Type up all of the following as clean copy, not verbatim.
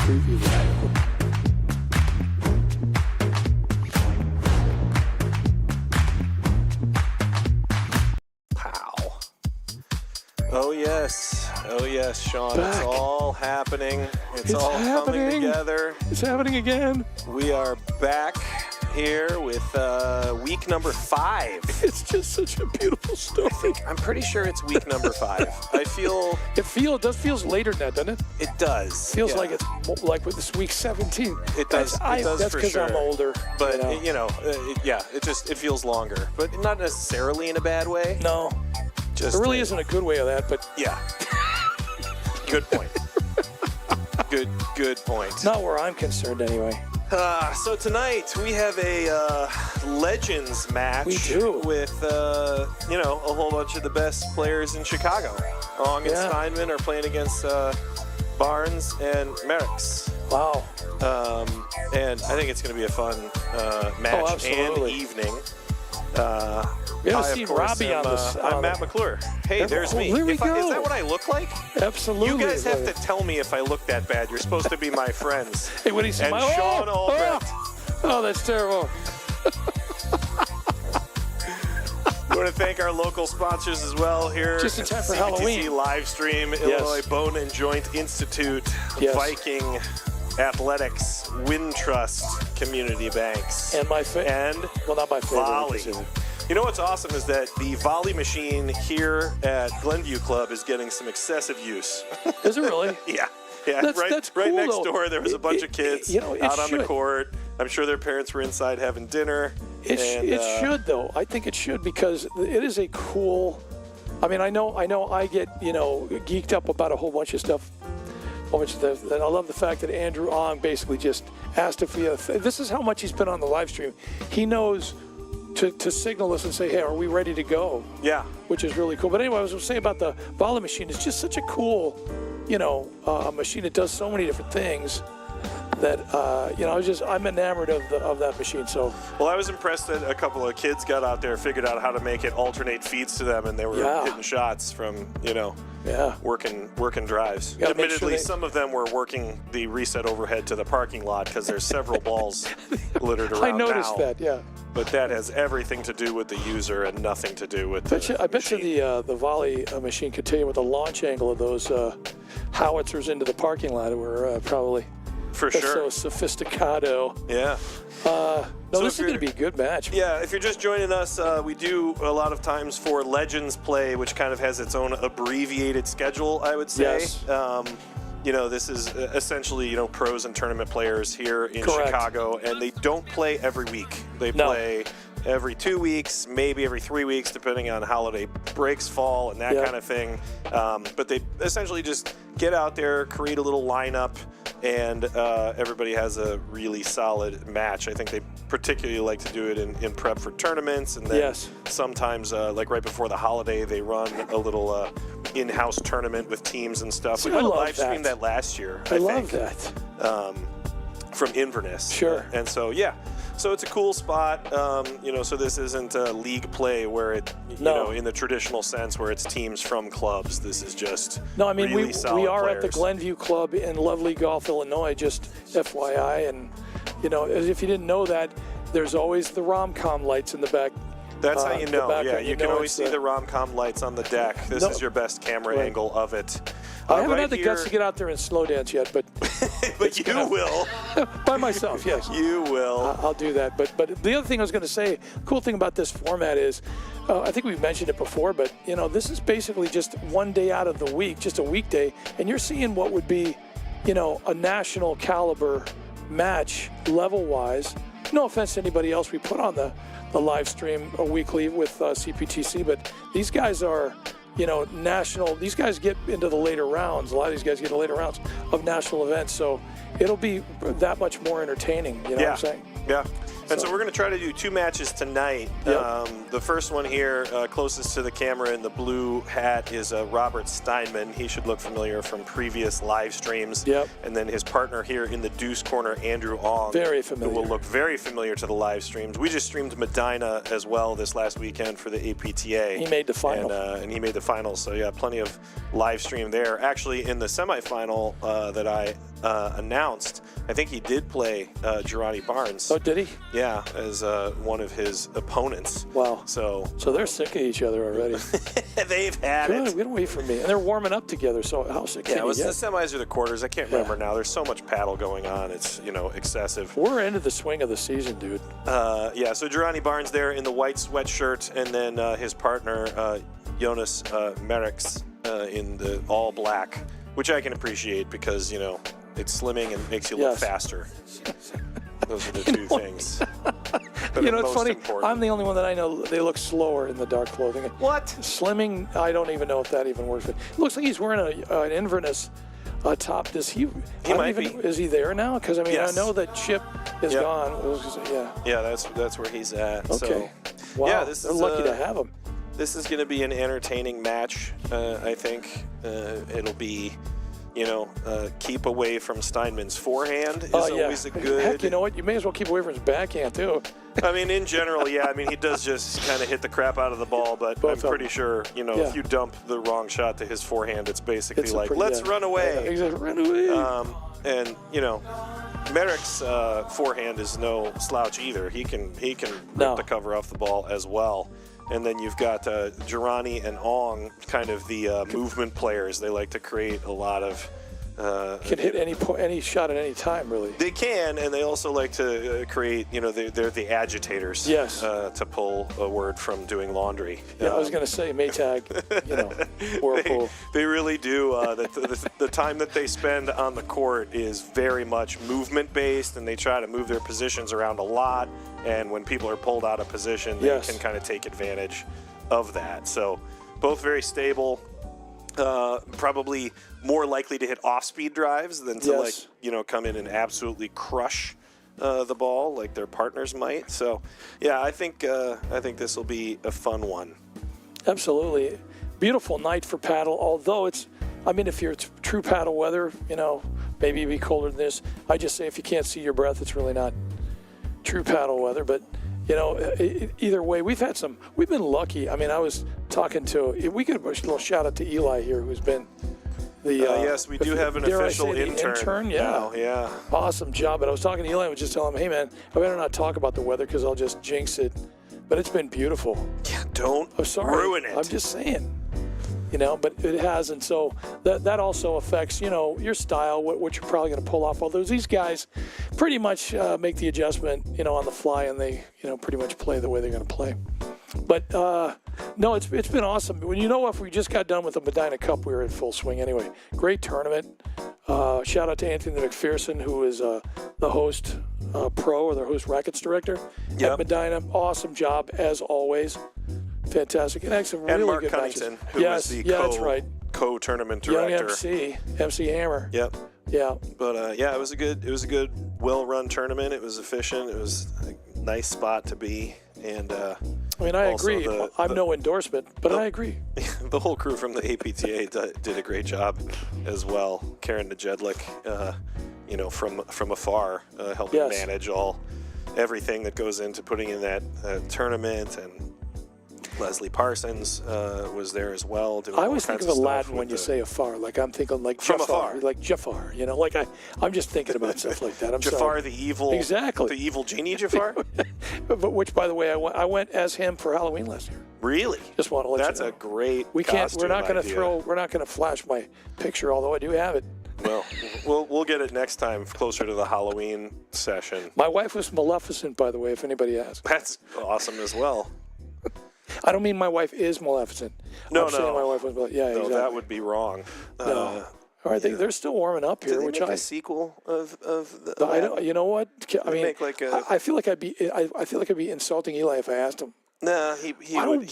preview that. Oh yes, Sean. Back. It's all happening. It's all happening. coming together. It's happening again. We are back here with week number 5. It's just such a beautiful story. I'm pretty sure it's week number 5. I feel It does feels later than that, doesn't it? it does. Feels yeah. like it's like with this week 17. It does. That's for because sure. I'm older. But you know. it feels longer, but not necessarily in a bad way. No, Just there really isn't a good way of that, but Yeah. Good point. Good point. not where I'm concerned anyway. So tonight we have a Legends match. We do. With a whole bunch of the best players in Chicago. Ong and Steinman are playing against Barnes and Merrick's. Wow. And I think it's going to be a fun match and evening. We haven't seen Robbie on this. I'm Matt McClure. Hey, there's me. There we go. Is that what I look like? Absolutely. You guys have to tell me if I look that bad. You're supposed to be my friends. Hey, what do you say? And Sean Albrecht. Oh, that's terrible. We want to thank our local sponsors as well here. Just in time for CBTC Halloween. live stream, Illinois Bone and Joint Institute, Viking Athletics, Wintrust, Community Banks, And not my favorite. Volley. You know what's awesome is that the volley machine here at Glenview Club is getting some excessive use. Is it really? Yeah, That's right cool, next though. door there was a bunch of kids out on the court. I'm sure their parents were inside having dinner. It should, though. I think it should because it is a cool. I mean, I know I get geeked up about a whole bunch of stuff. And I love the fact that Andrew Ong basically just asked if this is how much he's been on the live stream. He knows to signal us and say, hey, are we ready to go? Yeah. Which is really cool. But anyway, I was going to say about the volley machine, it's just such a cool, machine that does so many different things that, I'm enamored of that machine. So. Well, I was impressed that a couple of kids got out there, figured out how to make it alternate feeds to them, and they were hitting shots from, working drives. Admittedly, some of them were working the reset overhead to the parking lot because there's several balls littered around. I noticed that, yeah. But that has everything to do with the user and nothing to do with I bet you the volley machine could tell you what the launch angle of those howitzers into the parking lot were probably. For sure. So sophisticado. Yeah. This is going to be a good match. Yeah, if you're just joining us, we do a lot of times for Legends play, which kind of has its own abbreviated schedule, I would say. Yes. This is essentially, pros and tournament players here in Chicago, and they don't play every week. They play every 2 weeks, maybe every 3 weeks, depending on holiday breaks fall and that kind of thing. But they essentially just get out there, create a little lineup, and everybody has a really solid match. I think they particularly like to do it in prep for tournaments, and then sometimes, like right before the holiday, they run a little in-house tournament with teams and stuff. See, we might have live streamed that last year. I love that. From Inverness. Sure. And so, so it's a cool spot, so this isn't a league play where it, in the traditional sense where it's teams from clubs. This is just really solid we are players. at the Glenview Club in lovely Gulf, Illinois, just FYI. And, as if you didn't know that, there's always the rom-com lights in the back. That's how you know. Yeah, you can always see the rom-com lights on the deck. This is your best camera angle of it. I haven't had the guts to get out there and slow dance yet, but but you will. By myself, yes. You will. I'll do that. But the other thing I was going to say, cool thing about this format is, I think we've mentioned it before, but this is basically just one day out of the week, just a weekday, and you're seeing what would be, a national caliber match level-wise. No offense to anybody else we put on the live stream weekly with CPTC, but these guys are. National. These guys get into the later rounds. A lot of these guys get into the later rounds of national events, so it'll be that much more entertaining. You know what I'm saying? Yeah. And so we're going to try to do 2 matches tonight. Yep. The first one here, closest to the camera in the blue hat, is Robert Steinman. He should look familiar from previous live streams. Yep. And then his partner here in the deuce corner, Andrew Ong. Very familiar. Who will look very familiar to the live streams. We just streamed Medina as well this last weekend for the APTA. He made the final. And he made the final. So, plenty of live stream there. Actually, in the semifinal that I announced, I think he did play Girani Barnes. Oh, did he? Yeah, as one of his opponents. Wow. So they're sick of each other already. They've had it. Get away from me. And they're warming up together, so how sick can it you was get? the semis or the quarters. I can't remember now. There's so much paddle going on. It's, excessive. We're into the swing of the season, dude. So Girani Barnes there in the white sweatshirt, and then his partner, Jonas Merrickx, in the all black, which I can appreciate because, it's slimming and makes you look faster. Those are the two things. It's funny. Important. I'm the only one that I know they look slower in the dark clothing. What? Slimming, I don't even know if that even works. It looks like he's wearing an Inverness top. Does he might be. Is he there now? Because, yes. I know that Chip is gone. Yeah, that's where he's at. Okay. So, wow. This they're is, lucky to have him. This is going to be an entertaining match, I think. It'll be... keep away from Steinman's forehand is always a good... Heck, you know what? You may as well keep away from his backhand, too. In general, he does just kind of hit the crap out of the ball, but I'm pretty sure, if you dump the wrong shot to his forehand, it's basically let's run away. Exactly, run away. Merrick's forehand is no slouch either. He can rip the cover off the ball as well. And then you've got Girani and Ong, kind of the movement players. They like to create a lot of... can hit any shot at any time, really. They can, and they also like to create, they're the agitators. Yes. To pull a word from doing laundry. Yeah, I was going to say Maytag, Whirlpool. They really do. The time that they spend on the court is very much movement-based, and they try to move their positions around a lot. And when people are pulled out of position, they can kind of take advantage of that. So both very stable, probably more likely to hit off-speed drives than to come in and absolutely crush the ball like their partners might. So, I think this will be a fun one. Absolutely. Beautiful night for paddle, although it's if you're true paddle weather, maybe it'd be colder than this. I just say if you can't see your breath, it's really not true paddle weather, but either way, we've been lucky. I was talking to, we could a little shout out to Eli here, who's been the yes, we do have an official intern. Yeah, awesome job. But I was talking to Eli and was just telling him, hey man, I better not talk about the weather because I'll just jinx it. But it's been beautiful. Yeah, don't ruin it. I'm just saying. But it hasn't. So that also affects, your style, what you're probably going to pull off. Although these guys pretty much make the adjustment, on the fly, and they, pretty much play the way they're going to play. But no, it's been awesome. If we just got done with the Medina Cup, we were in full swing anyway. Great tournament. Shout out to Anthony McPherson, who is the host pro or the host rackets director at Medina. Awesome job as always. Fantastic. And some really Mark good Cunnington, matches. who is the that's right. co-tournament director. Young MC Hammer. Yep. Yeah. But it was a good, well-run tournament. It was efficient. It was a nice spot to be. And I agree. I'm no endorsement, but I agree. The whole crew from the APTA did a great job as well. Karen Najedlik, from afar, helping manage everything that goes into putting in that tournament, and Leslie Parsons was there as well. Doing I always think of Aladdin when you say afar. Like I'm thinking like from Jafar, afar. Like Jafar. I'm just thinking about stuff like that. Jafar, sorry. the evil, exactly, the evil genie Jafar. But which, by the way, I went as him for Halloween last year. Really? Just want to let That's you know. a great. We can't. We're not going to We're not going to flash my picture, although I do have it. Well, we'll get it next time, closer to the Halloween session. My wife was Maleficent, by the way, if anybody asks. That's awesome as well. I don't mean my wife is Maleficent. No. I'm saying my wife was Maleficent. Yeah, no, exactly. that would be wrong. No. All right, they're still warming up here. Did they make a sequel of I don't. You know what? I feel like I'd be insulting Eli if I asked him. Nah, he probably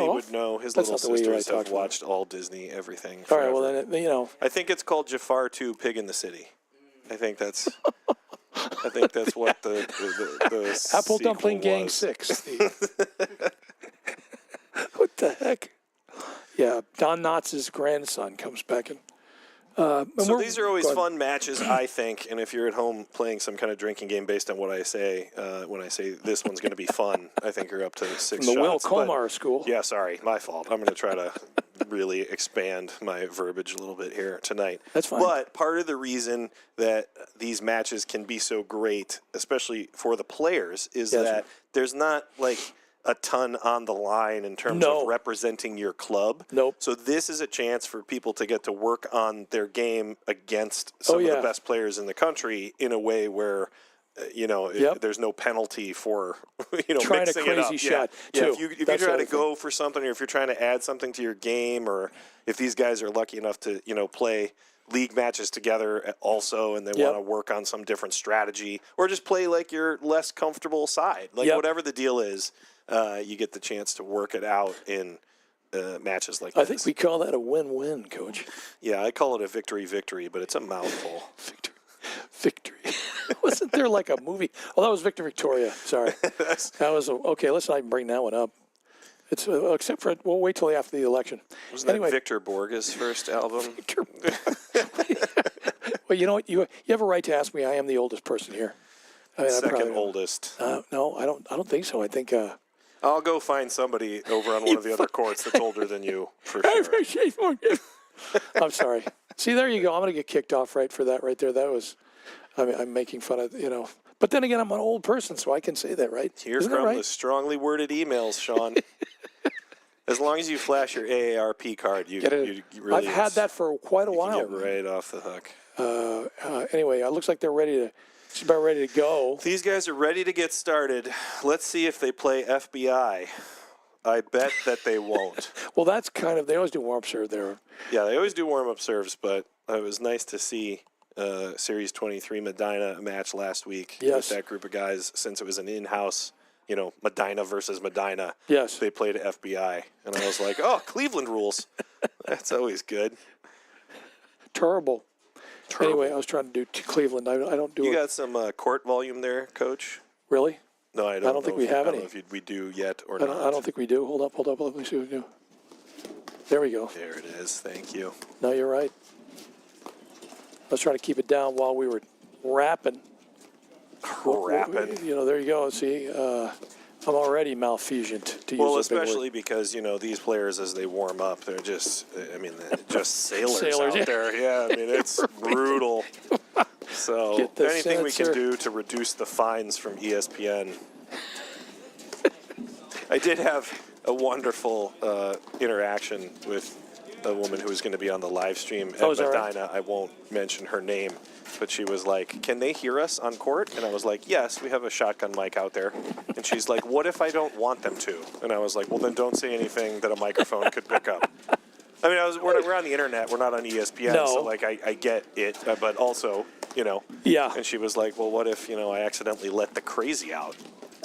would know. His little sisters have watched all Disney everything. All right, well then I think it's called Jafar 2: Pig in the City. I think that's what the Apple Dumpling Gang was. 6. What the heck? Yeah, Don Knotts' grandson comes back and So these are always fun matches, I think. And if you're at home playing some kind of drinking game based on what I say, when I say this one's going to be fun, I think you're up to 6 From the shots. Will Colmar School. Yeah, sorry, my fault. I'm going to try to really expand my verbiage a little bit here tonight. That's fine. But part of the reason that these matches can be so great, especially for the players, is that there's not like a ton on the line in terms of representing your club. Nope. So this is a chance for people to get to work on their game against some of the best players in the country in a way where, there's no penalty for, trying mixing a crazy it up. shot. Yeah. If you try to go for something, or if you're trying to add something to your game, or if these guys are lucky enough to, play league matches together also, and they want to work on some different strategy, or just play like your less comfortable side, like whatever the deal is. You get the chance to work it out in matches like this. I think we call that a win-win, Coach. Yeah, I call it a victory, but it's a mouthful. Victory. Wasn't there like a movie? Oh, that was Victor Victoria. Sorry. That was okay. Let's not even bring that one up. It's except for we'll wait till after the election. Wasn't that Victor Borge's first album? Victor. Well, you know what? You have a right to ask me. I am the oldest person here. Second oldest. No, I don't think so. I think. I'll go find somebody over on one of the other courts that's older than you, for sure. I'm sorry. See, there you go. I'm going to get kicked off right for that right there. That was, I'm making fun of, But then again, I'm an old person, so I can say that, right? Here come the strongly worded emails, Sean. As long as you flash your AARP card, you really... I've had that for quite a while. You get right off the hook. Anyway, it looks like they're just about ready to go. These guys are ready to get started. Let's see if they play FBI. I bet that they won't. Well, that's they always do warm-up serve there. Yeah, they always do warm-up serves, but it was nice to see Series 23 Medina match last week with that group of guys, since it was an in-house, Medina versus Medina. Yes. They played FBI. And I was like, oh, Cleveland rules. That's always good. Terrible. Anyway, I was trying to do Cleveland. I don't do it. You got some court volume there, Coach? Really? No, I don't think we have any. I don't know if we do yet or not. I don't think we do. Hold up. Let me see what we do. There we go. There it is. Thank you. No, you're right. I was trying to keep it down while we were rapping. Rapping. There you go. See, I'm already malfusioned to use Well, especially because, these players, as they warm up, they're just, just sailors out there. Yeah, it's brutal. So anything we can do to reduce the fines from ESPN. I did have a wonderful interaction with a woman who was going to be on the live stream at Medina. Right? I won't mention her name, but she was like, can they hear us on court? And I was like, yes, we have a shotgun mic out there. And she's like, what if I don't want them to? And I was like, well, then don't say anything that a microphone could pick up. We're on the internet. We're not on ESPN, so I get it, but also, Yeah. And she was like, well, what if, I accidentally let the crazy out?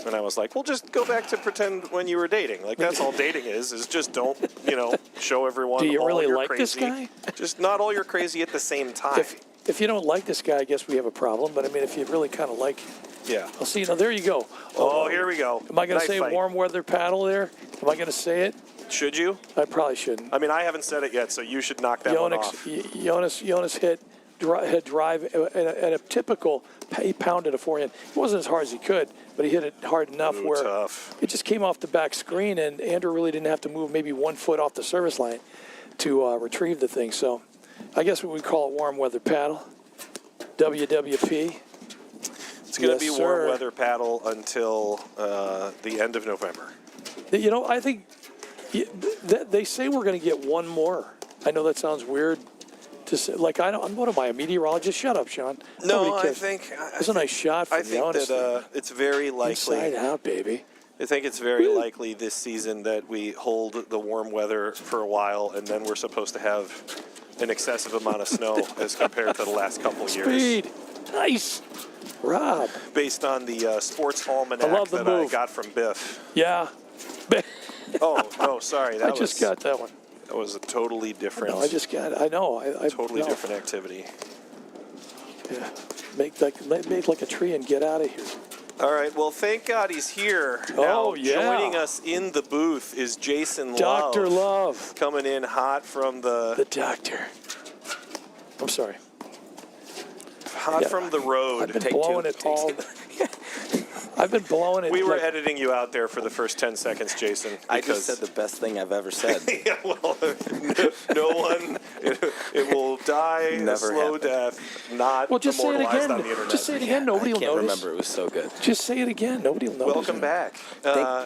And I was like, well, just go back to pretend when you were dating. Like, that's all dating is just don't, show everyone all Do you really like crazy. This guy? Just not all your crazy at the same time. If you don't like this guy, I guess we have a problem. But, if you really kind of like... Yeah. I'll see. There you go. Oh, here we go. Am I going to say warm weather paddle there? Am I going to say it? Should you? I probably shouldn't. I haven't said it yet, so you should knock that one off. Jonas hit drive at a typical, he pounded a forehand. It wasn't as hard as he could, but he hit it hard enough where tough. It just came off the back screen, and Andrew really didn't have to move maybe 1 foot off the service line to retrieve the thing. So I guess we would call it warm weather paddle, WWP. It's going to be warm weather paddle until the end of November. I think they say we're going to get one more. I know that sounds weird to say. Like, I'm what am I, a meteorologist? Shut up, Sean. No, I think it's a nice shot. I think that it's very likely. Inside out, baby. I think it's very likely this season that we hold the warm weather for a while, and then we're supposed to have an excessive amount of snow as compared to the last couple of years. Speed. Nice. Rob. Based on the sports almanac that I got from Biff. Yeah. Oh, no, sorry. I just got that one. That was a totally different. No, I know. Totally different activity. Yeah. Make like a tree and get out of here. All right. Well, thank God he's here. Oh, now, joining us in the booth is Jason Love. Dr. Love. Coming in hot from the doctor. I'm sorry. Hot from the road. I've been blowing it all. I've been blowing it. We were editing you out there for the first 10 seconds, Jason. I just said the best thing I've ever said. Yeah, well, no one, it will die a slow death, not just say it immortalized again. on the internet. Just say it again. Nobody will I can't notice. remember. It was so good. Just say it again. Nobody will notice. Welcome back.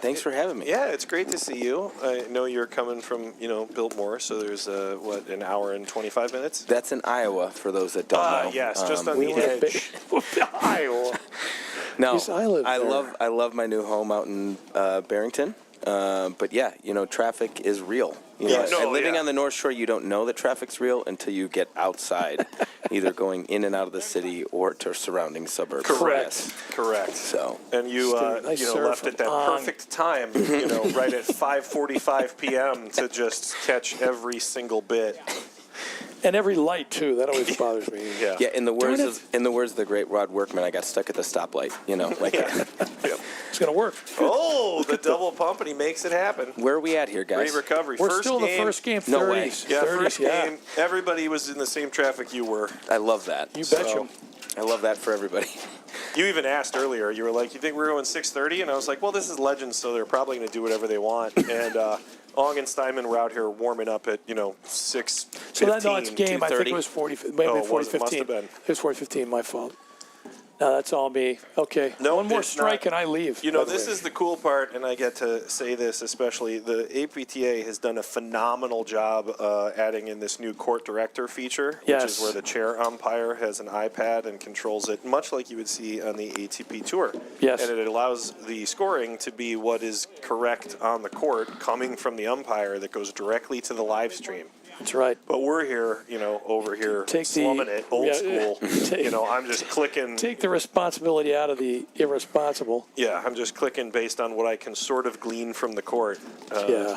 Thanks for having me. Yeah, it's great to see you. I know you're coming from, Biltmore, so there's, an hour and 25 minutes? That's in Iowa, for those that don't know. Yes, just on the edge. Iowa. No, Yes, I live there. I love my new home out in Barrington. But yeah, traffic is real. Living on the North Shore, you don't know that traffic's real until you get outside, either going in and out of the city or to surrounding suburbs. Correct. So, and you, left at that perfect time, right at 5:45 p.m. to just catch every single bit. And every light too. That always bothers me. Yeah. In the words of the great Rod Workman, I got stuck at the stoplight. It's gonna work. Oh, the double pump, and he makes it happen. Where are we at here, guys? Great recovery. We're still in the first game. 30s. No way. Yeah, 30s, first game. Everybody was in the same traffic you were. I love that. You betcha. I love that for everybody. You even asked earlier. You were like, "You think we're going 6:30?" And I was like, "Well, this is Legends, so they're probably going to do whatever they want." And Ong and Steinman were out here warming up at 6:15. So that's game. I think it was 40. Maybe 40:15. Must have been. It was 40:15. My fault. No, that's all me. Okay. No, one more it's strike not. and I leave. This is the cool part, and I get to say this especially. The APTA has done a phenomenal job adding in this new court director feature, which is where the chair umpire has an iPad and controls it, much like you would see on the ATP Tour. Yes. And it allows the scoring to be what is correct on the court, coming from the umpire that goes directly to the live stream. That's right. But we're here, over here slumming it, old school. I'm just clicking. Take the responsibility out of the irresponsible. Yeah, I'm just clicking based on what I can sort of glean from the court,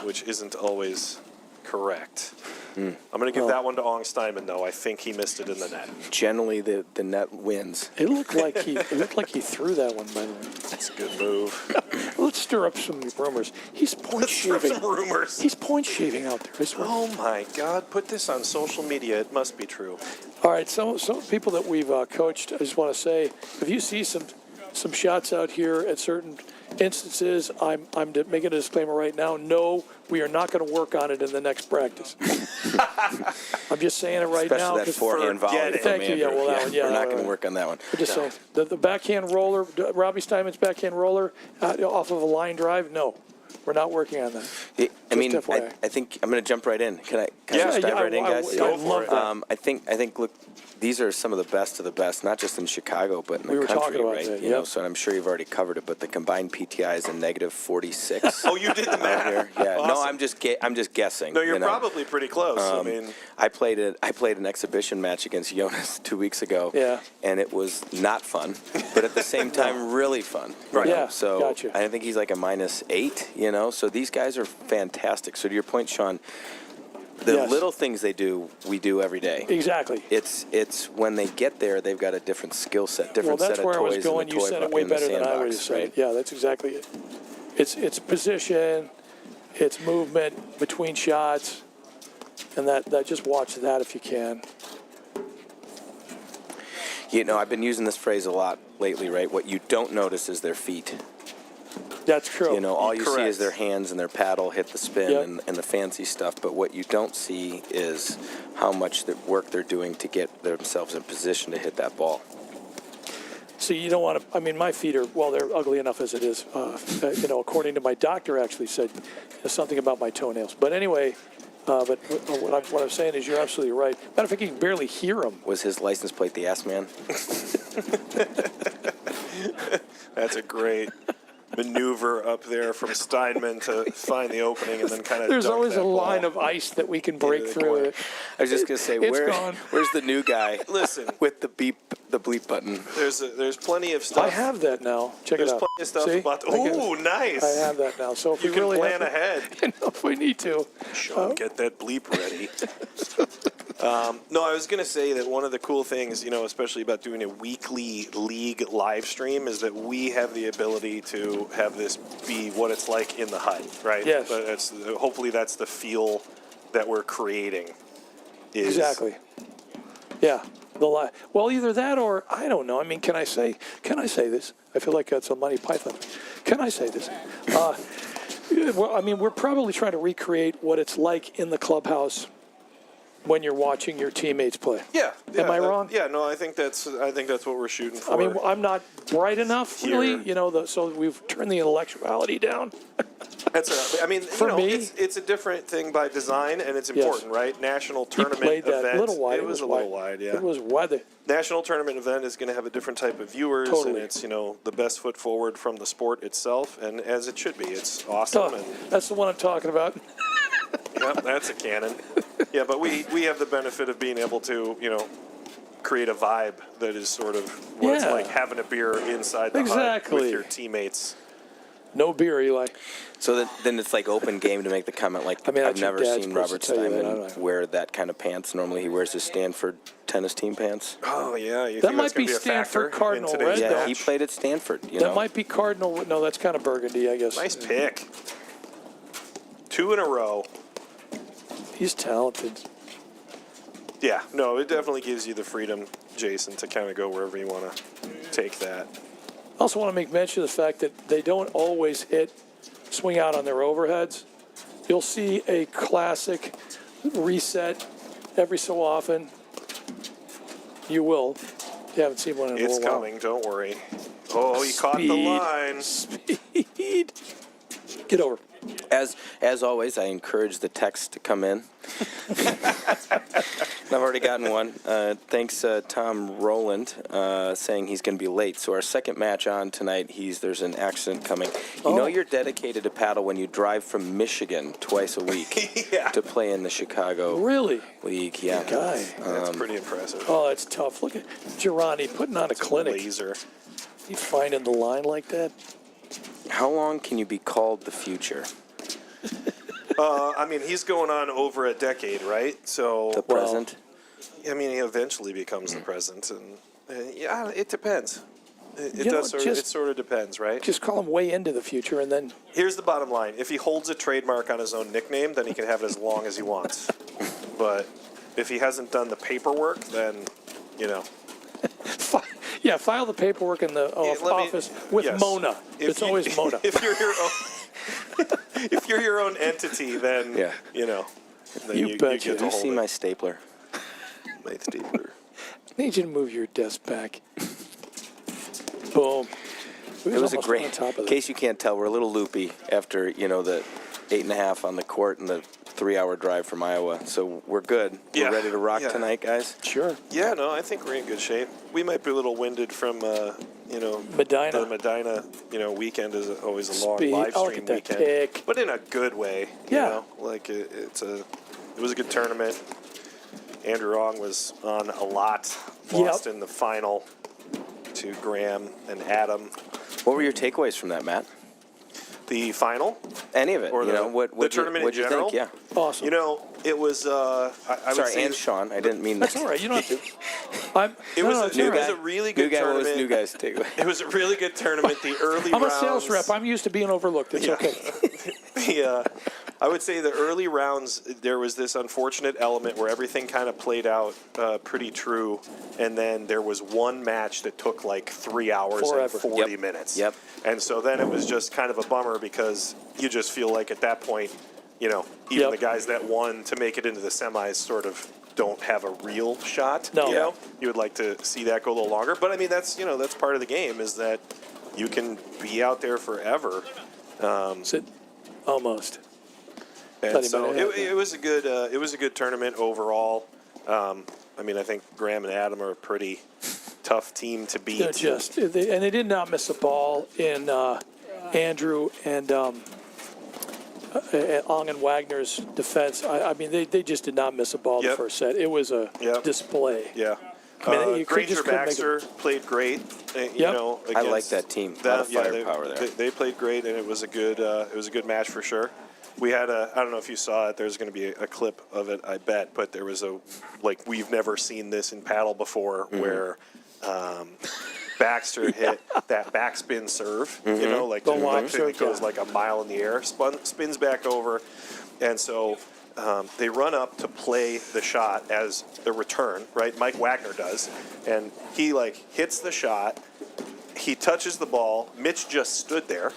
which isn't always correct. I'm going to give that one to Ong Steinman, though. I think he missed it in the net. Generally, the net wins. It looked like he threw that one, by the way. That's a good move. Let's stir up some rumors. He's point shaving. Some rumors. He's point shaving out there. I swear. Oh my God! Put this on social media. It must be true. All right, some people that we've coached, I just want to say, if you see some shots out here at certain instances, I'm making a disclaimer right now. No, we are not going to work on it in the next practice. I'm just saying it right now. Especially that forehand volley. Thank you. We're not going to work on that one. I'm just saying the backhand roller, Robbie Steinman's backhand roller off of a line drive. No, we're not working on that. I think I'm going to jump right in. Can I just dive right in, guys? I love that. I think. Look, these are some of the best, not just in Chicago, but in the country, right? That, so I'm sure you've already covered it, but the combined PTI is a -46. Oh, you did the math. Here. Yeah. Awesome. No, I'm just guessing. No, you're probably pretty close. I played an exhibition match against Jonas 2 weeks ago. Yeah. And it was not fun, but at the same time, really fun. Right. Yeah. So gotcha. I think he's like a -8. So these guys are fantastic. So to your point, Sean, the little things they do, we do every day. Exactly. It's when they get there, they've got a different skill set, different set of toys. Well, that's where I was going. You said it way better than I would have said. Right? Yeah, that's exactly it. It's position, it's movement between shots, and that just watch that if you can. I've been using this phrase a lot lately, right? What you don't notice is their feet. That's true. All you see is their hands and their paddle hit the spin and the fancy stuff. But what you don't see is how much work they're doing to get themselves in position to hit that ball. So you don't want to. I mean, my feet are they're ugly enough as it is. According to my doctor, actually said something about my toenails. But anyway. But what I'm saying is you're absolutely right. Matter of fact, you can barely hear him. Was his license plate the ass man? That's a great maneuver up there from Steinman to find the opening and then kind of. There's always a line ball of ice that we can break through. I was just gonna say, where's the new guy? Listen, with the bleep button. There's plenty of stuff. I have that now. Check it out. There's plenty of stuff See? about. Ooh, nice. I have that now. So if you we can really plan ahead. If we need to. Sean, get that bleep ready. No, I was going to say that one of the cool things, especially about doing a weekly league live stream, is that we have the ability to have this be what it's like in the hut, right? Yes. But hopefully that's the feel that we're creating. Exactly. Yeah. Well, either that or I don't know. I mean, can I say this? I feel like that's a Monty Python. Can I say this? Well, I mean, we're probably trying to recreate what it's like in the clubhouse when you're watching your teammates play. Yeah. Am I wrong? Yeah. No, I think that's what we're shooting for. I mean, I'm not bright enough, Here. really. So we've turned the intellectuality down. That's I mean, For me, it's a different thing by design, and it's important, right? National He tournament played that event. a little wide. It was a little wide, yeah. It was wide. National tournament event is going to have a different type of viewers, Totally. and it's the best foot forward from the sport itself, and as it should be. It's awesome. And That's the one I'm talking about. yeah, that's a cannon. Yeah, but we have the benefit of being able to create a vibe that is sort of what it's like having a beer inside the hut with your teammates. No beer, Eli. So then it's like open game to make the comment. Like, I mean, I've that's your never dad's seen supposed Robert to tell you that, Steinman aren't I? wear that kind of pants. Normally he wears his Stanford tennis team pants. Oh, yeah. You That think might that's gonna be a Stanford factor Cardinal in today's red, Yeah, though. he played at Stanford. That might be Cardinal. No, that's kind of burgundy, I guess. Nice pick. 2 in a row. He's talented. Yeah, no, it definitely gives you the freedom, Jason, to kind of go wherever you want to take that. I also want to make mention of the fact that they don't always swing out on their overheads. You'll see a classic reset every so often. You will. You haven't seen one in a It's little while. coming, don't worry. Oh, he caught the line. Speed. Get over. As always, I encourage the text to come in. I've already gotten one. Thanks, Tom Rowland, saying he's going to be late. So our second match on tonight, there's an accident coming. You know you're dedicated to paddle when you drive from Michigan twice a week to play in the Chicago Really? League. Yeah, Guy. That's pretty impressive. Oh, that's tough. Look at Girardi putting on a clinic. Laser. He's finding the line like that. How long can you be called the future? I mean, he's going on over a decade, right? So The present? I mean, he eventually becomes the present, and yeah, it depends. It sort of depends, right? Just call him way into the future, and then Here's the bottom line: if he holds a trademark on his own nickname, then he can have it as long as he wants. But if he hasn't done the paperwork, then file the paperwork in the office with yes. Mona. It's always Mona. If you're your own, if you're your own entity, then then You betcha. get to You hold see it. my stapler? My stapler. I need you to move your desk back. Boom. It was a almost great. on top of In that. case you can't tell, we're a little loopy after the 8.5 on the court and the 3-hour drive from Iowa. So we're good. Yeah. We're ready to rock Yeah. tonight, guys. Sure. Yeah, no, I think we're in good shape. We might be a little winded from Medina. The Medina, weekend is always a long Speed. live Oh, look stream at that weekend, pick. but in a good way. Yeah. Like it was a good tournament. Andrew Ong was on a lot. Lost in the final to Graham and Adam. What were your takeaways from that, Matt? The final, Any of it? or the tournament what'd in you general. think? Yeah. Awesome. It was. I would Sorry, say and Sean. I didn't mean That's that. all right. You don't have to. it was a really good New guy. What tournament. was new guy's takeaway? It was a really good tournament. The early I'm a rounds. sales rep. I'm used to being overlooked. It's okay. I would say the early rounds, there was this unfortunate element where everything kind of played out pretty true, and then there was one match that took like 3 hours Forever. and 40 Yep. minutes. Yep. And so then it was just kind of a bummer because you just feel like at that point, even Yep. the guys that won to make it into the semis sort of don't have a real shot. No. You would like to see that go a little longer, but I mean that's part of the game is that you can be out there forever. Almost. And so it was a good tournament overall. I mean, I think Graham and Adam are a pretty tough team to beat. They did not miss a ball in Andrew and Ong and Wagner's defense. I mean, they just did not miss a ball the first set. It was a display. Yeah. I mean, you Granger just couldn't make Baxter played great. I like that team. A lot of firepower there. They played great, and it was a good match for sure. We had I don't know if you saw it. There's going to be a clip of it, I bet. But there was we've never seen this in paddle before, where Baxter hit that backspin serve. The lob thing serve, that goes like a mile in the air, spins back over, and so they run up to play the shot as the return, right? Mike Wagner does. And he, hits the shot. He touches the ball. Mitch just stood there.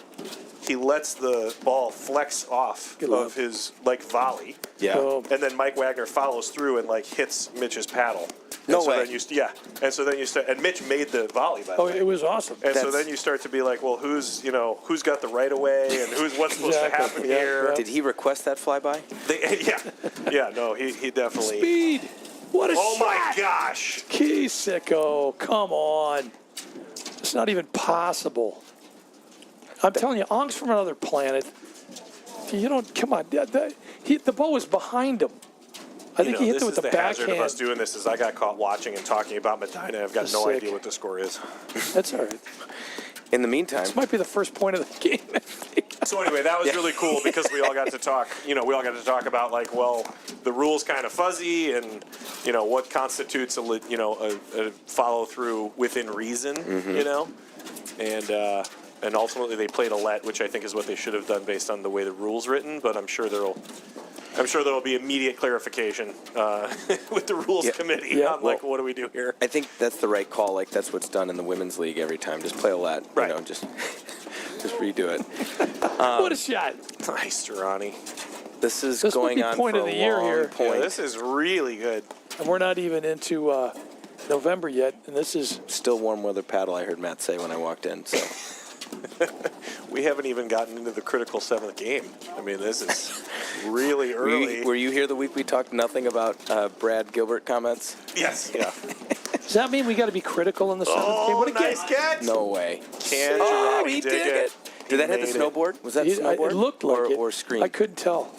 He lets the ball flex off of his, volley. Yeah. Oh. And then Mike Wagner follows through and, hits Mitch's paddle. No and so way. Then and so then you start, and Mitch made the volley, by the way. It was awesome. And so then you start to be like, well, who's got the right of way, and what's supposed to happen here? Did he request that flyby? No, he definitely. Speed. What a shot. Oh my gosh. Sicko, come on. It's not even possible. I'm telling you, Ong's from another planet. You don't, come on. The ball was behind him. I think he hit it with the backhand. Hazard of us doing this is I got caught watching and talking about Medina. I've got no idea what the score is. That's all right. In the meantime, This might be the first point of the game. So anyway, that was really cool because we all got to talk. We all got to talk about the rules kind of fuzzy and what constitutes a follow through within reason. And ultimately they played a let, which I think is what they should have done based on the way the rules written. But I'm sure there'll be immediate clarification with the rules committee on what do we do here. I think that's the right call. That's what's done in the women's league every time. Just play a let. Right. Just redo it. What a shot. Nice, Ronnie. This This going will be on point for of the a year long here. point. Yeah, this is really good. And we're not even into November yet, and this is Still warm weather paddle, I heard Matt say when I walked in. So We haven't even gotten into the critical seventh game. I mean, this is really early. were you here the week we talked nothing about Brad Gilbert comments? Yes. Yeah. Does that mean we got to be critical in the seventh game? Oh, What a nice game. catch. No way. Can Oh, Girardi he dig did it. Did that hit the made it. snowboard? Was that It snowboard? looked like it. Or screen? I couldn't tell.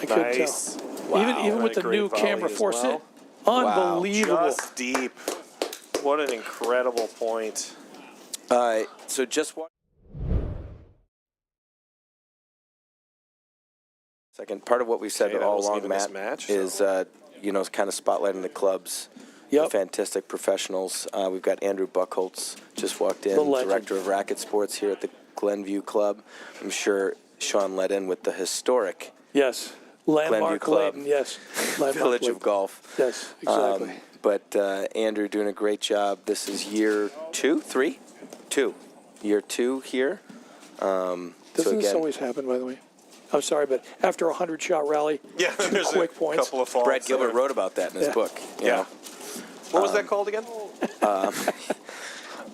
I couldn't Nice. tell. Wow, Even with what a the great new volley camera as force well. it. Unbelievable. Just deep. What an incredible point. So just watch. Second part of what we've said Okay, that all wasn't along, even Matt, this match, is kind of spotlighting the clubs, the fantastic professionals. We've got Andrew Buckholtz just walked in, The legend. director of racket sports here at the Glenview Club. I'm sure Sean led in with the historic Yes. Landmark Club. Layton, yes. Landmark Village Layton. of Golf. Yes, exactly. But Andrew doing a great job. This is year 2, 3? 2. Year 2 here. Doesn't this always happen, by the way? I'm sorry, but after a 100-shot rally, Yeah, two there's quick a points. couple of falls. Brad Gilbert there. wrote about that in his book. you Yeah. know. What was that called again?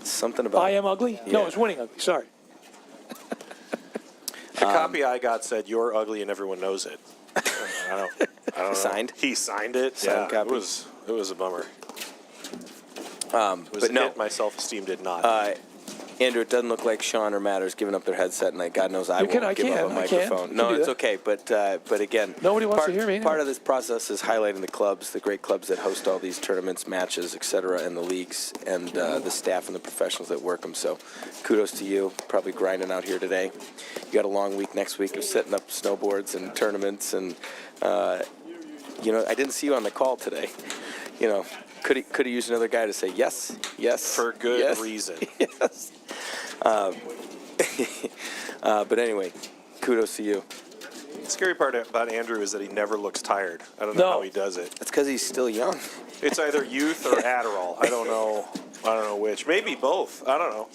Something about I am ugly? No, Yeah. it's winning ugly. Sorry. The copy I got said, "You're ugly and everyone knows it." I don't know. Signed? He signed it. Signed yeah, copy? it was a bummer. It was but a no. hit. My self-esteem did not. Andrew, it doesn't look like Sean or Matter's giving up their headset, and God knows I You can- won't I give can, up a I can. microphone. You No, can do it's that. okay. But again, Nobody wants to hear me. Part of this process is highlighting the clubs, the great clubs that host all these tournaments, matches, etc., and the leagues, and the staff and the professionals that work them. So, kudos to you. Probably grinding out here today. You got a long week next week of setting up snowboards and tournaments, and I didn't see you on the call today. Could have used another guy to say yes, For good yes, reason. yes. But anyway, kudos to you. The scary part about Andrew is that he never looks tired. I don't know how he does it. That's because he's still young. It's either youth or Adderall. I don't know which. Maybe both. I don't know.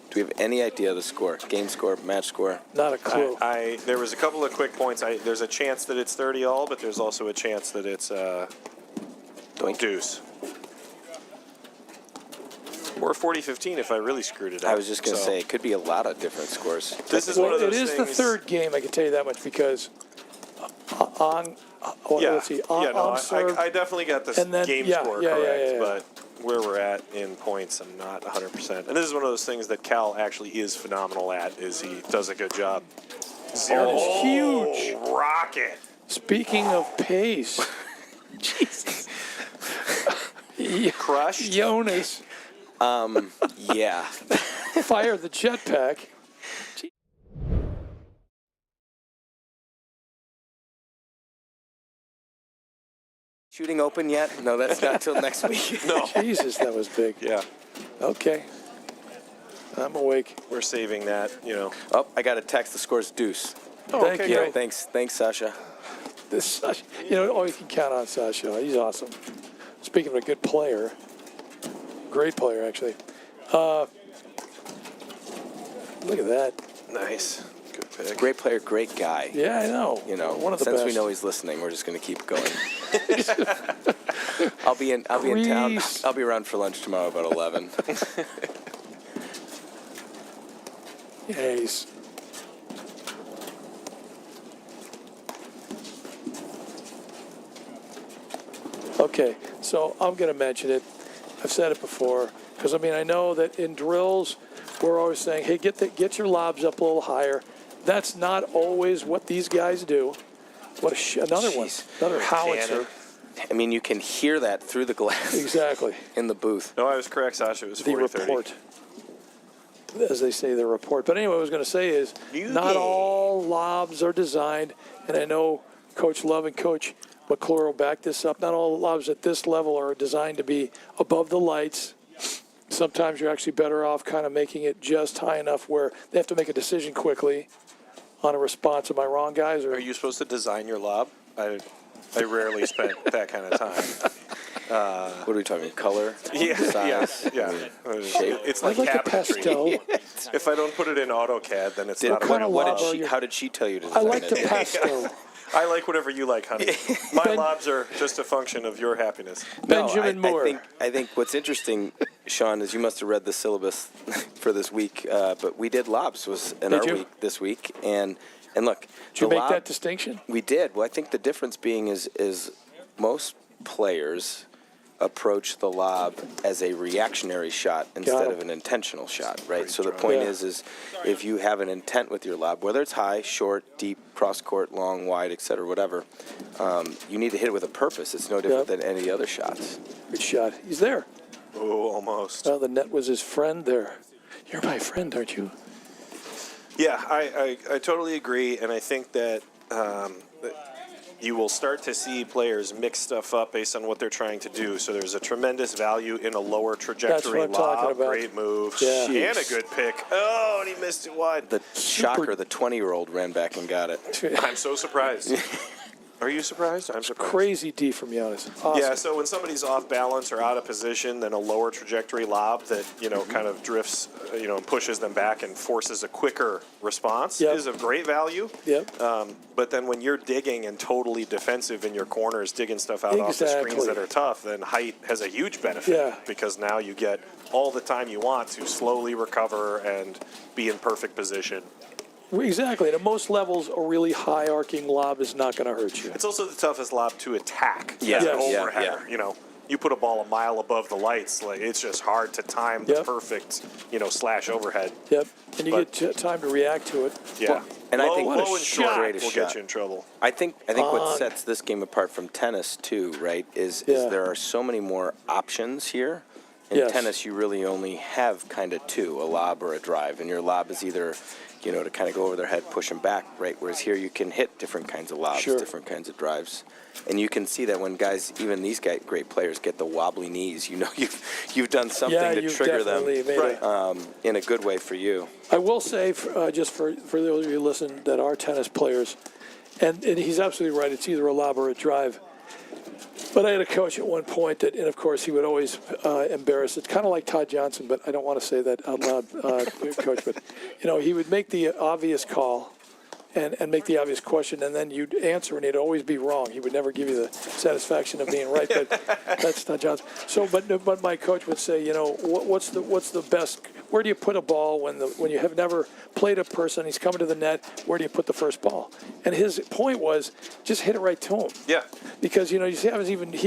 Do we have any idea the score? Game score, match score? Not a clue. There was a couple of quick points. There's a chance that it's 30-all, but there's also a chance that it's deuce. Or 40-15 if I really screwed it up. I was just going to say, it could be a lot of different scores. This is one of those it is things. the third game, I can tell you that much, because let's see. I definitely got the And then- game yeah, score yeah, correct, yeah. but where we're at in points, I'm not 100%. And this is one of those things that Cal actually is phenomenal at, is he does a good job. That is huge. Rocket. Speaking of pace, Jesus. Crushed. Jonas, Yeah. fire the jetpack. Shooting open yet? No, that's not till next week. No. Jesus, that was big. Yeah. Okay. I'm awake. We're saving that, Oh, I got a text. The score's deuce. Oh, thank you. Yeah, thanks, Sasha. This Sasha, you can count on Sasha. He's awesome. Speaking of a good player, great player actually. Look at that. Nice. Good pick. Great player, great guy. Yeah, I know. One of the since best. we know he's listening, we're just going to keep going. I'll be in town. I'll be around for lunch tomorrow about 11. Yes. Okay, so I'm going to mention it. I've said it before because I know that in drills we're always saying, "Hey, get your lobs up a little higher." That's not always what these guys do. What another one, another howitzer. I mean, you can hear that through the glass. Exactly. In the booth. No, I was correct, Sasha. It was 40-30. The report. As they say, the report. But anyway, what I was going to say is not all lobs are designed, and I know Coach Love and Coach McClure will back this up. Not all lobs at this level are designed to be above the lights. Sometimes you're actually better off kind of making it just high enough where they have to make a decision quickly on a response. Am I wrong, guys? Or are you supposed to design your lob? I rarely spent that kind of time. What are we talking? Color? Yeah, size? yeah. Shape? It's I like like the cabinetry. pesto. If I don't put it in AutoCAD, then it's not. How did she tell you to design I like it? the pesto. I like whatever you like, honey. My lobs are just a function of your happiness. Benjamin Moore. I think what's interesting, Sean, is you must have read the syllabus for this week, but we did lobs week this week, and look. Did you make that distinction? We did. Well, I think the difference being is most players approach the lob as a reactionary shot instead of an intentional shot, right? So the point is if you have an intent with your lob, whether it's high, short, deep, cross court, long, wide, et cetera, whatever, you need to hit it with a purpose. It's no different than any other shots. Good shot. He's there. Oh, almost. Well, the net was his friend there. You're my friend, aren't you? Yeah, I totally agree, and I think that you will start to see players mix stuff up based on what they're trying to do. So there's a tremendous value in a lower trajectory lob. Great move. Yeah. And a good pick. Oh, and he missed it wide. The shocker, the 20-year-old ran back and got it. I'm so surprised. Are you surprised? I'm surprised. Crazy D from Giannis. Awesome. Yeah, so when somebody's off balance or out of position, then a lower trajectory lob that, kind of drifts, and pushes them back and forces a quicker response is of great value. Yep. But then when you're digging and totally defensive in your corners, digging stuff out off the screens that are tough, then height has a huge benefit because now you get all the time you want to slowly recover and be in perfect position. Exactly. And at most levels, a really high arcing lob is not going to hurt you. It's also the toughest lob to attack. Yeah. As an overheader. You put a ball a mile above the lights, it's just hard to time the perfect, slash overhead. Yep. And you get time to react to it. Yeah. And I think low and short will shot. get you in trouble. I think what sets this game apart from tennis too, right, is there are so many more options here. In tennis, you really only have kind of two, a lob or a drive, and your lob is either, to kind of go over their head, push them back, right? Whereas here you can hit different kinds of lobs, different kinds of drives. And you can see that when guys, even these great players, get the wobbly knees, you've done something to trigger them in a good way for you. I will say, just for those of you listening that are tennis players, and he's absolutely right, it's either a lob or a drive. But I had a coach at one point that, and of course, he would always embarrass. It's kind of like Todd Johnson, but I don't want to say that out loud, Coach. But, he would make the obvious call and make the obvious question, and then you'd answer, and he'd always be wrong. He would never give you the satisfaction of being right, but that's Todd Johnson. So, but my coach would say, what's the best? Where do you put a ball when you have never played a person? He's coming to the net. Where do you put the first ball? And his point was just hit it right to him. Yeah. Because he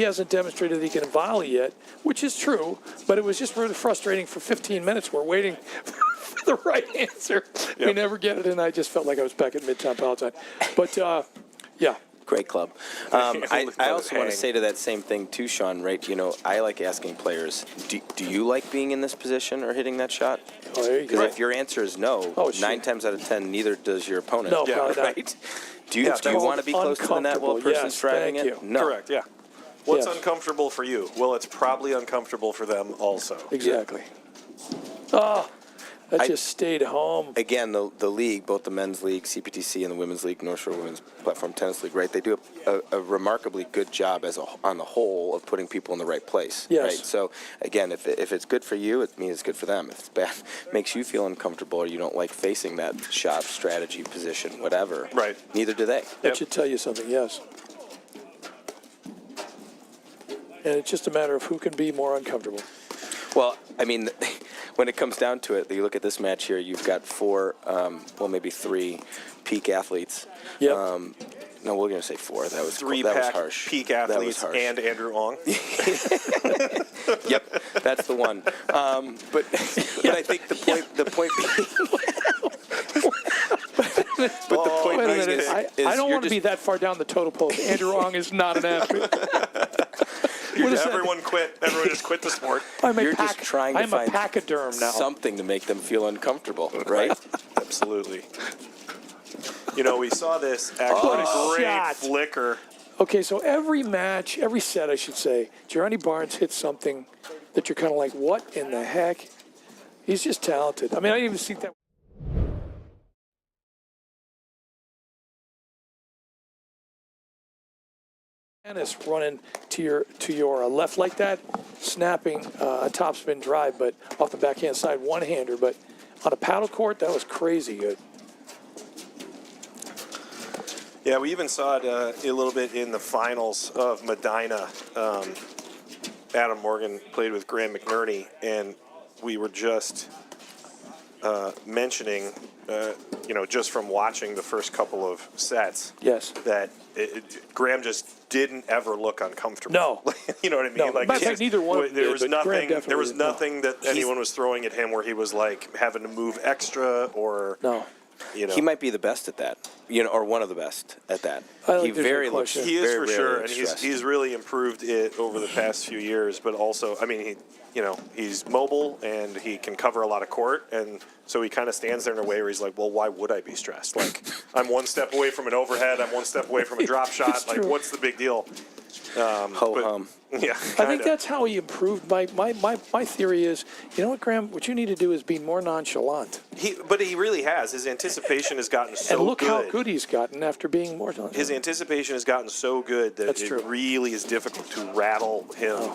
hasn't demonstrated that he can volley yet, which is true. But it was just really frustrating for 15 minutes. We're waiting for the right answer. Yep. We never get it, and I just felt like I was back at Midtown Palatine. But yeah. Great club. I also want to say to that same thing too, Sean, right? I like asking players, do you like being in this position or hitting that shot? Oh, there you go. Because if your answer is no, 9 times out of 10, neither does your opponent. No, right? Do you want to be close to the net while a person's driving it? You. No. Correct, yeah. What's uncomfortable for you? Well, it's probably uncomfortable for them also. Exactly. Oh, That just stayed home. Again, the league, both the men's league, CPTC, and the women's league, North Shore Women's Platform Tennis League, right? They do a remarkably good job on the whole of putting people in the right place. Yes. Right? So, again, if it's good for you, it means it's good for them. If it's bad, makes you feel uncomfortable or you don't like facing that shot, strategy, position, whatever. Right. Neither do they. That should tell you something, yes. And it's just a matter of who can be more uncomfortable. Well, I mean, when it comes down to it, you look at this match here, you've got four, maybe three peak athletes. Yep. No, we're going to say four. That was Three-pack harsh. peak athletes and Andrew Ong. Yep, that's the one. But I think the point being... But the point Wait a being minute. is I don't you're want to be that far down the total post. Andrew Ong is not an athlete. Everyone quit. Everyone just quit the sport. You're just trying to find a pachyderm now. something to make them feel uncomfortable, right? Absolutely. You know, we saw this actually great shot. flicker. Okay, so every match, every set, I should say, Jeremy Barnes hits something that you're kind of like, what in the heck? He's just talented. I mean, I didn't even see that. Tennis running to your left like that, snapping a topspin drive, but off the backhand side, one-hander. But on a paddle court, that was crazy good. Yeah, we even saw it a little bit in the finals of Medina. Adam Morgan played with Graham McNerney, and we were just mentioning, just from watching the first couple of sets, Yes. that Graham just didn't ever look uncomfortable. No. You know what I mean? No, matter of fact, neither one of them There did, was but nothing. Graham There was definitely nothing that anyone was throwing at him where he was like having to move extra or. No. He might be the best at that, or one of the best at that. I He think there's very no looks. question. He is very for sure, rarely and stressed. he's really improved it over the past few years. But also, I mean, he's mobile and he can cover a lot of court, and so he kind of stands there in a way where he's like, well, why would I be stressed? Like, I'm one step away from an overhead, I'm one step away from a drop shot. Like, what's the big deal? Ho-hum. Yeah, I think that's how he improved. My theory is, you know what, Graham? What you need to do is be more nonchalant. But he really has. His anticipation has gotten so good. And look how good he's gotten after being more nonchalant. His anticipation has gotten so good that That's it true. really is difficult to rattle him.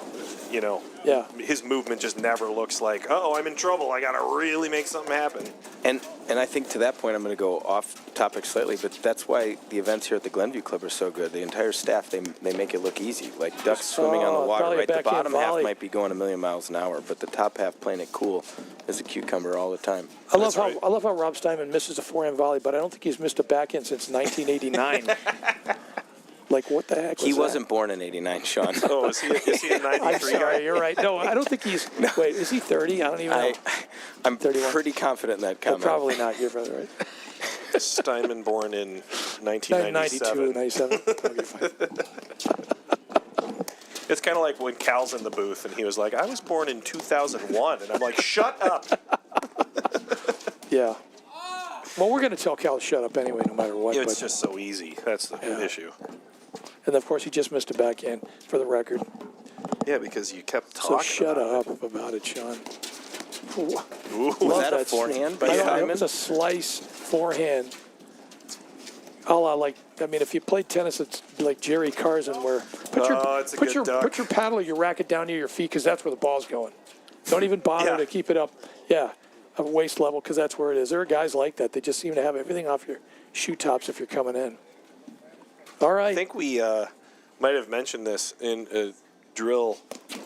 Yeah. His movement just never looks like, oh, I'm in trouble. I got to really make something happen. And I think to that point, I'm going to go off topic slightly, but that's why the events here at the Glenview Club are so good. The entire staff, they make it look easy, like ducks swimming on the water. probably a Right, the backhand bottom half volley. might be going a million miles an hour, but the top half playing it cool as a cucumber all the time. I love how Rob Steinman misses a forehand volley, but I don't think he's missed a backhand since 1989. Like, what the heck was He that? wasn't born in '89, Sean. Oh, is he a 93 I'm sorry, guy? you're right. No, I don't think he's. Wait, is he 30? I don't even know. I'm 31. pretty confident in that Oh, comment. probably not. You're probably right. Steinman born in 1997. 92, 97. Okay, fine. It's kind of like when Cal's in the booth and he was like, I was born in 2001. And I'm like, shut up. Yeah. Well, we're going to tell Cal to shut up anyway, no matter what. It's but, just so easy. That's the issue. and, of course, he just missed a backhand for the record. Yeah, because you kept talking So shut about up about it, Sean. Ooh. Ooh. Was Love that a swing. forehand by I don't know, It Steinman? was a slice forehand. If you played tennis, it's like Jerry Carson, where it's a good duck. put your paddle or your racket down near your feet because that's where the ball's going. Don't even bother Yeah. to keep it up. Yeah, at waist level because that's where it is. There are guys like that. They just seem to have everything off your shoe tops if you're coming in. All right. I think we might have mentioned this in a drill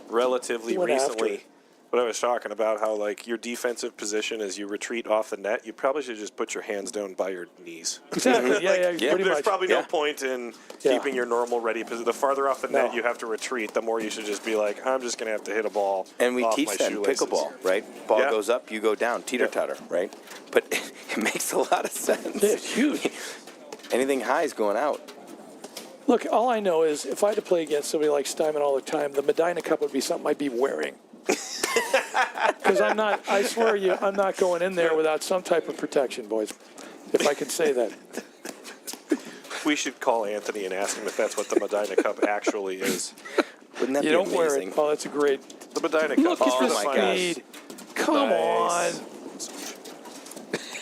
relatively Went after recently. it. But I was talking about how, like, your defensive position as you retreat off the net, you probably should just put your hands down by your knees. Exactly. Yeah, pretty There's much. probably no point in Yeah. keeping your normal ready position. The farther off the No. net you have to retreat, the more you should just be like, I'm just going to have to hit a ball And we off teach my that in shoelaces. pickleball, right? Ball Yeah. goes up, you go down, teeter-totter, right? But it makes a lot of sense. Yeah, it's huge. Anything high is going out. Look, all I know is if I had to play against somebody like Steinman all the time, the Medina Cup would be something I'd be wearing. Because I swear you, I'm not going in there without some type of protection, boys. If I can say that. We should call Anthony and ask him if that's what the Medina Cup actually is. Wouldn't that You be don't wear amazing? it. Oh, that's a great. The Medina Look Cup. at Oh the my gosh. speed. Come Nice. on.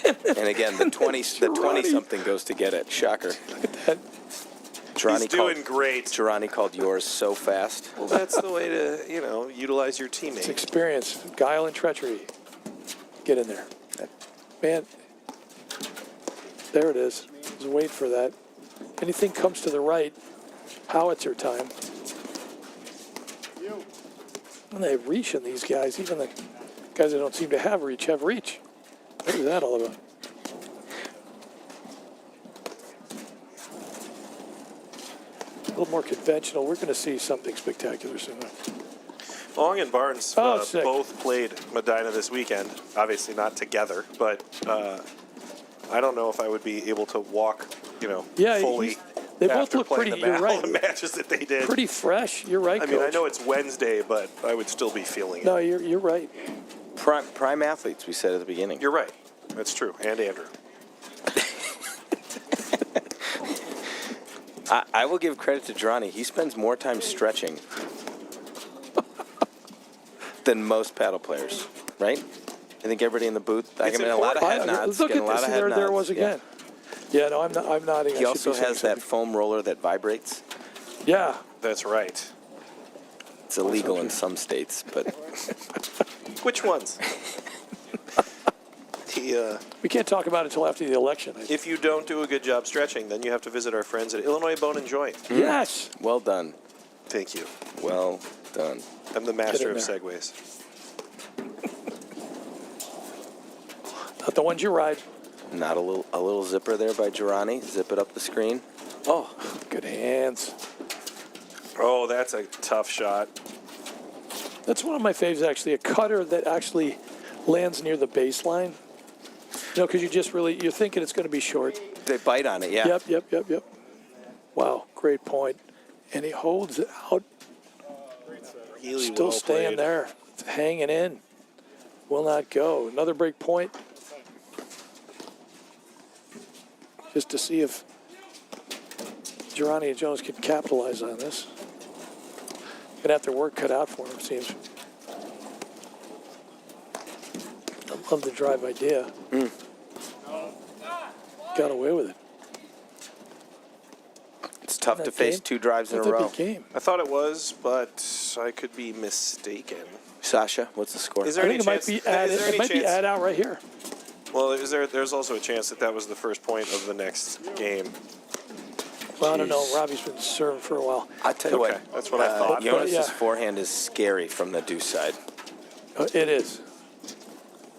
And again, the 20-something goes to get it. Shocker. He's doing great. Girani called yours so fast. Well, that's the way to, utilize your teammate. It's experience, guile, and treachery. Get in there. Man, there it is. Just wait for that. Anything comes to the right, howitzer time. And they have reach in these guys. Even the guys that don't seem to have reach have reach. What is that all about? A little more conventional. We're going to see something spectacular soon. Long and Barnes Sick. both played Medina this weekend. Obviously not together, but I don't know if I would be able to walk, fully. They both look pretty. You're right. The matches that they did. Pretty fresh. You're right, I mean, Coach. I know it's Wednesday, but I would still be feeling it. No, you're right. Prime athletes, we said at the beginning. You're right. That's true. And Andrew. I will give credit to Girani. He spends more time stretching than most paddle players, right? I think everybody in the booth. I mean, a lot of head nods. Look getting at a lot this. of head There nods. was again. Yeah, no, I'm nodding. He also has that foam roller that vibrates. Yeah. That's right. It's illegal in some states, but Which ones? We can't talk about it until after the election. If you don't do a good job stretching, then you have to visit our friends at Illinois Bone and Joint. Yes. well done. Thank you. Well done. I'm the master of Get in segues. Not the ones you ride. Not a little zipper there by Girani. Zip it up the screen. Oh, good hands. Oh, that's a tough shot. That's one of my faves, actually. A cutter that actually lands near the baseline. Because you're thinking it's going to be short. They bite on it, yeah. Yep. Wow, great point. And he holds it out. Really Still well staying played. there. Hanging in. Will not go. Another break point. Just to see if Girani and Jones can capitalize on this. Gonna have their work cut out for him, it seems. I love the drive idea. Got away with it. It's tough to That face game? two drives in a That's row. big game. I thought it was, but I could be mistaken. Sasha, what's the score? Is I there think any it might chance? be ad. is there It any might be chance? ad out right here. Well, there's also a chance that was the first point of the next game. Well, I don't know. Jeez. Robbie's been serving for a while. I'll tell you Okay, what. that's what I thought. Jonas's Yeah. forehand is scary from the deuce side. It is.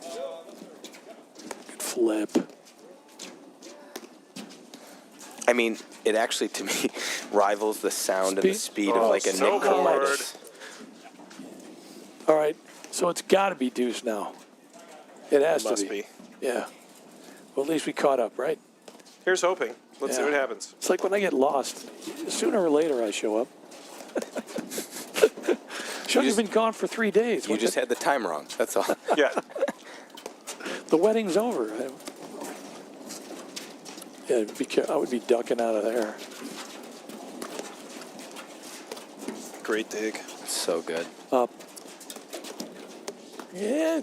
Good flip. I mean, it actually, to me, rivals the sound and the speed of Oh, like a so Nick Columbus. hard. All right. So it's got to be deuce now. It has Must to be. be. Yeah. Well, at least we caught up, right? Here's hoping. Let's see Yeah. what happens. It's like when I get lost. Sooner or later, I show up. Shouldn't have been gone for 3 days. You just had the time wrong. That's all. Yeah. The wedding's over. I would be ducking out of there. Great dig. So good. Up. Yeah.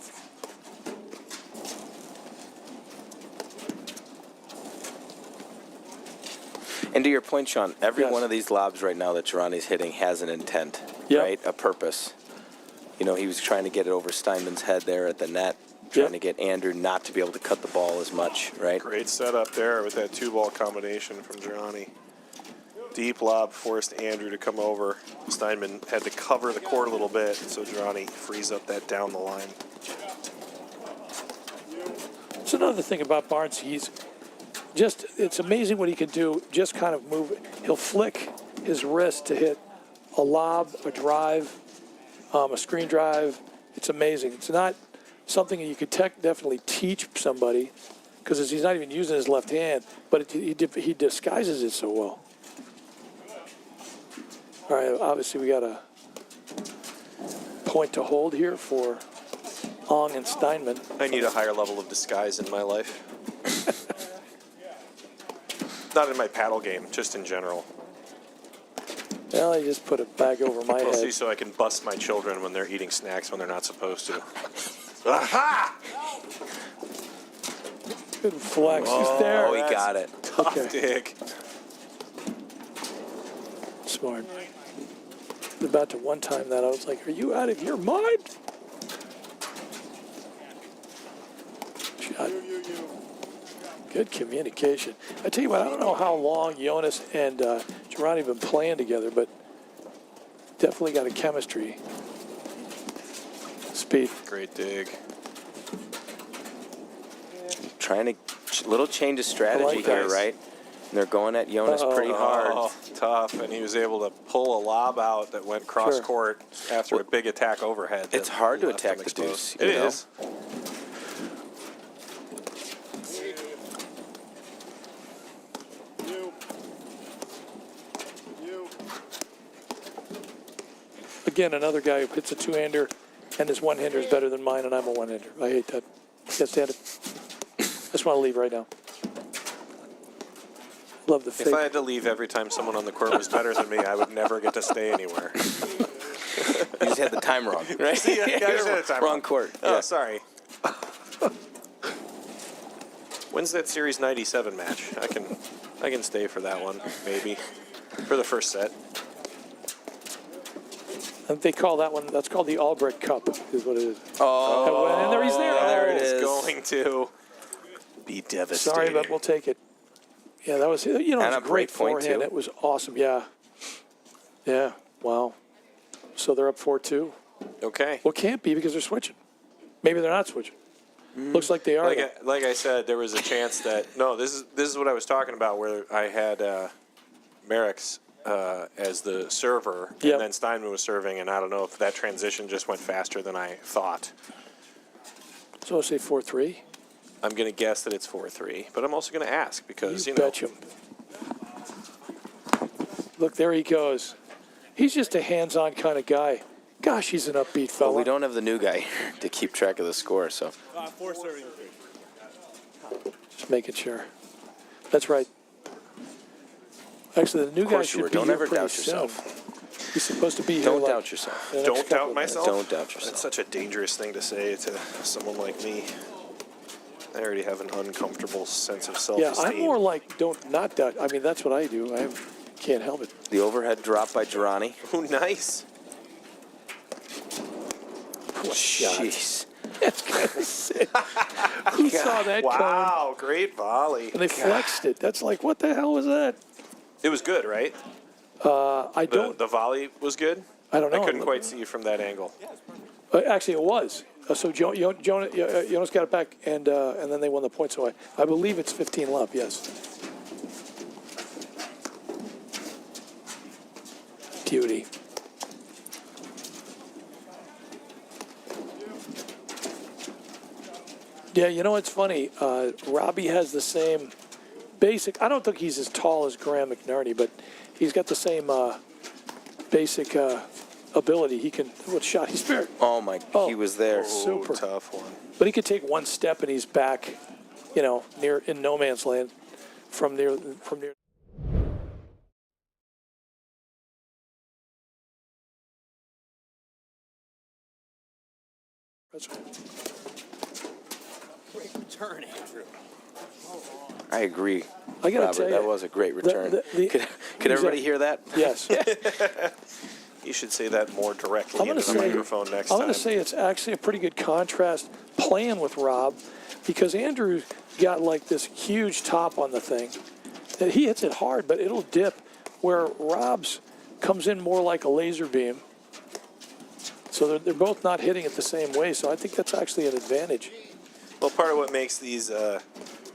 And to your point, Sean, every Yes. one of these lobs right now that Girani's hitting has an intent, Yep. right? A purpose. He was trying to get it over Steinman's head there at the net, trying Yep. to get Andrew not to be able to cut the ball as much, right? Great setup there with that 2-ball combination from Girani. Deep lob forced Andrew to come over. Steinman had to cover the court a little bit, so Girani frees up that down the line. That's another thing about Barnes. It's amazing what he can do. Just kind of move. He'll flick his wrist to hit a lob, a drive, a screen drive. It's amazing. It's not something that you could definitely teach somebody because he's not even using his left hand, but he disguises it so well. All right, obviously we got a point to hold here for Ong and Steinman. I need a higher level of disguise in my life. Not in my paddle game, just in general. Well, I just put a bag over my Mostly head. so I can bust my children when they're eating snacks when they're not supposed to. Aha! Good flex. He's there. Oh, he got it. Tough Okay. dig. Smart. About to one-time that. I was like, are you out of your mind? Shot. Good communication. I tell you what, I don't know how long Jonas and Girardi have been playing together, but definitely got a chemistry. Speed. Great dig. Trying to little change of strategy like here, that. right? And they're going at Jonas pretty hard. Oh, tough. And he was able to pull a lob out that went cross Sure. court after a big attack overhead. It's that hard to left attack him the exposed. deuce. It you know? is. Again, another guy who hits a two-hander, and his one-hander is better than mine, and I'm a one-hander. I hate that. Can't stand it. I just want to leave right now. Love the fake. If I had to leave every time someone on the court was better than me, I would never get to stay anywhere. You just had the time wrong, right? See, I just had a time Wrong court. Oh, Yeah. sorry. When's that Series 97 match? I can stay for that one, maybe. For the first set. I think they call that one, that's called the Albrecht Cup, is what it is. Oh, And there he's there. there it It's is. going to be devastating. Sorry, but we'll take it. Yeah, that was, you know, it And was a a great break point, forehand. too. It was awesome, yeah. Yeah, wow. So they're up 4-2. Okay. Well, can't be because they're switching. Maybe they're not switching. Looks like they are. though. Like I said, there was a chance that this is what I was talking about, where I had Merrick's as the server, Yep. and then Steinman was serving, and I don't know if that transition just went faster than I thought. So I'll say 4-3. I'm going to guess that it's 4-3, but I'm also going to ask because You betcha. Look, there he goes. He's just a hands-on kind of guy. Gosh, he's an upbeat fella. Well, we don't have the new guy to keep track of the score, so. 4 serving. Just making sure. That's right. Actually, the new guy course you should were. be Don't here ever pretty doubt soon. yourself. He's supposed to be here. Don't like doubt yourself. the next Don't couple doubt of myself? Don't doubt That's yourself. such a dangerous thing to say to someone like me. I already have an uncomfortable sense of Yeah, self-esteem. I'm more like don't not doubt. I mean, that's what I do. I can't help it. The overhead drop by Girardi. Oh, nice. Jeez. That's kind of sick. Who saw that coming? Wow, great volley. And they flexed it. That's like, what the hell was that? It was good, right? I don't. The volley was good? I don't know. I couldn't quite see from that angle. Actually, it was. So Jonas got it back, and then they won the point. So I believe it's 15 love. Yes. Beauty. Yeah, you know what's funny? Robbie has the same basic. I don't think he's as tall as Graham McNerney, but he's got the same basic ability. He can. What shot? He's fair. Oh, my. Oh. He was there. Super. Tough one. But he could take one step and he's back, you know, near in no man's land from near. Great return, Andrew. I agree. I gotta Robert, tell you, that was a great return. Could everybody hear that? Yes. You should say that more directly I'm into gonna the say- microphone next I'm time. going to say it's actually a pretty good contrast playing with Rob, because Andrew got like this huge top on the thing. That he hits it hard, but it'll dip, where Rob's comes in more like a laser beam. So they're both not hitting it the same way. So I think that's actually an advantage. Well, part of what makes these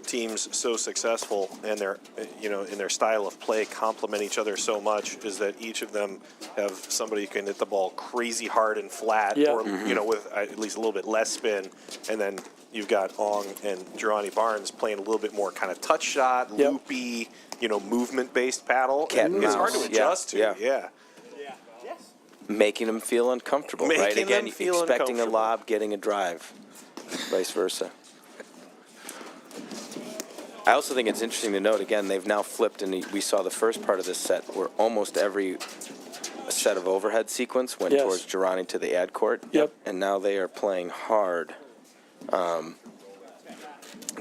teams so successful and their, in their style of play complement each other so much is that each of them have somebody who can hit the ball crazy hard and flat, Yeah. or with at least a little bit less spin, and then you've got Ong and Girardi Barnes playing a little bit more kind of touch shot, Yep. loopy, movement-based paddle. Cat and It's hard to mouse. adjust to. Yeah. Yeah. Making them feel uncomfortable, right? Making Again, them feel expecting a uncomfortable. lob, getting a drive, vice versa. I also think it's interesting to note, again, they've now flipped, and we saw the first part of this set where almost every set of overhead sequence went Yes. towards Girardi to the ad court. Yep. And now they are playing hard.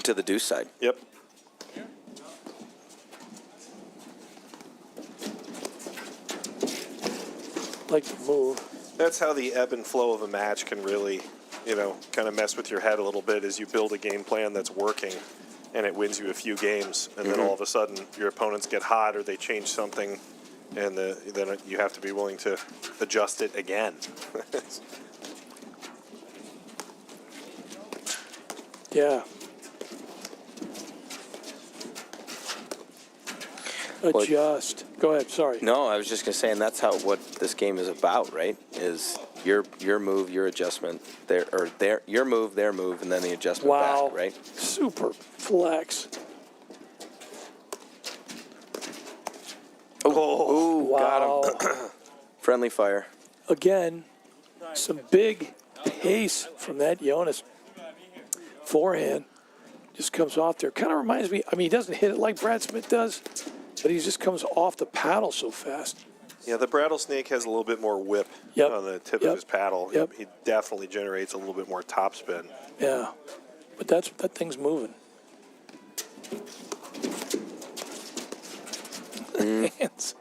To the deuce side. Yep. Like the move. That's how the ebb and flow of a match can really, kind of mess with your head a little bit as you build a game plan that's working and it wins you a few games. And then all of a sudden your opponents get hot or they change something and then you have to be willing to adjust it again. Yeah. Adjust. Go ahead. Sorry. No, I was just going to say, and that's what this game is about, right? Is your move, your adjustment, your move, their move, and then the adjustment Wow. back, right? Super flex. Ooh, Wow. got him. Friendly fire. Again, some big pace from that Jonas. Forehand just comes off there. Kind of reminds me, he doesn't hit it like Brad Smith does, but he just comes off the paddle so fast. Yeah, the Rattlesnake has a little bit more whip on the tip of his paddle. Yep. He definitely generates a little bit more topspin. Yeah, but that thing's moving. Hands.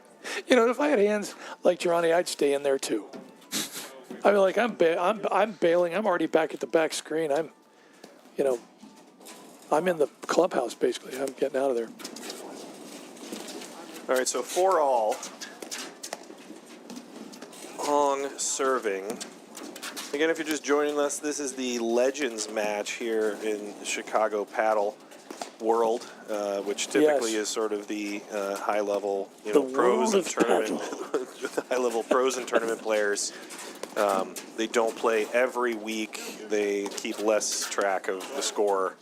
If I had hands like Girani, I'd stay in there too. I mean, like I'm bailing. I'm already back at the back screen. I'm in the clubhouse basically. I'm getting out of there. All right, so 4-all. Hong serving. Again, if you're just joining us, this is the Legends match here in the Chicago Paddle world, which typically is sort of the high-level, pros and tournament, high-level pros and tournament players. They don't play every week. They keep less track of the score.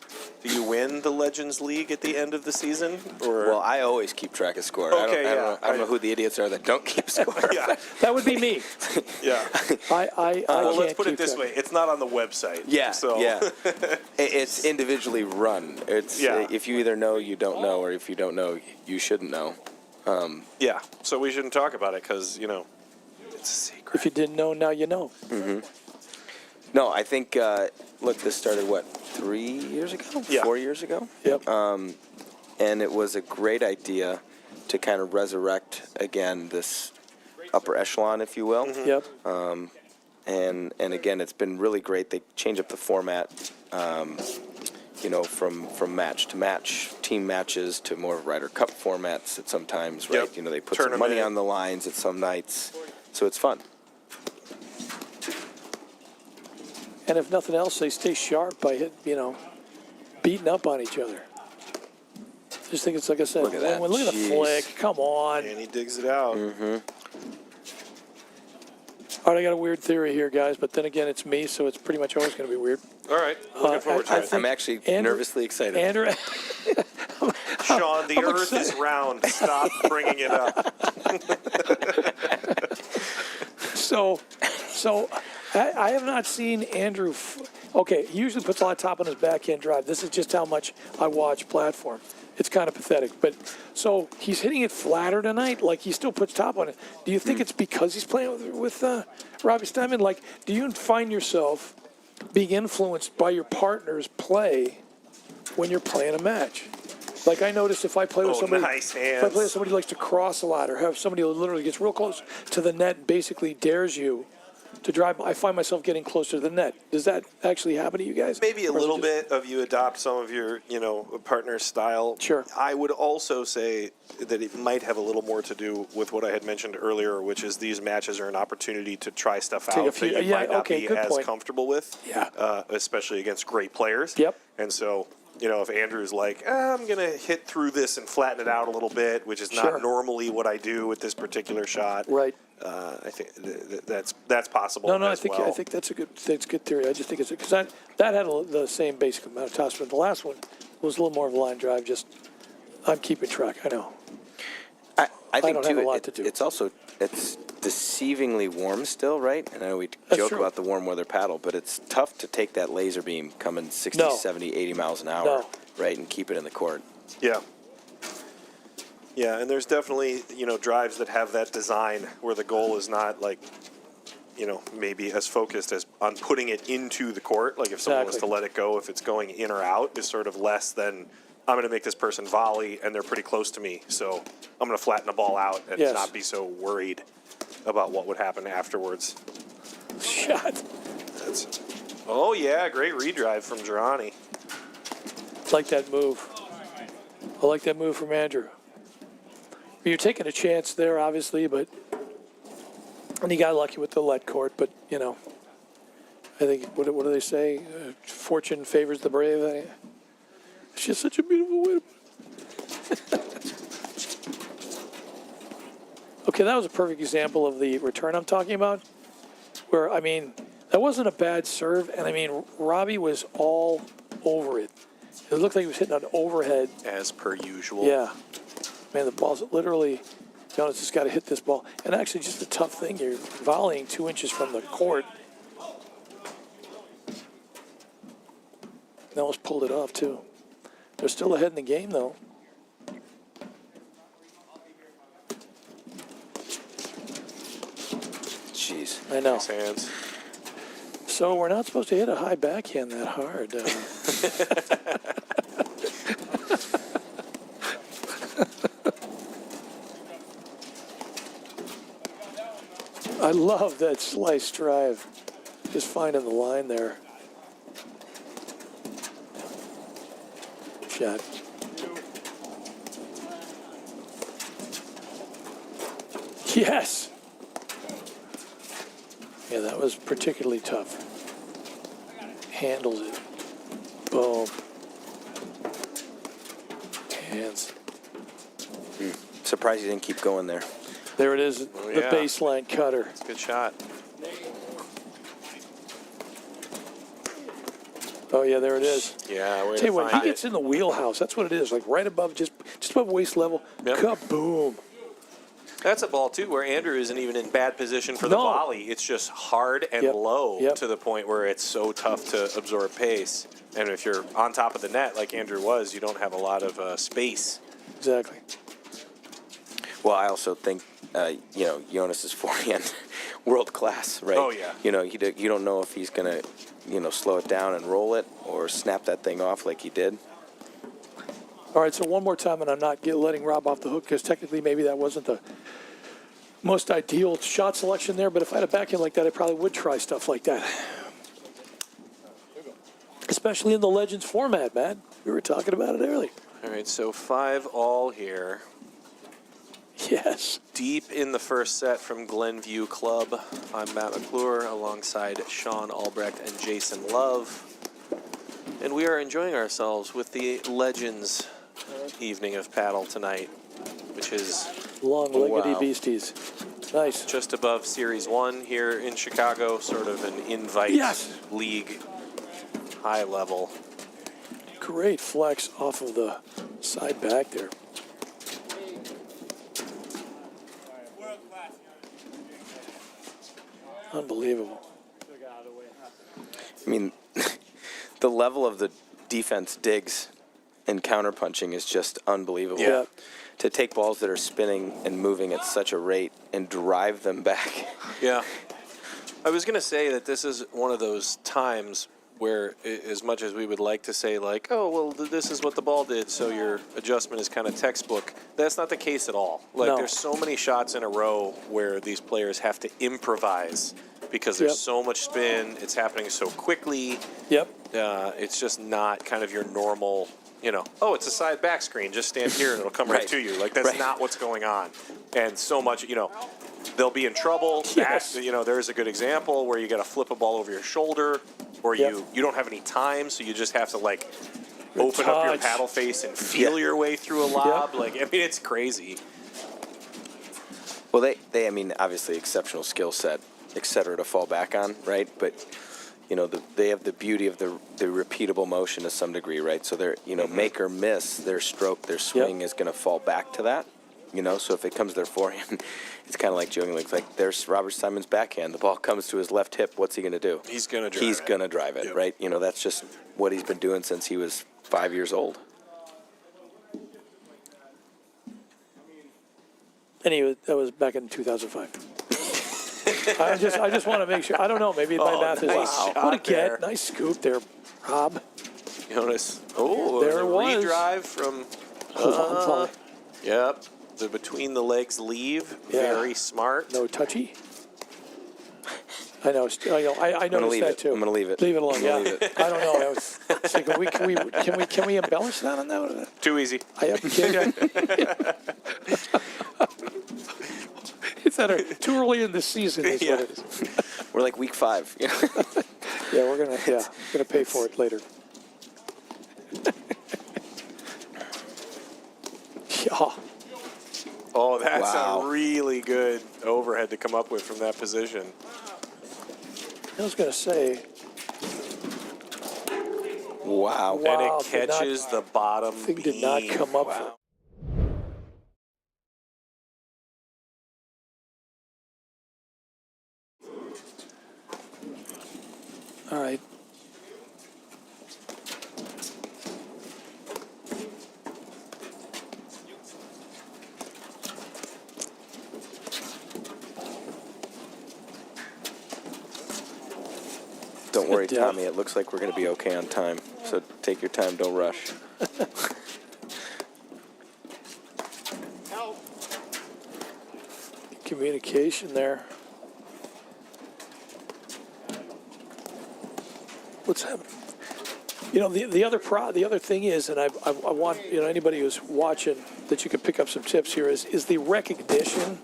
Do you win the Legends League at the end of the season? Or? Well, I always keep track of score. Okay, I don't know who the idiots are that don't keep score. Yeah. That would be me. Yeah. Well, let's put it this way. It's not on the website. Yeah, So. yeah. It's individually run. It's if you either know, you don't know, or if you don't know, you shouldn't know. Yeah. So we shouldn't talk about it because, it's a secret. If you didn't know, now you know. Mm-hmm. No, I think, look, this started, 3 years ago? Yeah. 4 years ago? Yep. And it was a great idea to kind of resurrect, again, this upper echelon, if you will. Mm-hmm. Yep. And again, it's been really great. They change up the format, from match to match, team matches to more Ryder Cup formats at some times, right? Yep. They put some money on the lines at some nights. So it's fun. And if nothing else, they stay sharp by beating up on each other. Just think it's like I said. Look at that. Look at the flick. Come on. And he digs it out. Mm-hmm. All right, I got a weird theory here, guys, but then again, it's me, so it's pretty much always going to be weird. All right. Looking forward to it. I'm actually nervously excited. Andrew. Sean, the I'm earth excited. is round. Stop bringing it up. So I have not seen Andrew. Okay, he usually puts a lot of top on his backhand drive. This is just how much I watch platform. It's kind of pathetic. But so he's hitting it flatter tonight. Like he still puts top on it. Do you think it's because he's playing with Robbie Steinman? Like, do you find yourself being influenced by your partner's play when you're playing a match? Like I notice if I play with somebody, nice hands. if I play with somebody who likes to cross a lot, or have somebody who literally gets real close to the net and basically dares you to drive, I find myself getting closer to the net. Does that actually happen to you guys? Maybe a Or is it little just- bit of you adopt some of your, partner's style. Sure. I would also say that it might have a little more to do with what I had mentioned earlier, which is these matches are an opportunity to try stuff Take a out few- that you yeah, might not okay, be good as point. comfortable with. Yeah. Especially against great players. Yep. And so, if Andrew's like, I'm going to hit through this and flatten it out a little bit, which is Sure. not normally what I do with this particular shot. Right. I think that's possible. No, I as think well. I think that's a good theory. I just think it's because that had the same basic amount of topspin. The last one was a little more of a line drive. Just I'm keeping track. I know. I think don't too, have a lot to do. It's deceivingly warm still, right? And I know we That's joke true. about the warm weather paddle, but it's tough to take that laser beam coming 60, No. 70, 80 miles an hour, No. right, and keep it in the court. Yeah. Yeah, and there's definitely, drives that have that design where the goal is not like maybe as focused as on putting it into the court. Like if someone was to let it go, if it's going in or out, is sort of less than I'm going to make this person volley and they're pretty close to me. So I'm going to flatten the ball out and not be so worried about what would happen afterwards. Shot. Oh, yeah, great redrive from Girani. Like that move. I like that move from Andrew. You're taking a chance there, obviously, and he got lucky with the let court, but, I think, what do they say? Fortune favors the brave. It's just such a beautiful way to put it. Okay, that was a perfect example of the return I'm talking about, where, that wasn't a bad serve, and, Robbie was all over it. It looked like he was hitting an overhead. As per usual. Yeah. Man, the ball's literally, Jonas just got to hit this ball. And actually, just a tough thing, you're volleying 2 inches from the court. They almost pulled it off, too. They're still ahead in the game, though. Jeez. I know. Nice hands. So we're not supposed to hit a high backhand that hard. I love that slice drive. Just finding the line there. Shot. Yes. Yeah, that was particularly tough. Handles it. Boom. Hands. Surprised he didn't keep going there. There it is, the baseline cutter. It's a good shot. Oh, yeah, there it is. Yeah, we're Tell you what, he find gets in the wheelhouse. That's what it is, like right above, just above waist level. Yep. Kaboom. That's a ball, too, where Andrew isn't even in bad position for the volley. It's just hard and low to the point where it's so tough to absorb pace. And if you're on top of the net like Andrew was, you don't have a lot of space. Exactly. Well, I also think, Jonas's forehand, world class, right? Oh, yeah. You don't know if he's going to, slow it down and roll it or snap that thing off like he did. All right, so one more time, and I'm not letting Rob off the hook because technically maybe that wasn't the most ideal shot selection there, but if I had a backhand like that, I probably would try stuff like that. Especially in the Legends format, Matt. We were talking about it earlier. All right, so 5-all here. Yes. Deep in the first set from Glenview Club. I'm Matt McClure alongside Sean Albrecht and Jason Love. And we are enjoying ourselves with the Legends evening of paddle tonight, which is long-leggedy beasties. Nice. Just above Series 1 here in Chicago, sort of an invite league high level. Great flex off of the side back there. Unbelievable. I mean, the level of the defense digs and counterpunching is just unbelievable. Yeah. To take balls that are spinning and moving at such a rate and drive them back. Yeah. I was going to say that this is one of those times where, as much as we would like to say, like, oh, well, this is what the ball did, so your adjustment is kind of textbook, that's not the case at all. Like, there's so many shots in a row where these players have to improvise because there's so much spin, it's happening so quickly. Yep. It's just not kind of your normal, oh, it's a side back screen, just stand here and it'll come right to you. Like, that's not what's going on. And so much, they'll be in trouble. Yes. There's a good example where you got to flip a ball over your shoulder, or you don't have any time, so you just have to open up your paddle face and feel your way through a lob. It's crazy. Well, they obviously exceptional skill set, et cetera, to fall back on, right? But they have the beauty of the repeatable motion to some degree, right? So they're make or miss, their stroke, their swing is going to fall back to that. So if it comes to their forehand, it's kind of like joking. Like there's Robert Simon's backhand. The ball comes to his left hip. What's he going to do? He's going to drive it. He's going to drive it, right? That's just what he's been doing since he was 5 years old. Anyway, that was back in 2005. I just want to make sure. I don't know. Maybe my math is nice What a shot there. get. Nice scoop there, Rob. Jonas. Oh, there it was. Redrive from. Yep. The between the legs leave. Yeah. Very smart. No touchy. I know. I noticed that too. I'm gonna leave it. Leave it alone. Yeah. Leave it. I don't know. I was thinking, can we embellish that on that? Too easy. I have It's too early in the season. Is what it is. We're like week 5. Yeah, we're gonna pay for it later. Yeah. Oh, that's Wow. a really good overhead to come up with from that position. I was gonna say. Wow. And Wow, it catches the bottom Thing beam. did not come up. Wow. All right. Don't worry, Good depth. Tommy. It looks like we're going to be okay on time. So take your time. Don't rush. Communication there. What's happening? You know, the other thing is, and I want anybody who's watching that you could pick up some tips here is the recognition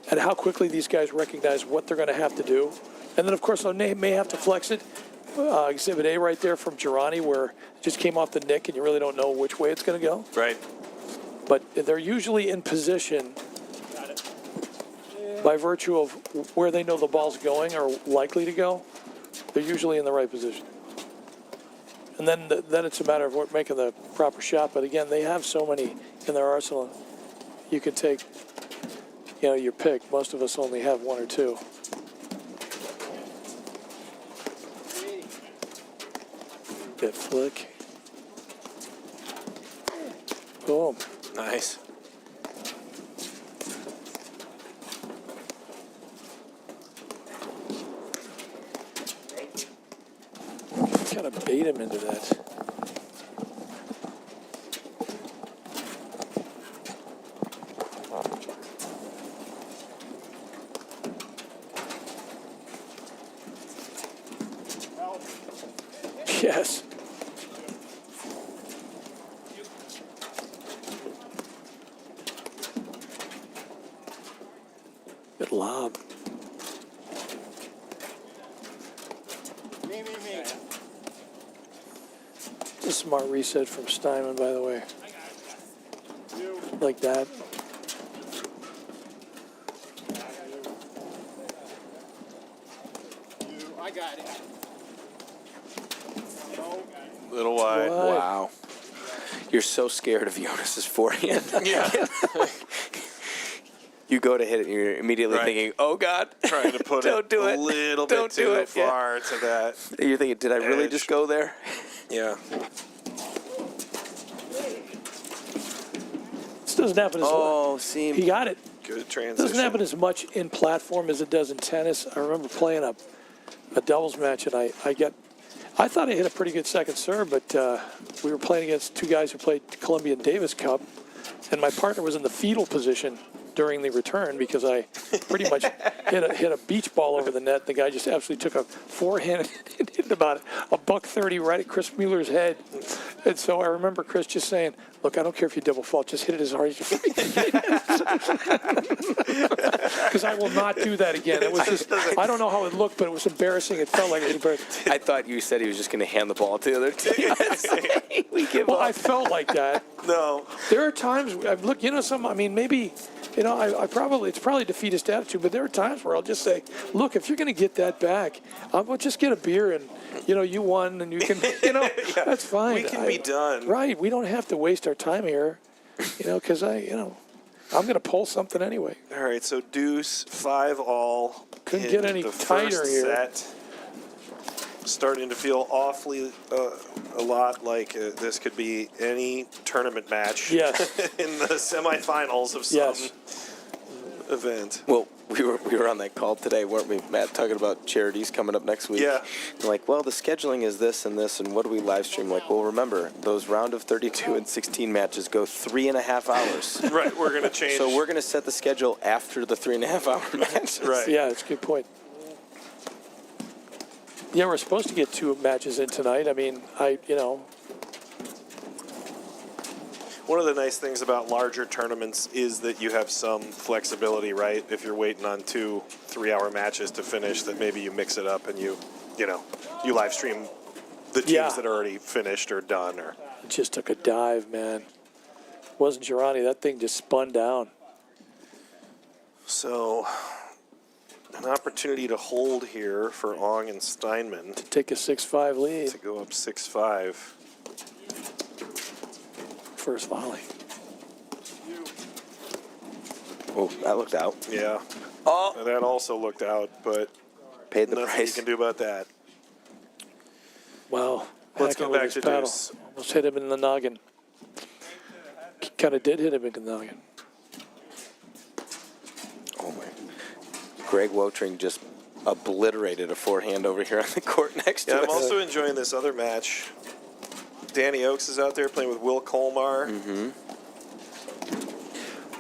and how quickly these guys recognize what they're going to have to do, and then of course they may have to flex it. Exhibit A right there from Girani, where it just came off the nick and you really don't know which way it's going to go. Right. But they're usually in position by virtue of where they know the ball's going or likely to go. They're usually in the right position. And then it's a matter of making the proper shot. But again, they have so many in their arsenal. You can take, your pick. Most of us only have one or two. Bit flick. Boom. Nice. Kind of bait him into that. Yes. Good lob. A smart reset from Steinman, by the way. Like that. I got it. Little wide. Wide. Wow. You're so scared of Jonas's forehand. Yeah. You go to hit it, and you're immediately Right. thinking, "Oh God, Trying to put Don't it do a it. little Don't bit do too it. Yeah. far to that. You're thinking, did I really Edge. just go there? Yeah. This doesn't happen as well. Oh, seam. He got it. Good It transition. doesn't happen as much in platform as it does in tennis. I remember playing a doubles match, and I thought I hit a pretty good second serve, but we were playing against two guys who played Colombian Davis Cup, and my partner was in the fetal position during the return because I pretty much hit a beach ball over the net. The guy just absolutely took a forehand and hit about $130 right at Chris Mueller's head. And so I remember Chris just saying, "Look, I don't care if you double fault, just hit it as hard as you can." Because I will not do that again. It was just, I don't know how it looked, but it was embarrassing. It felt like it was embarrassing. I thought you said he was just going to hand the ball to the other team. We give Well, up. I felt like that. No. There are times, look, maybe, it's probably defeatist attitude, but there are times where I'll just say, look, if you're going to get that back, I'll just get a beer and, you won and you can, Yeah. that's fine. We can be done. Right. We don't have to waste our time here, because I'm going to pull something anyway. All right, so deuce, 5-all. Couldn't in get any the tighter first here. Set. Starting to feel awfully a lot like this could be any tournament match Yes. in the semifinals of some Yes. event. Well, we were on that call today, weren't we, Matt, talking about charities coming up next week? Yeah. And like, well, the scheduling is this and this, and what do we live stream? Like, well, remember, those round of 32 and 16 matches go 3.5 hours. Right, we're going to change. So we're going to set the schedule after the 3.5 hour matches. Right. Yeah, that's a good point. Yeah, we're supposed to get 2 matches in tonight. I mean, One of the nice things about larger tournaments is that you have some flexibility, right? If you're waiting on 2 3-hour matches to finish, that maybe you mix it up and you live stream the teams that are already finished or done. Or it just took a dive, man. Wasn't Girani. That thing just spun down. So, an opportunity to hold here for Ong and Steinman To take a 6-5 lead. to go up 6-5. First volley. Oh, that looked out. Yeah. Oh, And that also looked out, but paid the nothing price. you can do about that. Wow. Let's Hacking go with back his to paddle. deuce. Almost hit him in the noggin. Kind of did hit him in the noggin. Oh my! Greg Wotring just obliterated a forehand over here on the court next to Yeah, us. I'm also enjoying this other match. Danny Oakes is out there playing with Will Colmar. Mm-hmm.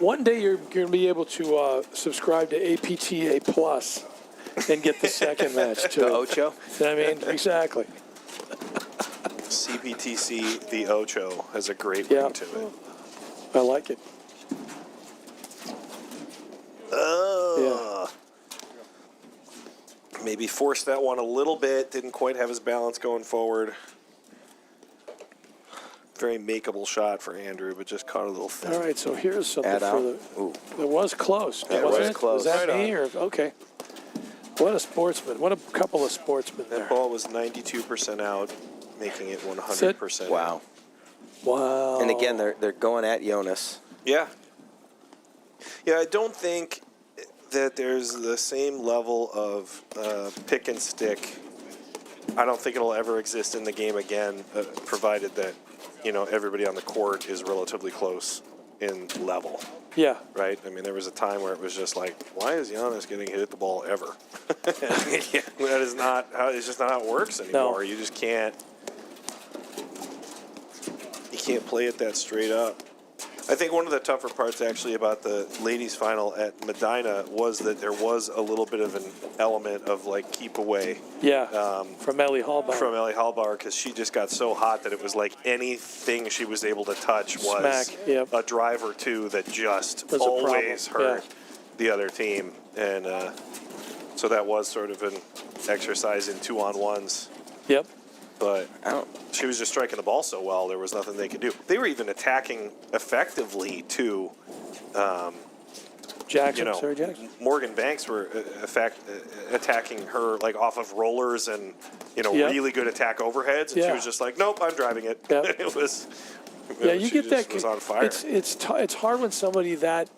One day you're going to be able to subscribe to APTA Plus and get the second match too. The Ocho? I mean, exactly. CPTC, the Ocho, has a great Yeah. ring to it. I like it. Maybe forced that one a little bit. Didn't quite have his balance going forward. Very makeable shot for Andrew, but just caught a little thin. All right, so here's something Add for out. the. Ooh. It was close. Yeah, it wasn't was close. Was that Right me or okay? What a sportsman! What a couple of sportsmen there. Ball was 92% out, making it 100%. Wow. Wow. And again, they're going at Jonas. Yeah. Yeah, I don't think that there's the same level of pick and stick. I don't think it'll ever exist in the game again, provided that, everybody on the court is relatively close in level, Yeah. right? I mean, there was a time where it was just like, why is Giannis getting hit the ball ever? That is not how, it's just not how it works anymore. No. You just can't play it that straight up. I think one of the tougher parts actually about the ladies final at Medina was that there was a little bit of an element of like keep away Yeah. From Ellie Hallbauer. from Ellie Hallbauer, because she just got so hot that it was like anything she was able to touch was Smack, yep. a drive or two that just Was a problem, always hurt yeah. the other team. And so that was sort of an exercise in 2-on-1s. Yep. But I don't. she was just striking the ball so well, there was nothing they could do. They were even attacking effectively, too. Jackson. Sarah Jackson. Morgan Banks were attacking her like off of rollers and, Yep. really good attack overheads. And she Yeah. was just like, nope, I'm driving it. Yep. It was, Yeah, you she get just that. was on fire. It's hard when somebody that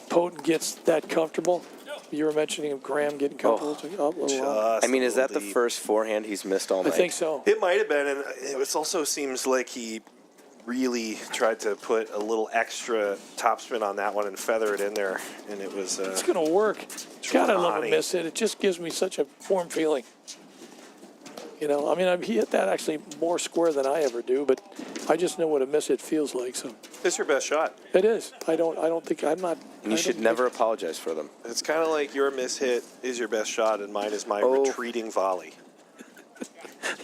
potent gets that comfortable. You were mentioning Graham getting comfortable. Just I mean, is a that little the deep. first forehand he's missed all I night? think so. It might have been, and it also seems like he really tried to put a little extra topspin on that one and feather it in there, and it was. It's going to work. God, I love a Johnny. miss hit. It just gives me such a warm feeling. I mean, he hit that actually more square than I ever do, but I just know what a miss hit feels like. So It's your best shot. it is. I don't think I'm not. And you should never apologize for them. It's kind of like your miss hit is your best shot, and mine is my Oh. retreating volley.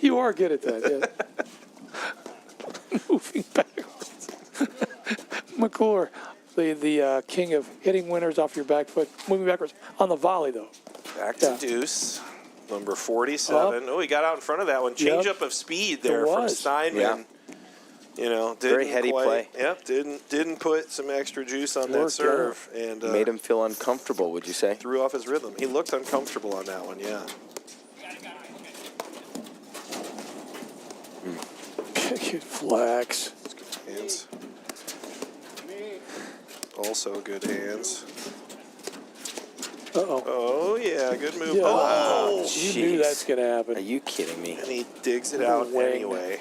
You are good at that. Yeah. Moving backwards. McClure, the king of hitting winners off your back foot, moving backwards on the volley though. Back to Yeah. deuce, number 47. Up. Oh, he got out in front of that one. Change Yep. up of speed there It from was. Steinman. Didn't Very heady quite, play. Yep, didn't put some extra juice on that Worked serve, and Made him feel uncomfortable, would you say? threw off his rhythm. He looked uncomfortable on that one. Yeah. Flax. Hands. Also good hands. Uh-oh. Oh, yeah, good move. Yeah. Oh, You knew jeez. that's going to Are happen. you kidding me? and he digs it out Wing. anyway.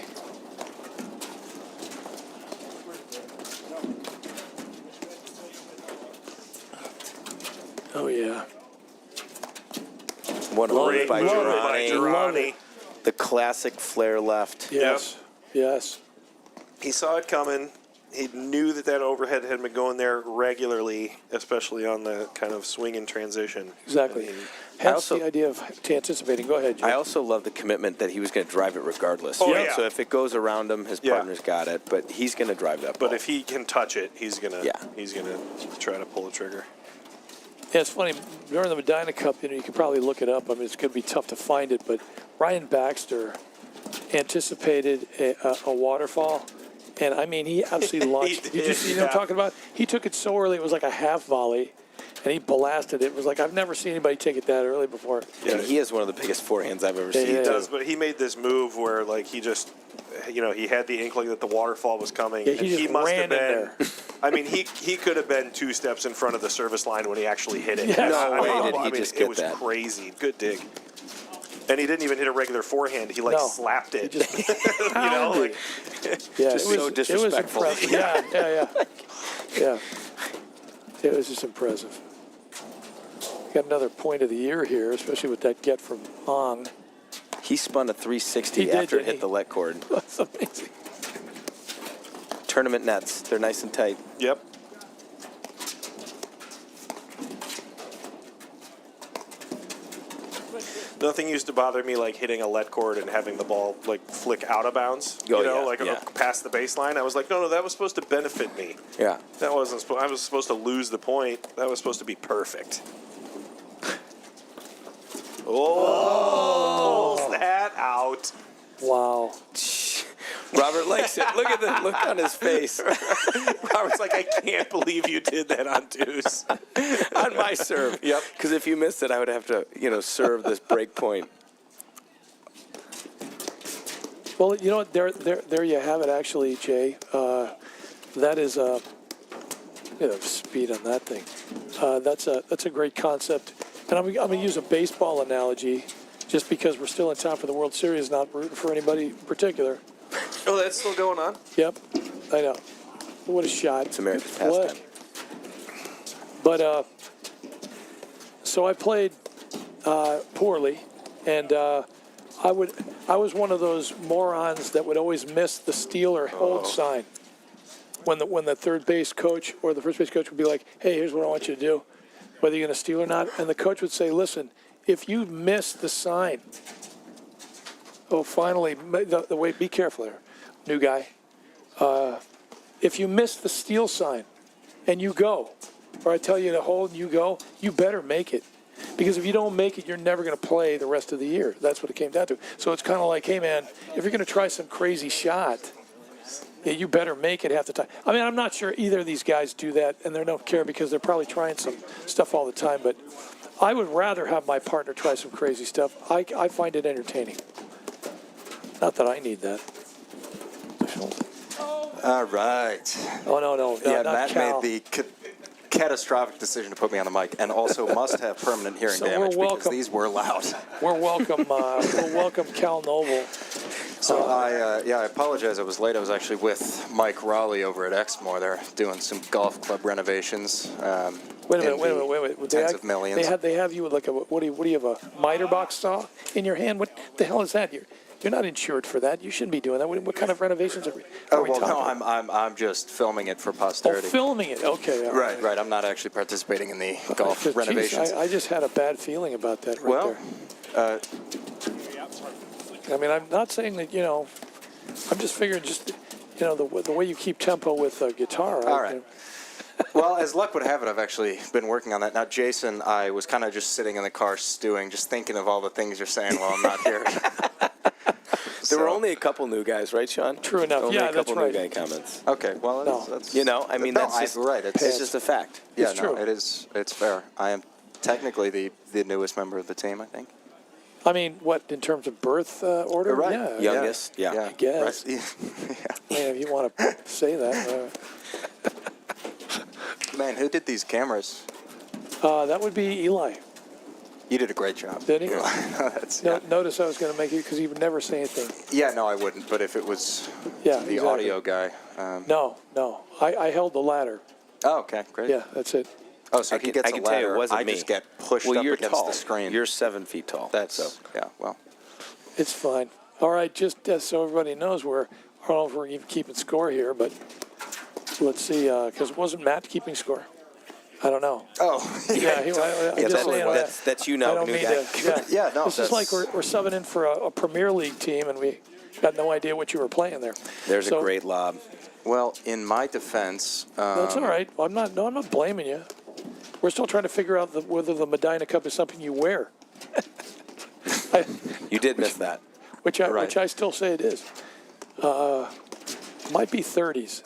Oh, yeah. One Great by move by Girani. Girani. The classic flare left. Yes. Yes. He saw it coming. He knew that overhead had been going there regularly, especially on the kind of swing and transition. Exactly. Hence the idea of anticipating. Go ahead, Jim. I also love the commitment that he was going to drive it regardless. Oh, yeah. So if it goes around him, his partner's got it, but he's going to drive that ball. But if he can touch it, he's gonna try to pull the trigger. Yeah, it's funny. During the Medina Cup, you can probably look it up. I mean, it's going to be tough to find it, but Ryan Baxter anticipated a waterfall. And, I mean, he absolutely launched. Did you see what I'm talking about? He took it so early, it was like a half volley, and he blasted it. It was like, I've never seen anybody take it that early before. Yeah, he has one of the biggest forehands I've ever seen. He does, but he made this move where, like, he just, he had the inkling that the waterfall was coming. Yeah, and he must ran have been, in there. I mean, he could have been 2 steps in front of the service line when he actually hit it. Yes. No way did he just get it was that. crazy. Good dig. And he didn't even hit a regular forehand. He slapped it. He just Just so disrespectful. It was impressive. Yeah. It was just impressive. Got another point of the year here, especially with that get from Ong. He spun a 360 He did, after it didn't hit the let cord. That's amazing. Tournament nets, they're nice and tight. Yep. Nothing used to bother me like hitting a let cord and having the ball like flick out of bounds. Past the baseline. I was like, no, that was supposed to benefit me. Yeah. That wasn't. I was supposed to lose the point. That was supposed to be perfect. Oh, that out. Wow. Robert likes it. Look at the look on his face. Robert's like, I can't believe you did that on deuce. On my serve. Yep. Because if you missed it, I would have to, serve this break point. Well, you know what? There you have it, actually, Jay. That is speed on that thing. That's a great concept. And I'm going to use a baseball analogy, just because we're still in time for the World Series, not rooting for anybody in particular. Oh, that's still going on? Yep, I know. What a shot. It's America's Flip. pastime. But, so I played poorly, and I was one of those morons that would always miss the steal or hold sign. When the third base coach or the first base coach would be like, hey, here's what I want you to do, whether you're going to steal or not. And the coach would say, listen, if you miss the sign, finally, the way, be careful there, new guy. If you miss the steal sign and you go, or I tell you to hold and you go, you better make it. Because if you don't make it, you're never going to play the rest of the year. That's what it came down to. So it's kind of like, hey, man, if you're going to try some crazy shot, you better make it half the time. I mean, I'm not sure either of these guys do that, and they don't care because they're probably trying some stuff all the time. But I would rather have my partner try some crazy stuff. I find it entertaining. Not that I need that. All right. Oh, no. Yeah, not Matt Cal. made the catastrophic decision to put me on the mic, and also must have permanent hearing So we're damage because welcome. these were loud. We're welcome Cal Noble. So I apologize. I was late. I was actually with Mike Raleigh over at Exmoor. They're doing some golf club renovations. Wait a minute. Tens of millions. They have you with like what do you have, a miter box saw in your hand? What the hell is that? You're not insured for that. You shouldn't be doing that. What kind of renovations are we talking about? I'm just filming it for posterity. Oh, filming it. Okay. All Right. I'm not actually participating in the golf Geez, renovations. I just had a bad feeling about that right there. I mean, I'm not saying that, I'm just figuring the way you keep tempo with guitar. All right. Well, as luck would have it, I've actually been working on that. Now, Jason, I was kind of just sitting in the car stewing, just thinking of all the things you're saying while I'm not here. There were only a couple new guys, right, Sean? True enough. Only Yeah, a couple that's right. new guy comments. Okay, well, that's that's just right. It's just a fact. Yeah, It's no, true. it is. It's fair. I am technically the newest member of the team, I think. I mean, what, in terms of birth order? Right. Yeah. Youngest, yeah. I guess. Right. Man, if you want to say that. Man, who did these cameras? That would be Eli. You did a great job. Did he? Notice I was going to make it because he would never say anything. Yeah, no, I wouldn't. But if it was Yeah, the exactly. audio guy. No. I held the ladder. Oh, okay, great. Yeah, that's it. Oh, so he gets I a can tell you ladder. it wasn't I me. just get pushed well, up you're against tall. the screen. You're 7 feet tall. That's yeah. Well, It's fine. All right, just so everybody knows, I don't know if we're even keeping score here, but let's see, because wasn't Matt keeping score? I don't know. oh Yeah, that's you now. I don't new mean guy. to. Yeah, Yeah, no, This is like that's- we're subbing in for a Premier League team, and we got no idea what you were playing there. There's So, a great lob. well. In my defense, That's all right. I'm not blaming you. We're still trying to figure out whether the Medina Cup is something you wear. You did miss that. Which I still say it is. Might be 30s.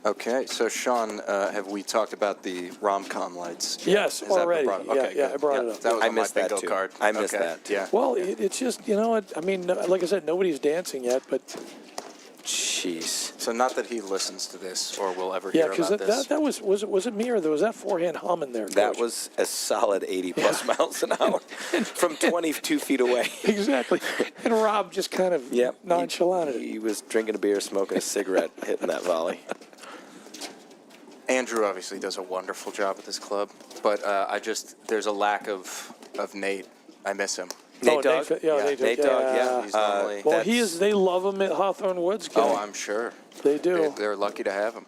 okay. So Sean, have we talked about the rom-com lights? Yes, Has that been already. brought up? Yeah, Okay, yeah, good. I brought it up. That was I on my missed that bingo too. card. I missed Okay, that. Yeah. Well, it's just, I mean, like I said, nobody's dancing yet, but Jeez. So not that he listens to this or will ever yeah, hear because about this. that was it me or was that forehand humming there? That Coach? was a solid 80 plus miles an hour from 22 feet away. Exactly. And Rob just kind of Yep. nonchalant it. He was drinking a beer, smoking a cigarette, hitting that volley. Andrew obviously does a wonderful job at this club, but there's a lack of Nate. I miss him. Nate Dogg? Nate Dogg, yeah. He's normally. Well, they love him at Hawthorne Woods. Guy. Oh, I'm sure. They do. They're lucky to have him.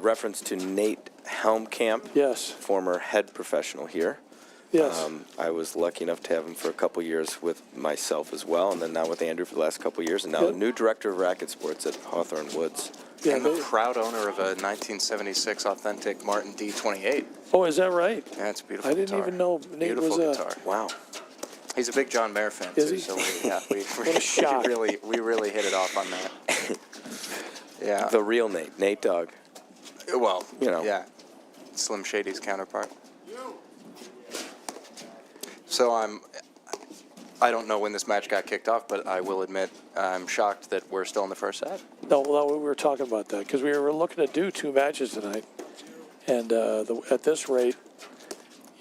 Reference to Nate Helmkamp, Yes. former head professional here. Yes. I was lucky enough to have him for a couple years with myself as well, and then now with Andrew for the last couple years, and now the new director of racket sports at Hawthorne Woods. Yeah, And the proud owner of a 1976 authentic Martin D28. oh, is that right? Yeah, it's a beautiful I didn't guitar. even know Nate Beautiful was guitar. Wow. He's a big John Mayer fan, Is too, he? so a shock. we really hit it off on that. Yeah. The real Nate Dogg. Well, You know. yeah. Slim Shady's counterpart. So I don't know when this match got kicked off, but I will admit I'm shocked that we're still in the first set. No, we were talking about that because we were looking to do 2 matches tonight, and at this rate,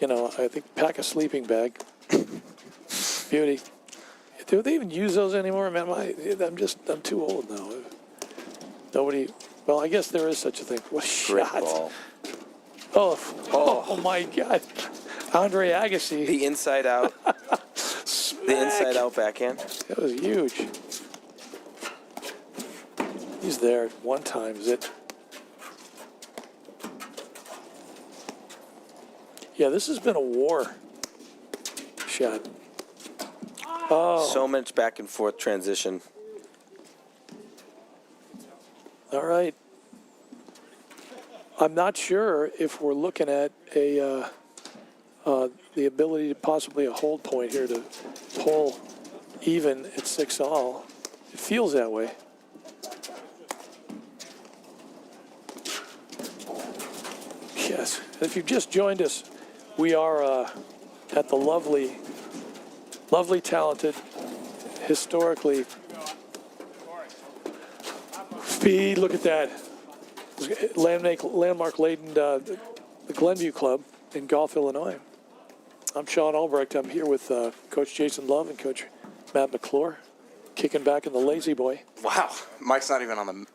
I think pack a sleeping bag. Beauty. Do they even use those anymore? Man, I'm too old now. Nobody. Well, I guess there is such a thing. What a Great shot! ball. Oh my God, Andre Agassi. The inside out. The inside out backhand. That was huge. He's there one time, is it? Yeah, this has been a war shot. Oh, So much back and forth transition. all right. I'm not sure if we're looking at the ability to possibly a hold point here to pull even at 6-all. It feels that way. Yes. If you've just joined us, we are at the lovely, talented, historically speed. Look at that. Landmark laden the Glenview Club in Gulf, Illinois. I'm Sean Albrecht. I'm here with Coach Jason Love and Coach Matt McClure, kicking back in the Lazy Boy. Wow. Mike's not even on the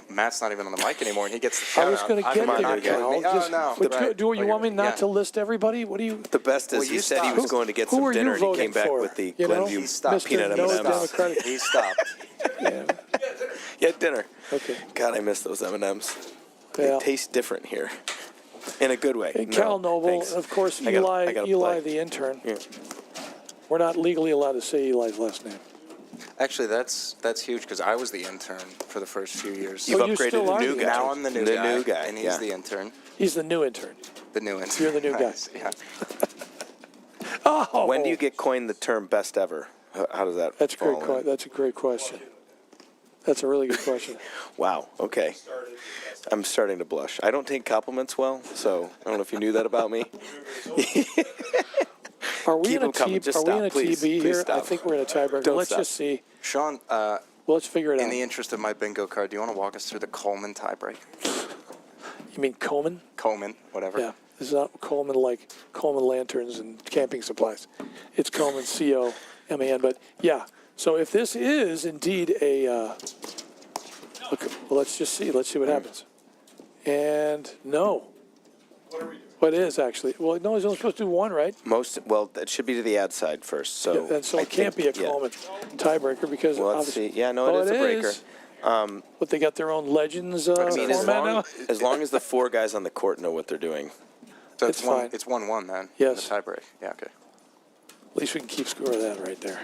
Matt's not even on the mic anymore, and he gets the shout I was going to get not there, kidding Cal. me. Just- no. but Right. do you want me not Yeah. to list everybody? What do you? The best is Well, he you said he stopped. was going to get Who some are you dinner, and he voting came back for? with the You know? Glenview He stopped. peanut No M&Ms. Democratic. He stopped. Yeah. Yeah, dinner. Okay. God, I miss those M&Ms. Yeah. They taste different here, in a good way. And Cal Noble, thanks. of course, I gotta Eli play. the intern. Yeah. We're not legally allowed to say Eli's last name. Actually, that's huge because I was the intern for the first few years. You've Oh, you upgraded still the are new the guy. Now I'm the new guy, and he's yeah. the intern. He's the new intern. The new intern. You're the new guy. Nice, yeah. Oh, When do you get coined the term best ever? How does that That's a great. fall in? That's a great question. That's a really good question. Wow, okay. I'm starting to blush. I don't take compliments well, so I don't know if you knew that about me. Are we Keep in a them coming. Just Are we in stop, a please. TB Please here? I stop. think we're in a tiebreaker. Don't Let's stop. just see. Sean, Let's figure it in out. the interest of my bingo card, do you want to walk us through the Coleman tiebreak? You mean Coleman? Coleman, whatever. Yeah. This is not Coleman like Coleman lanterns and camping supplies. It's Coleman, C-O-M-A-N. But yeah. So if this is indeed a, look, well, let's just see. Let's see what happens. And no. What is actually? Well, no, he's only supposed to do one, right? That should be to the ad side first. So, And so it can't be a Coleman tiebreaker because Well, let's see. Yeah, no, it is a breaker. But they got their own Legends format now? As long as the four guys on the court know what they're doing. So It's fine. It's 1-1 then. Yes. The tiebreak. Yeah. Okay. At least we can keep score of that right there.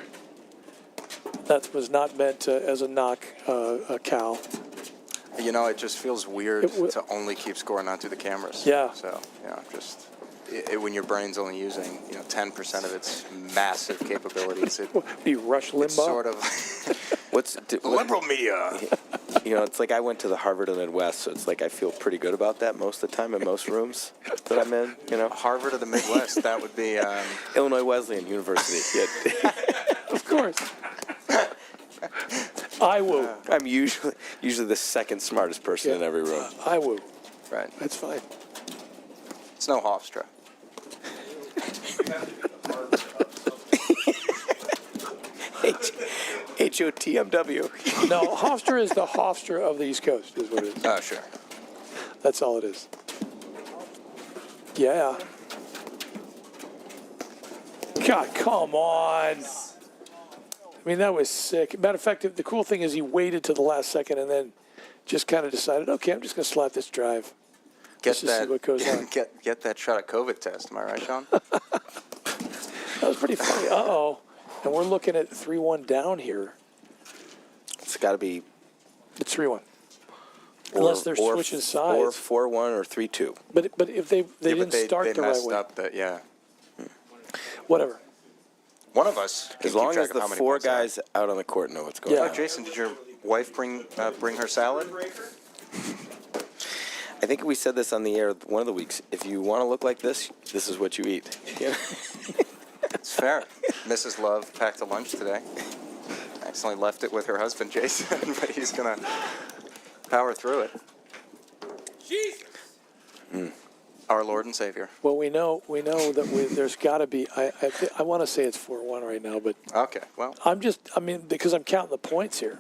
That was not meant as a knock, Cal. You know, it just feels weird to only keep score not to the cameras. Yeah. So, just when your brain's only using 10% of its massive capabilities, You Rush Limbaugh? it's sort of liberal media. It's like I went to the Harvard of the Midwest, so it's like I feel pretty good about that most of the time in most rooms that I'm in. Harvard of the Midwest. That would be Illinois Wesleyan University. Yeah. Of course. I woo. I'm usually the second smartest person in every room. I woo. right. That's fine. It's no Hofstra. HOTMW. No, Hofstra is the Hofstra of the East Coast, is what it is. Oh, sure. That's all it is. Yeah. God, come on. I mean, that was sick. Matter of fact, the cool thing is he waited to the last second and then just kind of decided, okay, I'm just going to slap this drive. Get Let's just see what goes on. Get that shot of COVID test. Am I right, Sean? That was pretty funny. Uh-oh. And we're looking at 3-1 down here. It's got to be. It's 3-1. Unless they're switching sides. Or 4-1 or 3-2. But if they didn't start the right messed way. up that, yeah. Whatever. One of us can As long keep track as of the how many four points they have. guys out on the court know what's going Yeah. on. Oh, Jason, did your wife bring her salad? I think we said this on the air one of the weeks. If you want to look like this is what you eat. It's fair. Mrs. Love packed a lunch today. Accidentally left it with her husband, Jason, but he's going to power through it. Jesus! Our Lord and Savior. Well, we know that there's got to be. I want to say it's 4-1 right now, but Okay, well. because I'm counting the points here.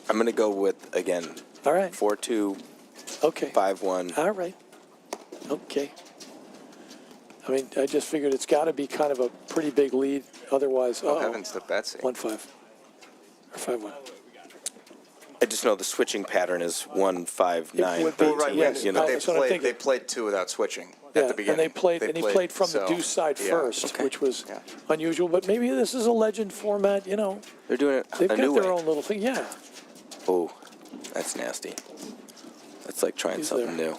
I'm going to go with, again, All right. 4-2, Okay. 5-1. All right. Okay. I mean, I just figured it's got to be kind of a pretty big lead. Otherwise, Oh, heavens to Betsy. 1-5 or 5-1. I just know the switching pattern is 1-5-9. would be, Well, right, yes, but that's what I'm thinking. they played two without switching Yeah, at the beginning. and he played from the deuce side first, which was unusual. But maybe this is a legend format. They're doing it They've a got new their way. own little thing. Yeah. Oh, that's nasty. That's like trying He's something there. new.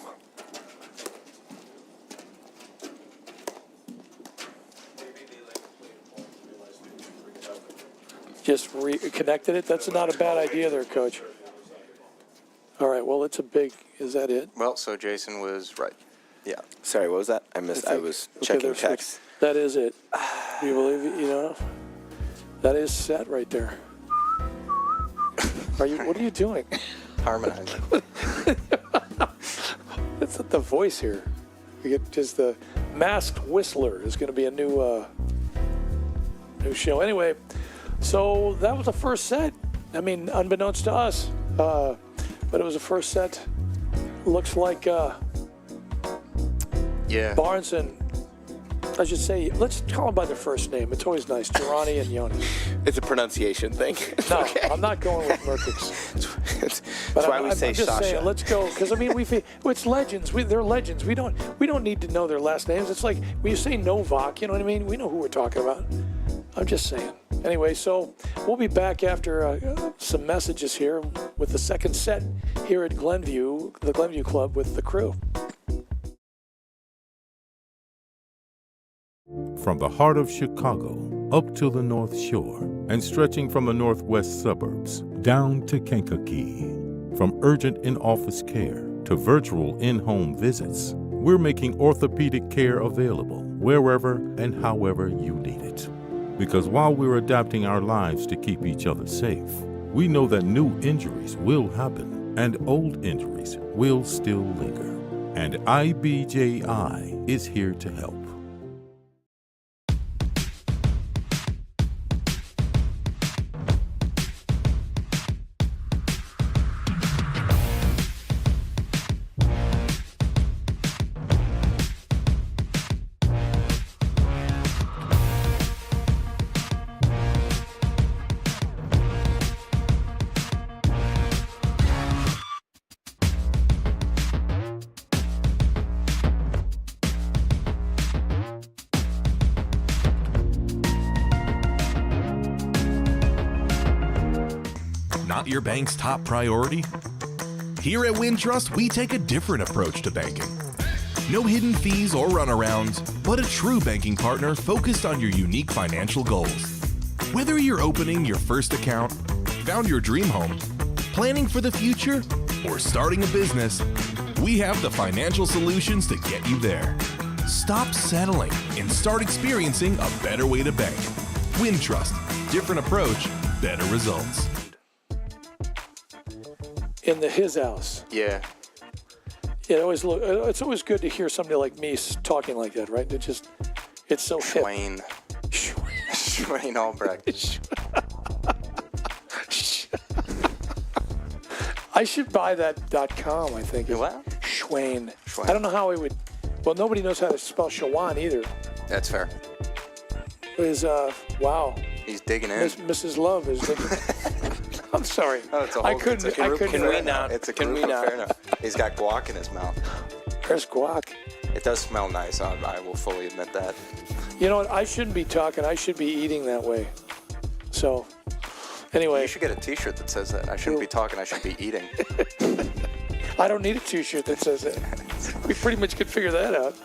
Just reconnected it. That's not a bad idea there, Coach. All right. Well, it's a big. Is that it? Well, so Jason was right. Yeah. Sorry, what was that? I missed. I was checking there's text. That is it. Do you believe it? That is set right there. What are you doing? Harmonizing. That's not the voice here. We get just the masked whistler is going to be a new show. Anyway, so that was the first set. I mean, unbeknownst to us, but it was the first set. Looks like Yeah. Barnes and I should say, let's call them by their first name. It's always nice, Girani and Jonas. It's a pronunciation thing. No, Okay. I'm not going with Merkix. That's why we say I'm just Sasha. saying, let's go, because I mean, it's legends. They're legends. We don't need to know their last names. It's like when you say Novak, you know what I mean? We know who we're talking about. I'm just saying. Anyway, so we'll be back after some messages here with the second set here at Glenview, the Glenview Club with the crew. From the heart of Chicago up to the North Shore and stretching from the northwest suburbs down to Kankakee. From urgent in-office care to virtual in-home visits, we're making orthopedic care available wherever and however you need it. Because while we're adapting our lives to keep each other safe, we know that new injuries will happen and old injuries will still linger. And IBJI is here to help. not your bank's top priority? Here at Wintrust, we take a different approach to banking. No hidden fees or runarounds, but a true banking partner focused on your unique financial goals. Whether you're opening your first account, found your dream home, planning for the future, or starting a business, we have the financial solutions to get you there. Stop settling and start experiencing a better way to bank. Wintrust, different approach, better results. In his house. Yeah. It's always good to hear somebody like me talking like that, right? It's so hip. Schwain Albrecht. I should buy that .com, I think. What? Schwain. I don't know how he would. Well, nobody knows how to spell Shawan either. That's fair. Wow. He's digging in. Mrs. Love is digging. I'm sorry. Oh, it's a whole, I couldn't. Can we not? It's a Can group we not? affair now. He's got guac in his mouth. There's guac. It does smell nice. I will fully admit that. You know what? I shouldn't be talking. I should be eating that way. So, anyway. You should get a T-shirt that says that. I shouldn't be talking. I should be eating. I don't need a T-shirt that says that. We pretty much could figure that out.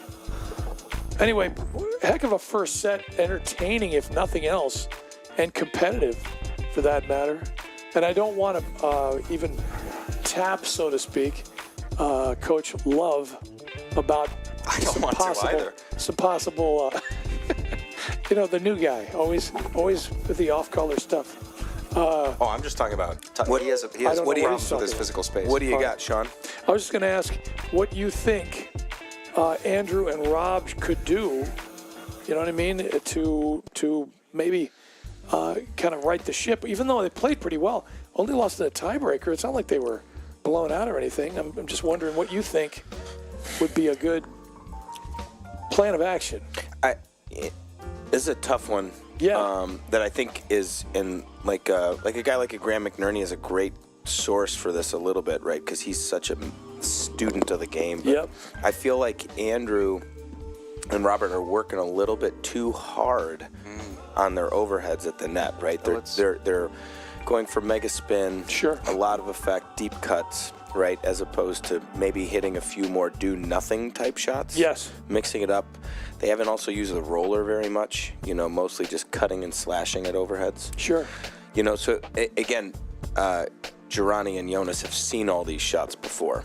Anyway, heck of a first set. Entertaining, if nothing else, and competitive, for that matter. And I don't want to even tap, so to speak, Coach Love about some possible, the new guy, always with the off-color stuff. I'm just talking about what he has. He has problems with his physical space. What do you got, Sean? I was just going to ask what you think Andrew and Rob could do. You know what I mean? To maybe kind of right the ship, even though they played pretty well. Only lost in a tiebreaker. It's not like they were blown out or anything. I'm just wondering what you think would be a good plan of action. This is a tough one. Yeah. That I think is in like a guy like a Graham McNerney is a great source for this a little bit, right? Because he's such a student of the game. But yep. I feel like Andrew and Robert are working a little bit too hard on their overheads at the net, right? They're going for mega spin, sure, a lot of effect, deep cuts, right? As opposed to maybe hitting a few more do nothing type shots. Yes. Mixing it up. They haven't also used the roller very much, mostly just cutting and slashing at overheads. Sure. So again, Girani and Jonas have seen all these shots before.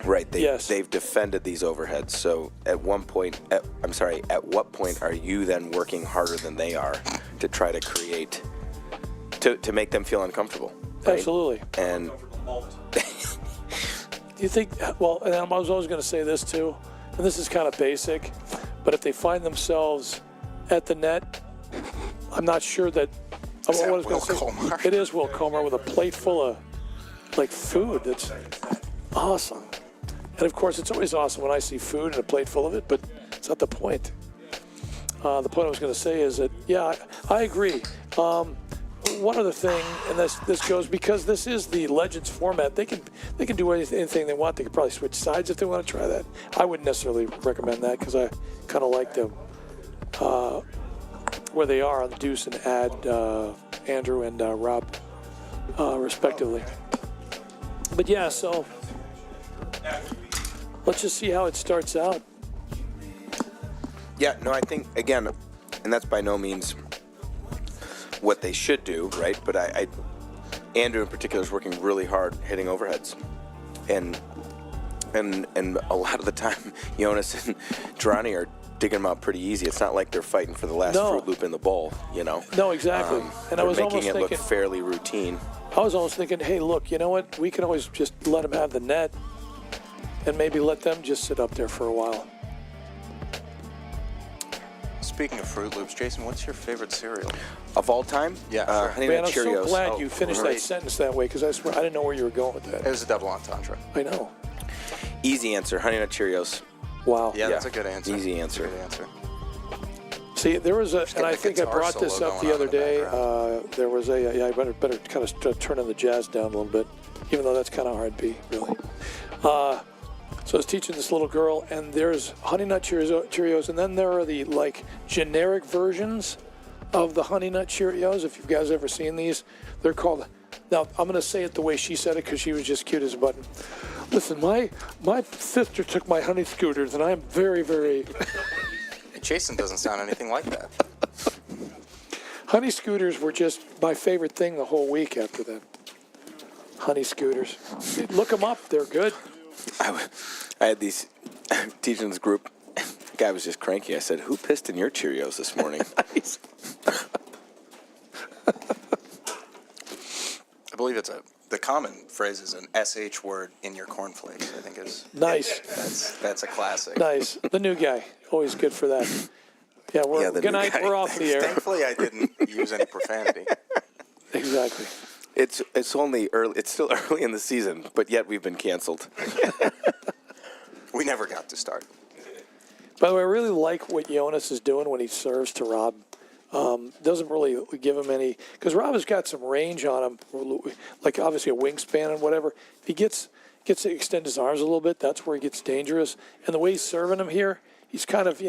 Right, they've defended these overheads. So at what point are you then working harder than they are to try to create, to make them feel uncomfortable? Right? Absolutely. And do you think, well, and I was always going to say this too, and this is kind of basic, but if they find themselves at the net, I'm not sure that, it is Will Comer with a plate full of food. That's awesome. And of course, it's always awesome when I see food and a plate full of it, but it's not the point. The point I was going to say is that, yeah, I agree. One other thing, and this goes, because this is the Legends format, they can do anything they want. They could probably switch sides if they want to try that. I wouldn't necessarily recommend that because I kind of like them where they are on the deuce and add Andrew and Rob, respectively. But yeah, so let's just see how it starts out. Yeah, no, I think, again, and that's by no means what they should do, right? But Andrew in particular is working really hard hitting overheads. And a lot of the time, Jonas and Girani are digging them out pretty easy. It's not like they're fighting for the last Fruit Loop in the bowl, No, exactly. And I was making almost it thinking, look fairly routine. I was almost thinking, hey, look, you know what? We can always just let them have the net and maybe let them just sit up there for a while. Speaking of Fruit Loops, Jason, what's your favorite cereal? Of all time? Yeah, sure. Honey Man, Nut I'm so Cheerios. glad you finished that sentence that way because I swear I didn't know where you were going with that. It was a double entendre. I know. Easy answer, Honey Nut Cheerios. Wow. Yeah, that's a good answer. Easy answer. Good answer. See, there was Just and get I the think I guitar brought this solo up going the on other in the day. background. There was I better kind of turn the jazz down a little bit, even though that's kind of hard to be, really. So I was teaching this little girl, and there's Honey Nut Cheerios, and then there are the generic versions of the Honey Nut Cheerios. If you guys ever seen these, they're called Now, I'm going to say it the way she said it because she was just cute as a button. Listen, my sister took my honey scooters, and I'm very, very... Jason doesn't sound anything like that. Honey scooters were just my favorite thing the whole week after that. Honey scooters. Look them up. They're good. I had these teaching this group. The guy was just cranky. I said, "Who pissed in your Cheerios this morning?" Nice. I believe the common phrase is an SH word in your cornflakes. I think is Nice. That's a classic. Nice. The new guy. Always good for that. Yeah, the good new night. guy. We're off the air. Thankfully, I didn't use any profanity. Exactly. It's only early. It's still early in the season, but yet we've been canceled. We never got to start. By the way, I really like what Jonas is doing when he serves to Rob. Doesn't really give him any, because Rob has got some range on him, like obviously a wingspan and whatever. If he gets to extend his arms a little bit, that's where he gets dangerous. And the way he's serving him here, he's kind of,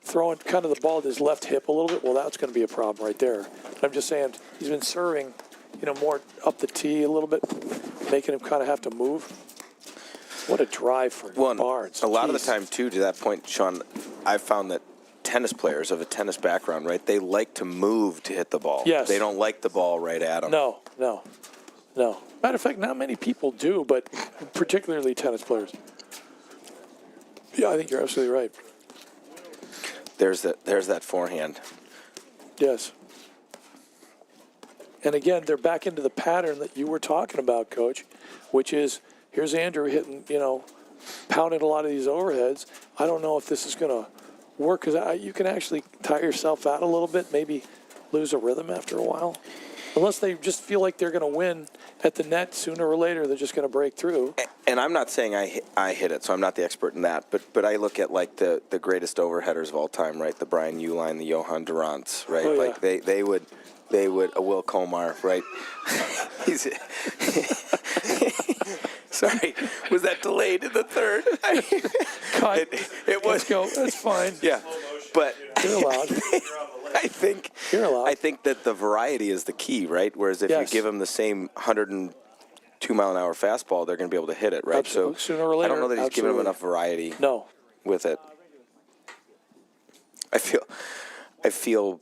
throwing kind of the ball to his left hip a little bit. Well, that's going to be a problem right there. I'm just saying he's been serving, more up the tee a little bit, making him kind of have to move. What a drive for Barnes. A lot of the time, too, to that point, Sean, I've found that tennis players of a tennis background, right, they like to move to hit the ball. Yes. They don't like the ball right at them. No. Matter of fact, not many people do, but particularly tennis players. Yeah, I think you're absolutely right. There's that forehand. Yes. And again, they're back into the pattern that you were talking about, Coach, which is here's Andrew hitting, pounding a lot of these overheads. I don't know if this is going to work because you can actually tire yourself out a little bit, maybe lose a rhythm after a while. Unless they just feel like they're going to win at the net sooner or later, they're just going to break through. And I'm not saying I hit it, so I'm not the expert in that. But I look at like the greatest overheaders of all time, right? The Brian Uline, the Johan Durants, right? Oh, yeah. Like they would a Will Komar, right? He's sorry, was that delayed in the third? Cut. It was. Let's go. That's fine. Yeah, but You're allowed. I think You're allowed. I think that the variety is the key, right? Whereas if you give them the same 102-mile-an-hour fastball, they're going to be able to hit it, right? Absolutely. So Sooner or later, I don't know that he's giving them enough variety. No. With it, I feel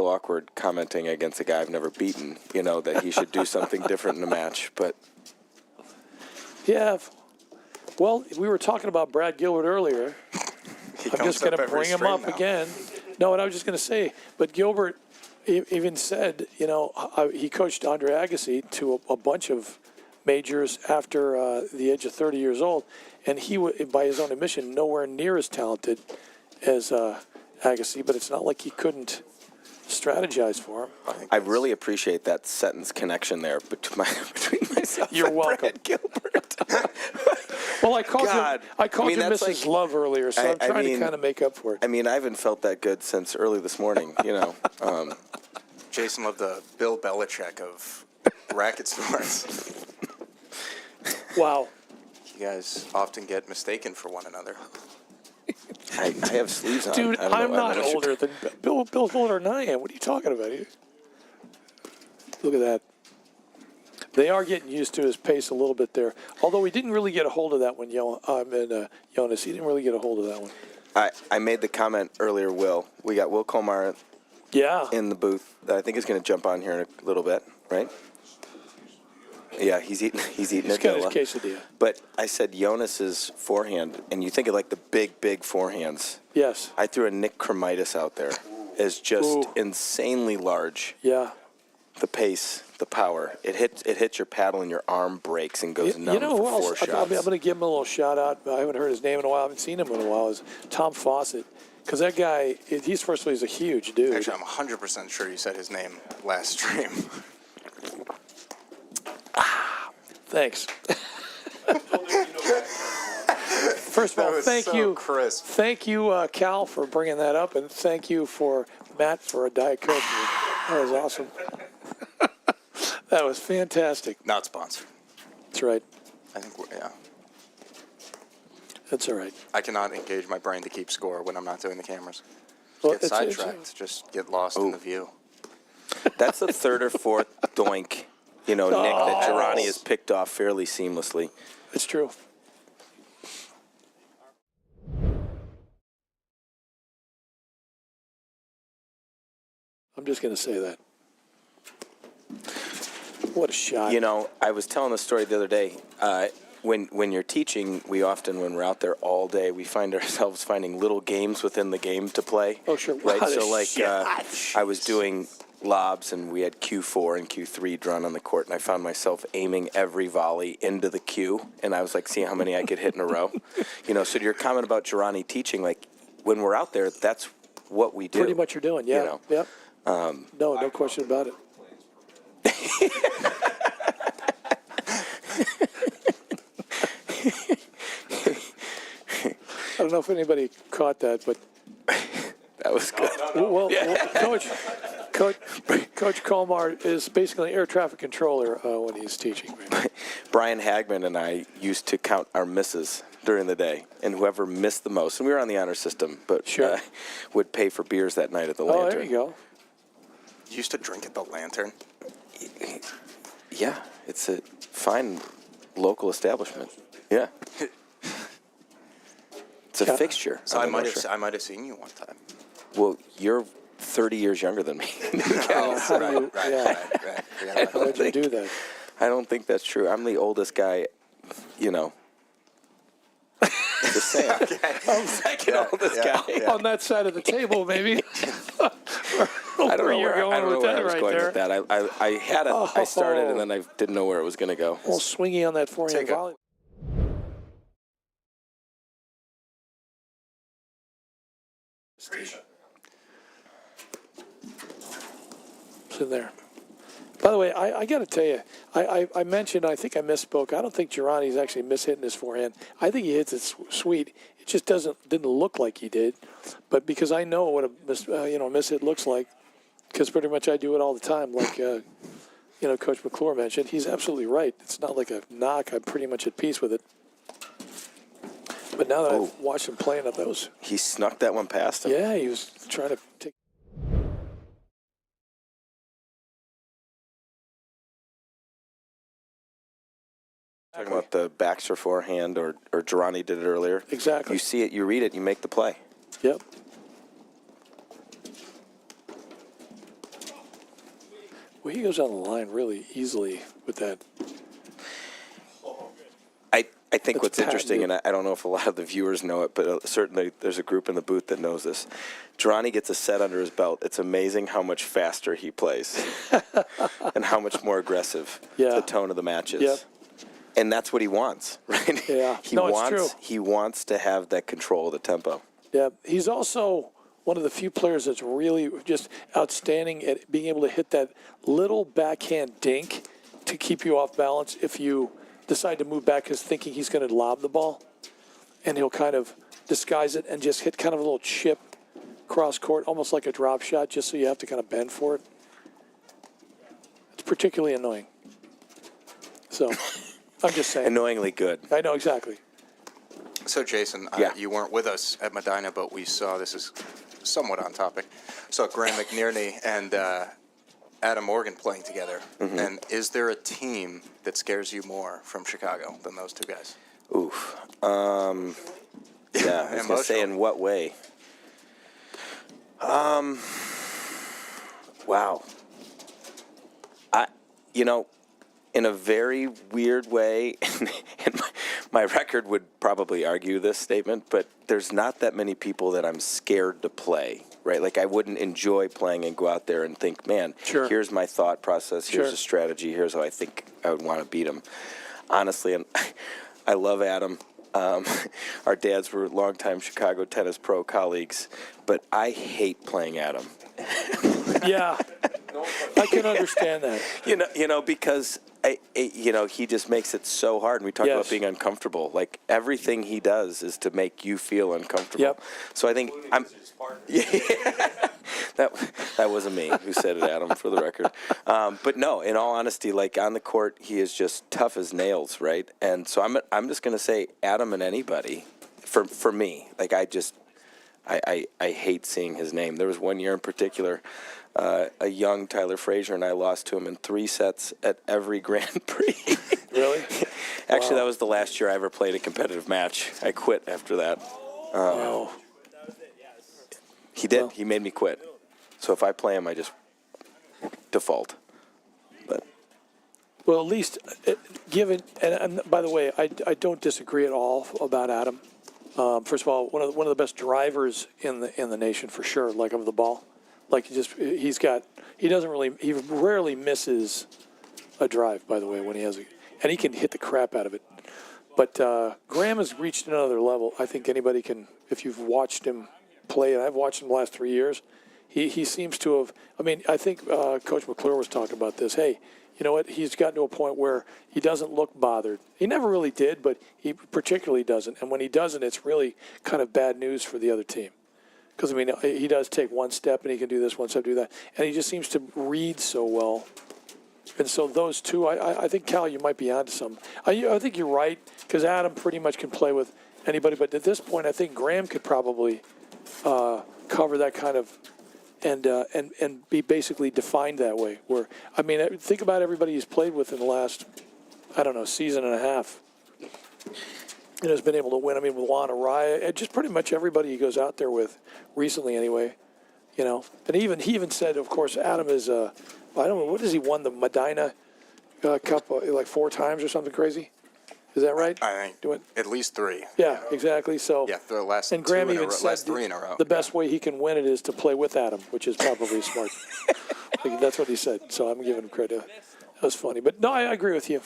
awkward commenting against a guy I've never beaten. That he should do something different in a match, but. Yeah. Well, we were talking about Brad Gilbert earlier. I'm just going to bring him up again. No, and I was just going to say, but Gilbert even said, he coached Andre Agassi to a bunch of majors after the age of 30 years old, and he, by his own admission, nowhere near as talented as Agassi, but it's not like he couldn't strategize for him. I really appreciate that sentence connection there between myself You're and welcome. Brad Gilbert. Well, I called you that's Mrs. like, Love earlier, so I'm trying to kind of make up for it. I mean, I haven't felt that good since early this morning, Jason loved the Bill Belichick of racket stores. Wow. You guys often get mistaken for one another. I have sleeves on. Dude, I'm not older than Bill. Bill's older than I am. What are you talking about? Look at that. They are getting used to his pace a little bit there. Although we didn't really get a hold of that one, Jonas. He didn't really get a hold of that one. I made the comment earlier, Will. We got Will Komar in the booth that I think is going to jump on here in a little bit, right? Yeah, he's eating He's got his quesadilla. But I said Jonas's forehand, and you think of like the big forehands. Yes. I threw a Nick Cremitis out there as just insanely large. Yeah. The pace, the power. It hits your paddle and your arm breaks and goes numb for 4 shots. I'm going to give him a little shout out. I haven't heard his name in a while. I haven't seen him in a while. Is Tom Fawcett. Because that guy, he's a huge dude. Actually, I'm 100% sure you said his name last stream. Thanks. First of all, thank you. Crisp. Thank you, Cal, for bringing that up, and thank you for Matt for a Diet Coke. That was awesome. That was fantastic. Not sponsored. That's right. I think That's all right. I cannot engage my brain to keep score when I'm not doing the cameras. Well, Get sidetracked. Just get lost in the view. That's the third or fourth doink Nick, that Girani has picked off fairly seamlessly. It's true. I'm just going to say that. What a shot. I was telling the story the other day. When you're teaching, we often, when we're out there all day, we find ourselves finding little games within the game to play. Oh, sure. Right? Wow, So, like, I was doing lobs, and we had Q4 and Q3 drawn on the court, and I found myself aiming every volley into the Q, and I was, like, seeing how many I could hit in a row. So to your comment about Girani teaching, like, when we're out there, that's what we do. Pretty much you're doing, yeah. Yep. No question about it. I don't know if anybody caught that, but that was good. Well, Coach Colmar is basically air traffic controller when he's teaching. Brian Hagman and I used to count our misses during the day, and whoever missed the most, and we were on the honor system, but would pay for beers that night at the Lantern. Oh, there you go. You used to drink at the Lantern? Yeah, it's a fine local establishment. Yeah. It's a fixture. So I might have seen you one time. Well, you're 30 years younger than me. How would you do that? I don't think that's true. I'm the oldest guy, Just saying. I'm the second oldest guy. On that side of the table, maybe. I don't know where I was going with that. I had it. I started, and then I didn't know where it was going to go. A little swingy on that forehand volley. In there. By the way, I got to tell you, I mentioned, I think I misspoke. I don't think Girani's actually mishitting his forehand. I think he hits it sweet. It just didn't look like he did. But because I know what a mishit looks like, because pretty much I do it all the time. Like Coach McClure mentioned, he's absolutely right. It's not like a knock. I'm pretty much at peace with it. But now that I've watched him playing at those, he snuck that one past him. Yeah, he was trying to take. Talking about the Baxter forehand, or Girani did it earlier. Exactly. You see it, you read it, you make the play. Yep. Well, he goes on the line really easily with that. I think what's interesting, and I don't know if a lot of the viewers know it, but certainly there's a group in the booth that knows this. Girani gets a set under his belt. It's amazing how much faster he plays and how much more aggressive the tone of the match is. Yep. And that's what he wants, right? Yeah. It's true. He wants to have that control of the tempo. Yeah. He's also one of the few players that's really just outstanding at being able to hit that little backhand dink to keep you off balance if you decide to move back because thinking he's going to lob the ball. And he'll kind of disguise it and just hit kind of a little chip cross court, almost like a drop shot, just so you have to kind of bend for it. It's particularly annoying. So I'm just saying. Annoyingly good. I know, exactly. So, Jason, you weren't with us at Medina, but we saw, this is somewhat on topic, saw Graham McNerney and Adam Morgan playing together. Mm-hmm. And is there a team that scares you more from Chicago than those two guys? Oof. Yeah, I was going to say, in what way? Wow. In a very weird way, and my record would probably argue this statement, but there's not that many people that I'm scared to play, right? Like, I wouldn't enjoy playing and go out there and think, man, here's my thought process, here's a strategy, here's how I think I would want to beat him. Honestly, and I love Adam. Our dads were longtime Chicago tennis pro colleagues, but I hate playing Adam. Yeah, I can understand that. Because he just makes it so hard. And we talk about being uncomfortable. Like, everything he does is to make you feel uncomfortable. Yep. So I think that wasn't me who said it, Adam, for the record. But no, in all honesty, like, on the court, he is just tough as nails, right? And so I'm just going to say Adam and anybody, for me. Like, I I hate seeing his name. There was one year in particular, a young Tyler Frazier and I lost to him in 3 sets at every Grand Prix. Really? Actually, that was the last year I ever played a competitive match. I quit after that. Wow. He did. Well. He made me quit. So if I play him, I just default. But Well, at least given, and by the way, I don't disagree at all about Adam. First of all, one of the best drivers in the nation for sure, like of the ball. Like he rarely misses a drive, by the way, when he has and he can hit the crap out of it. But Graham has reached another level. I think anybody can, if you've watched him play, and I've watched him the last 3 years, he seems to have, I mean, I think Coach McClure was talking about this. Hey, you know what? He's gotten to a point where he doesn't look bothered. He never really did, but he particularly doesn't. And when he doesn't, it's really kind of bad news for the other team. Because, I mean, he does take one step, and he can do this, one step, do that. And he just seems to read so well. And so those two, I think, Cal, you might be onto something. I think you're right, because Adam pretty much can play with anybody. But at this point, I think Graham could probably cover that kind of and be basically defined that way. Where, I mean, think about everybody he's played with in the last, I don't know, season and a half. And has been able to win. I mean, with Juan Araya, and just pretty much everybody he goes out there with recently, anyway. You know, and he even said, of course, Adam is I don't know, what has he won the Medina Cup like 4 times or something crazy? Is that right? I think at least 3. Yeah, exactly. So yeah, the last and Graham 2 in a even row, said last 3 in a row. the best way he can win it is to play with Adam, which is probably smart. Like, that's what he said. So I'm giving him credit. That was funny, but no, I agree with you.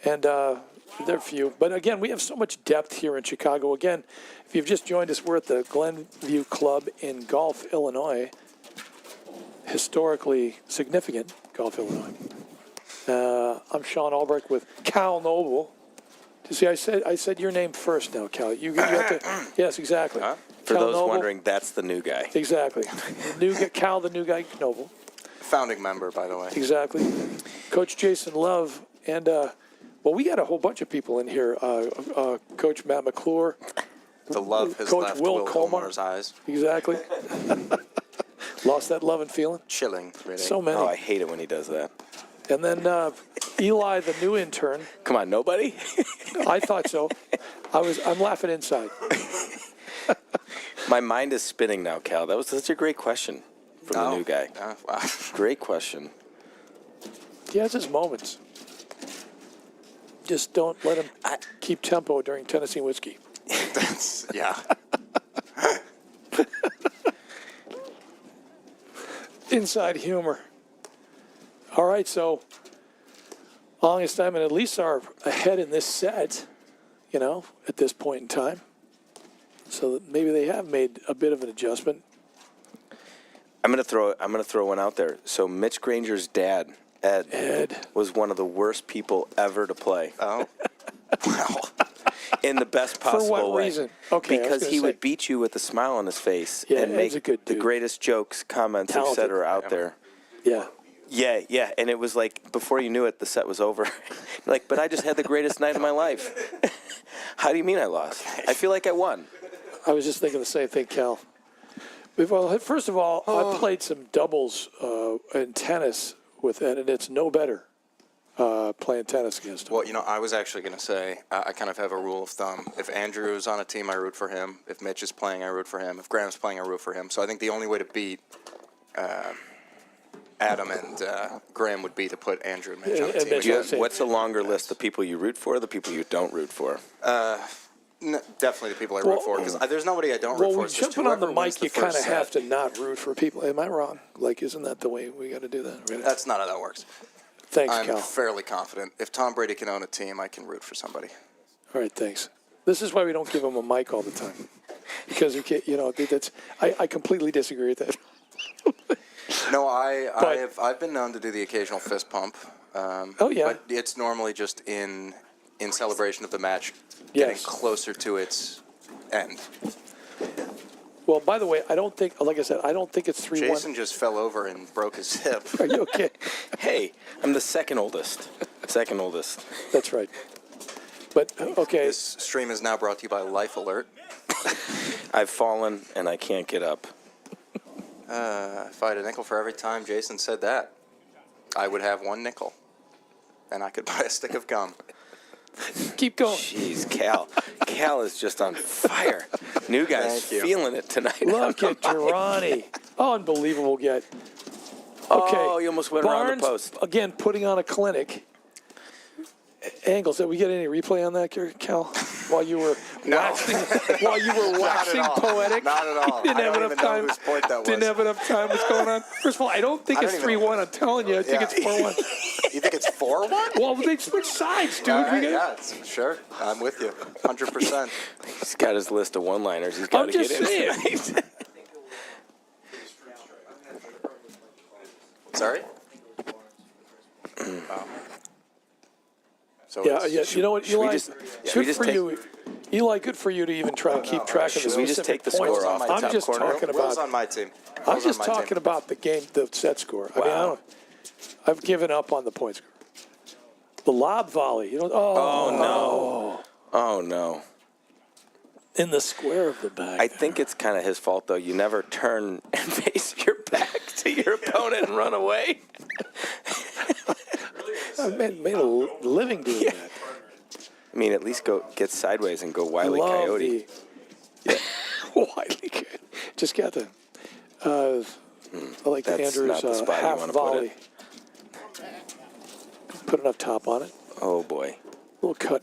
And there are few, but again, we have so much depth here in Chicago. Again, if you've just joined us, we're at the Glenview Club in Gulf, Illinois. Historically significant Gulf, Illinois. I'm Sean Albrecht with Cal Noble. You see, I said your name first now, Cal. You have to. Yes, exactly. for Cal those Noble. wondering, that's the new guy. Exactly. Cal, the new guy, Noble. Founding member, by the way. Exactly. Coach Jason Love and well, we got a whole bunch of people in here. Coach Matt McClure. The love has Coach left Will Will Colmar. Colmar's eyes. Exactly. Lost that love and feeling. Chilling, really. So many. Oh, I hate it when he does that. And then Eli, the new intern. Come on, nobody? I thought so. I'm laughing inside. My mind is spinning now, Cal. That was such a great question from the new guy. Wow. Great question. He has his moments. Just don't let him keep tempo during Tennessee whiskey. That's, yeah. Inside humor. All right, so longest time, and at least are ahead in this set, you know, at this point in time. So that maybe they have made a bit of an adjustment. I'm gonna throw one out there. So Mitch Granger's dad, Ed, was one of the worst people ever to play. Oh. Wow. In the best possible For what way. reason? Okay, because he would beat you with a smile on his face Yeah, and Ed's a make good the dude. greatest jokes, comments, Talented. etc. out there. Yeah. Yeah, and it was like before you knew it, the set was over. Like, but I just had the greatest night of my life. How do you mean I lost? I feel like I won. I was just thinking the same thing, Cal. Well, first of all, I played some doubles in tennis with Ed, and it's no better playing tennis against him. Well, you know, I was actually going to say, I kind of have a rule of thumb. If Andrew is on a team, I root for him. If Mitch is playing, I root for him. If Graham's playing, I root for him. So I think the only way to beat Adam and Graham would be to put Andrew and Mitch on a and team. Mitch. What's a longer list? The people you root for, the people you don't root for? Definitely the people I root for, because there's nobody I don't root Well, for. when It's just jumping on the whoever wins mic, you kind of first have set. to not root for people. Am I wrong? Like, isn't that the way we got to do that? Right? That's not how that works. Thanks, I'm Cal. fairly confident. If Tom Brady can own a team, I can root for somebody. All right, thanks. This is why we don't give him a mic all the time, because you can't. You know, that's. I completely disagree with that. No, I've been known to do the occasional fist pump. Oh, yeah. But it's normally just in celebration of the match, getting Yes. closer to its end. Well, by the way, I don't think. Like I said, I don't think it's 3-1. Jason just fell over and broke his hip. Are you okay? Hey, I'm the second oldest. Second oldest. That's right. But, okay. This stream is now brought to you by Life Alert. I've fallen and I can't get up. If I had a nickel for every time Jason said that, I would have 1 nickel. And I could buy a stick of gum. Keep going. Jeez, Cal. Cal is just on fire. New guy's Thank you. feeling it tonight. Look at Girani. Unbelievable get. Okay. Oh, you almost went around the Barnes, post. again, putting on a clinic. Angles. Did we get any replay on that, Cal? While you were waxing poetic. Not at all. Didn't I have don't enough even time. know whose point that was. Didn't have enough time. What's going on? First of all, I don't think it's 3-1. I'm telling you, I think it's 4-1. You think it's 4-1? Well, they switched sides, dude. All right, yeah, sure. I'm with you. 100%. He's got his list of one-liners. He's got I'm to get just in saying. tonight. Sorry? Wow. So Yeah, it's- yeah. You know what, should we Eli? just- should we Good just for take- you. Eli, good for you to even try to keep track of the Should we just specific take the points. score off the I'm top just corner? talking Will's about. on my team. I'm Will's on just my talking team. about the game, the set score. I mean, Wow. I've given up on the point score. The lob volley. You know. Oh, no. In the square of the back. I think it's kind of his fault, though. You never turn and face your back to your opponent and run away. I made a living doing that. I mean, at least go get sideways and go Wile E. Love Coyote. the Wile E. Coyote. Just got the. I like That's Andrew's not the spot you half wanna put volley. it. Put enough top on it. Oh, boy. Little cut.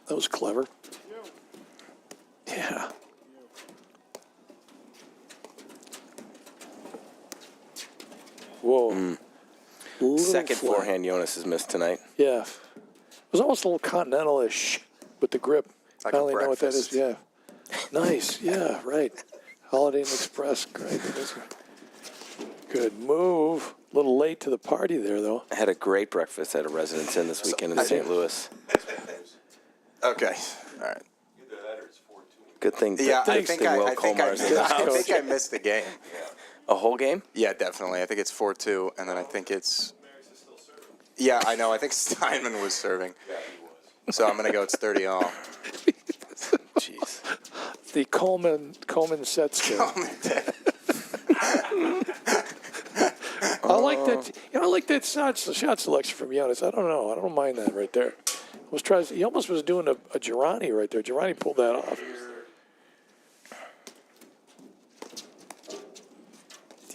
That was clever. Yeah. Whoa. Little Second flat. forehand Jonas has missed tonight. Yeah. It was almost a little continental-ish with the grip. Like a Finally know what that is. breakfast. Yeah. Nice. Yeah, right. Holiday Inn Express. Great. Good move. A little late to the party there, though. I had a great breakfast at a Residence Inn this weekend in St. Louis. Okay. All right. Good thing. Yeah, I thanks think to Will I Colmar's in the house. think I missed the game. A whole game? Yeah, definitely. I think it's 4-2, and then I think it's. Yeah, I know. I think Steinman was serving. So I'm going to go it's 30-all. Jeez. The Coleman set score. I like that. You know, I like that shot selection from Giannis. I don't know. I don't mind that right there. He almost was doing a Girani right there. Girani pulled that off.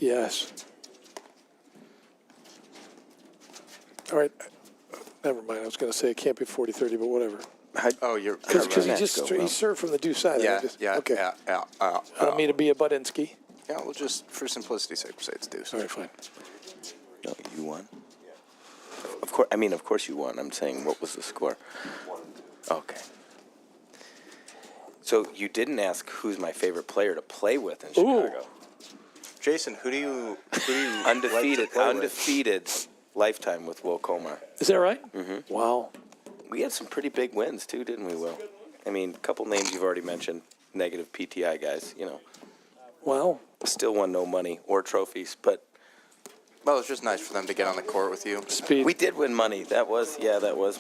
Yes. All right. Never mind. I was going to say it can't be 40-30, but whatever. Oh, you're. Because he Match go well. served from the due side. Yeah, Okay. yeah. I don't mean to be a Budinsky. Yeah, we'll just, for simplicity's sake, we'll say it's deuce. All right, fine. No, you won. Of course you won. I'm saying, what was the score? Okay. So you didn't ask who's my favorite player to play with in Chicago. Jason, who do you Undefeated, like to play with? undefeated lifetime with Will Colmar. Is that right? Mm-hmm. Wow. We had some pretty big wins too, didn't we, Will? I mean, a couple names you've already mentioned, negative PTI guys. You know, Wow. still won no money or trophies, but Well, it's just nice for them to get on the court with you. Speed. we did win money. That was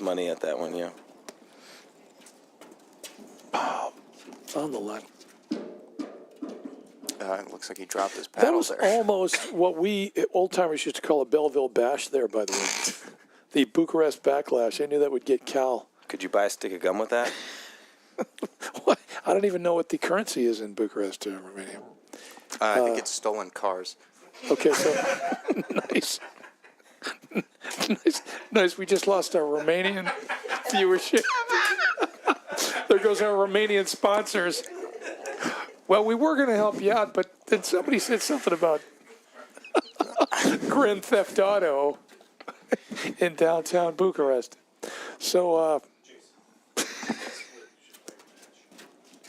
money at that one. Yeah. On the line. It looks like he dropped his That paddle was there. almost what we old timers used to call a Belleville bash there, by the way. The Bucharest backlash. I knew that would get Cal. Could you buy a stick of gum with that? What? I don't even know what the currency is in Bucharest, Romania. I think it's stolen cars. Okay, so nice. Nice. We just lost our Romanian viewership. There goes our Romanian sponsors. Well, we were going to help you out, but then somebody said something about Grand Theft Auto in downtown Bucharest. So,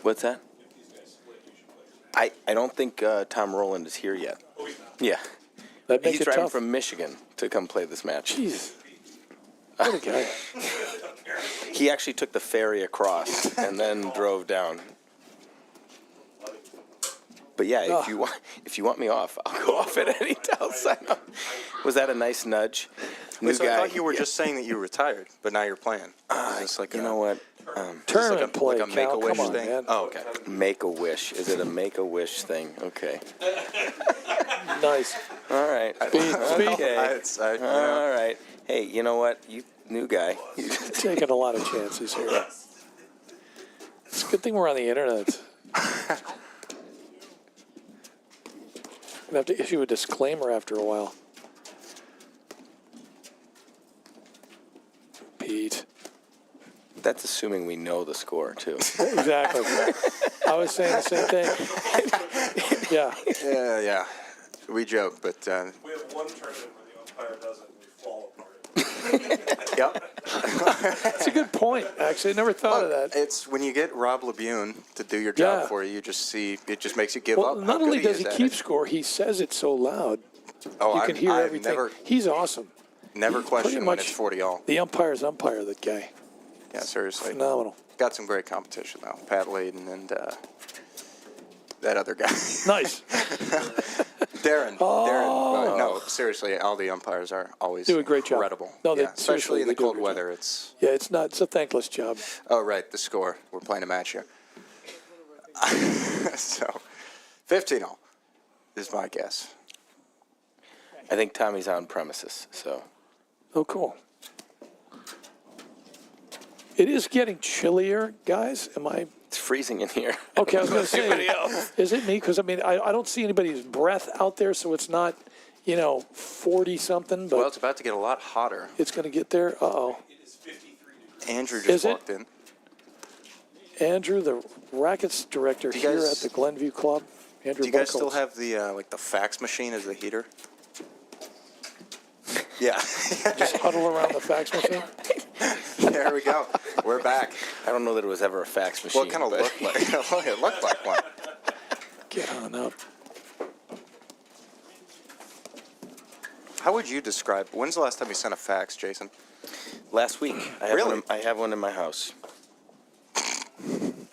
What's that? I don't think Tom Rowland is here yet. Yeah. that makes He's it driving tough. from Michigan to come play this match. Jeez. What a guy. He actually took the ferry across and then drove down. But yeah, if you want me off, I'll go off at any time. Was that a nice nudge? New So I guy. thought you were just saying that you retired, but now you're playing. Is this like You know what? Tournament play, like a Cal, Make-A-Wish come on, thing? man. Oh, okay. Make-A-Wish. Is it a Make-A-Wish thing? Okay. Nice. All right. Speed. Okay. All right. Hey, you know what? You new guy. Taking a lot of chances here. It's a good thing we're on the internet. I'm gonna have to issue a disclaimer after a while. Pete. That's assuming we know the score, too. Exactly. I was saying the same thing. Yeah. Yeah. We joke, but We have one tournament where the umpire doesn't, and we fall apart. yep. That's a good point, actually. I never thought of that. It's when you get Rob LeBune to do your job Yeah. for you, you just see it just makes you give Well, up. how not good only does he is at keep it. score, he says it so loud. Oh, You can hear I've everything. He's awesome. never question when much- it's 40 all. The umpire's umpire, that guy. Yeah, seriously. Phenomenal. Got some great competition though. Pat Layden and that other guy. Nice. Darren. Oh. Darren. No, seriously, all the umpires are always Do a great job. incredible. No, they- yeah, seriously, especially in they the do a cold great weather. It's Yeah, it's a thankless job. oh right, the score. We're playing a match here. So, 15 all is my guess. I think Tommy's on premises, so. Oh, cool. It is getting chillier, guys. Am I? It's freezing in here. Okay, I was going to say, is it me? Because, I mean, I don't see anybody's breath out there, so it's not, 40-something, but Well, it's about to get a lot hotter. it's going to get there. Uh-oh. Andrew Is just it? walked in. Andrew, the rackets director Do you here guys- at the Glenview Club. Andrew Do you guys Buchholz. still have the the fax machine as the heater? Yeah. Just huddle around the fax machine? There we go. We're back. I don't know that it was ever a fax machine. Well, it kind of but- looked like it looked like one. Get on up. How would you describe? When's the last time you sent a fax, Jason? Last week. Really? I have one in my house.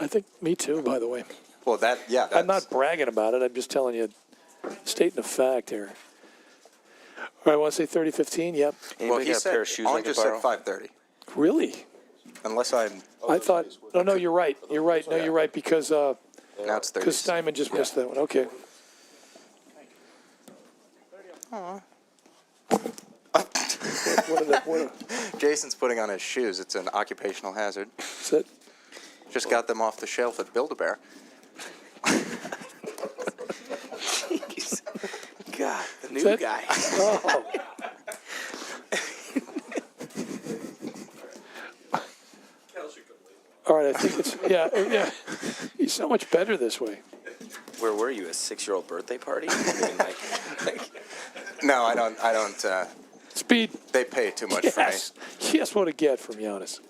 I think me too, by the way. Well, that's, I'm not bragging about it. I'm just telling you, stating a fact here. All right, I want to say 30-15. Yep. Anybody Well, he got a pair of said shoes on I could just said borrow? 5:30. Really? Unless I'm I thought. No, you're right. You're right. No, you're right because now it's 30. Steinman just missed that one. Okay. What Jason's putting on his shoes. It's an occupational hazard. is that? Just got them off the shelf at Build-A-Bear. God, the new that- guy. Oh. All right, I think it's yeah. He's so much better this way. Where were you? A 6-year-old birthday party? I mean, like, No, I don't. Speed. They pay too much Yes. Yes, what a get from Giannis.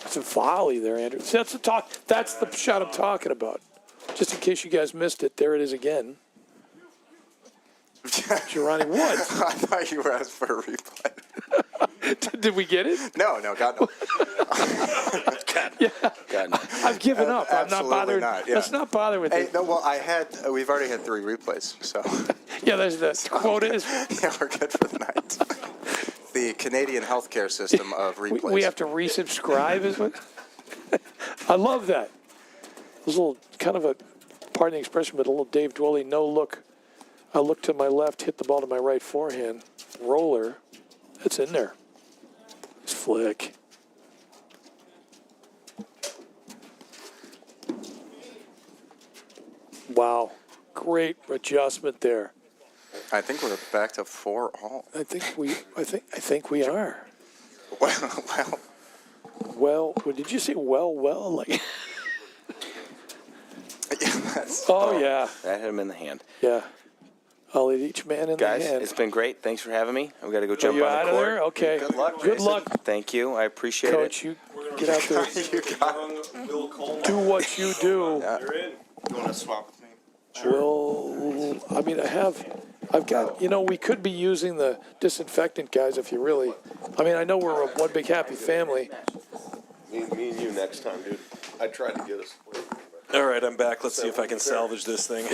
It's a volley there, Andrew. See, that's the talk. That's the shot I'm talking about. Just in case you guys missed it, there it is again. Girani for me. I Woods. thought you were asking for a replay. Did we get it? No, God no. Yeah. God, no. I've given up. I'm not Absolutely bothered. not, yeah. Let's not bother with Hey, it. no, well, we've already had 3 replays, so Yeah, there's the quota is. yeah, we're good for the night. The Canadian healthcare system of replays. We have to resubscribe, is what? I love that. There's a little, kind of a, pardon the expression, but a little Dave Dwelly no look. I look to my left, hit the ball to my right forehand. Roller. That's in there. Nice flick. Wow. Great adjustment there. I think we're back to 4 all. I think we are. Well, Well, did you say well? Like, yeah, that's, oh yeah, That hit him in the hand. yeah. I'll eat each man in Guys, the hand. it's been great. Thanks for having me. I've got to go Are jump you on out the of court. there? Okay. Good luck, Good Jason. luck, Thank you. I appreciate Coach. it. You get out there. you got Bill Coleman. Do what you do. You're in. You want to swap with me? Well, I mean, I've got, we could be using the disinfectant, guys, if you really, I mean, I know we're one big happy family. Me and you next time, dude. I tried to get us. All right, I'm back. Let's see if I can salvage this thing.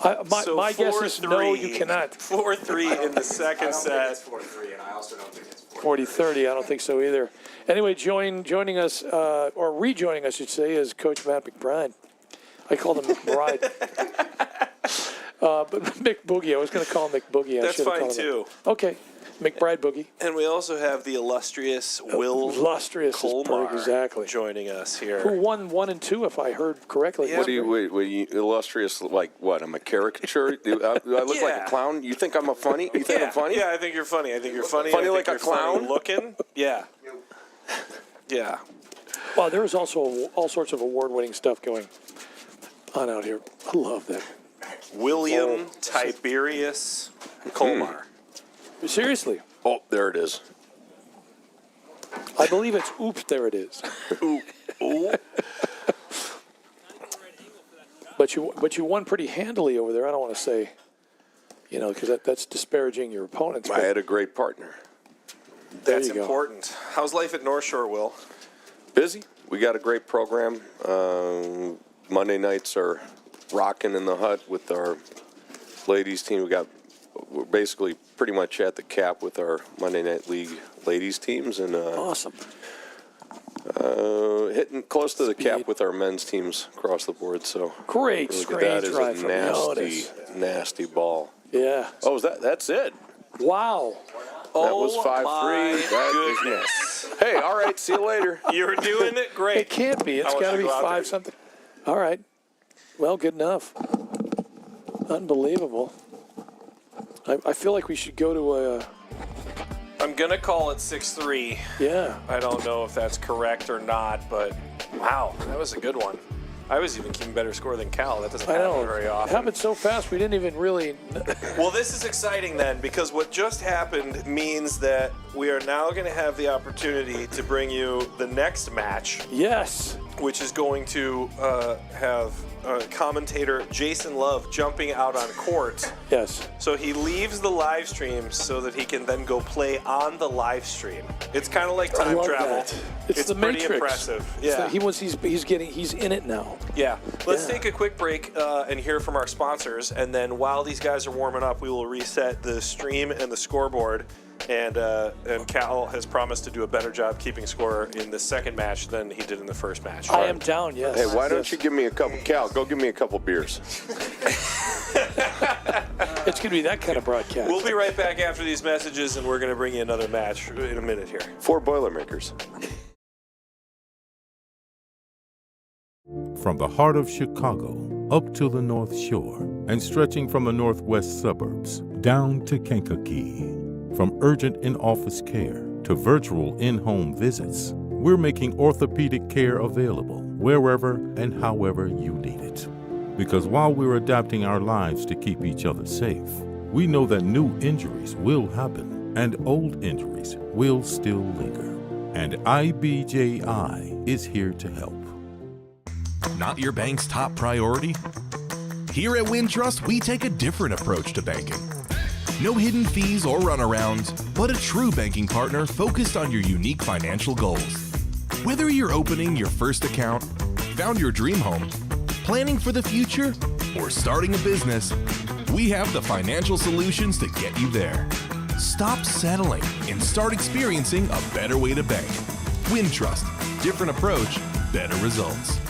My guess is no, you cannot. 4-3 in the second set. It's 4-3, and I also don't think it's 40-30, I don't think so either. Anyway, joining us, or rejoining, I should say, is Coach Matt McBride. I called him McBride. But Mick Boogie, I was going to call him Mick Boogie. That's fine, too. Okay, McBride Boogie. And we also have the illustrious Will Colmar exactly. joining us here. Who won 1 and 2, if I heard correctly. Yeah. What do you illustrious, like what? I'm a caricature? Do I look like a clown? You think I'm a funny? You think I'm funny? Yeah, I think you're funny. I think you're funny. Funny I think like a you're clown? funny looking. Yeah. Yeah. Well, there is also all sorts of award-winning stuff going on out here. I love that. William Tiberius Colmar. Seriously. Oh, there it is. I believe it's oops, there it is. But you won pretty handily over there. I don't want to say, because that's disparaging your opponents. I had a great partner. That's important. How's life at North Shore, Will? Busy. We got a great program. Monday nights are rocking in the hut with our ladies team. We're basically pretty much at the cap with our Monday Night League ladies teams, and awesome. Hitting close to the cap with our men's teams across the board. So great really screen that drive is from a nasty ball. Yeah. Oh, that's it. Wow. That was 5-3. Goodness. Hey, all right. See you later. You're doing it great. It can't be. It's got to be 5 something. All right. Well, good enough. Unbelievable. I feel like we should go to a. I'm going to call it 6-3. Yeah. I don't know if that's correct or not, but wow, that was a good one. I was even keeping better score than Cal. That doesn't happen very often. It happened so fast we didn't even really. Well, this is exciting then, because what just happened means that we are now going to have the opportunity to bring you the next match. Yes. Which is going to have commentator Jason Love jumping out on court. Yes. So he leaves the live stream so that he can then go play on the live stream. It's kind of like time travel. That. It's the pretty Matrix. Impressive. Yeah. He's in it now. Yeah. Let's take a quick break and hear from our sponsors, and then while these guys are warming up, we will reset the stream and the scoreboard. And Cal has promised to do a better job keeping score in the second match than he did in the first match. I am down, yes. Hey, why don't you give me a couple, Cal, go give me a couple beers. It's going to be that kind of broadcast. We'll be right back after these messages, and we're going to bring you another match in a minute here. 4 Boilermakers. From the heart of Chicago up to the North Shore and stretching from the northwest suburbs down to Kankakee. From urgent in-office care to virtual in-home visits, we're making orthopedic care available wherever and however you need it. Because while we're adapting our lives to keep each other safe, we know that new injuries will happen and old injuries will still linger. And IBJI is here to help. Not your bank's top priority? Here at Wintrust, we take a different approach to banking. No hidden fees or runarounds, but a true banking partner focused on your unique financial goals. Whether you're opening your first account, found your dream home, planning for the future, or starting a business, we have the financial solutions to get you there. Stop settling and start experiencing a better way to bank. Wintrust, different approach, better results.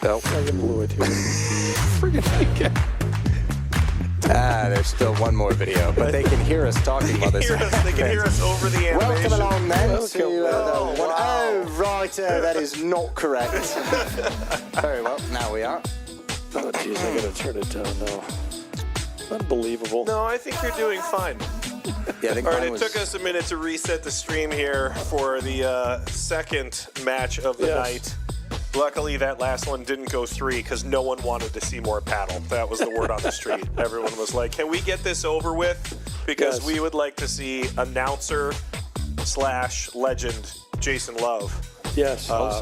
Nope. I blew it here. Friggin' There's still one more video, but they can hear us talking about this. They can hear us over the animation. Welcome along then to Oh, the one. wow. Oh, right, that is not correct. Very well, now we are. Oh, jeez, I gotta turn it down now. Unbelievable. No, I think you're doing fine. Yeah, I think All right, mine it was- took us a minute to reset the stream here for the second match of the night. Luckily, that last one didn't go 3 because no one wanted to see more paddle. That was the word on the street. Everyone was like, can we get this over with? Because we would like to see announcer / legend Jason Love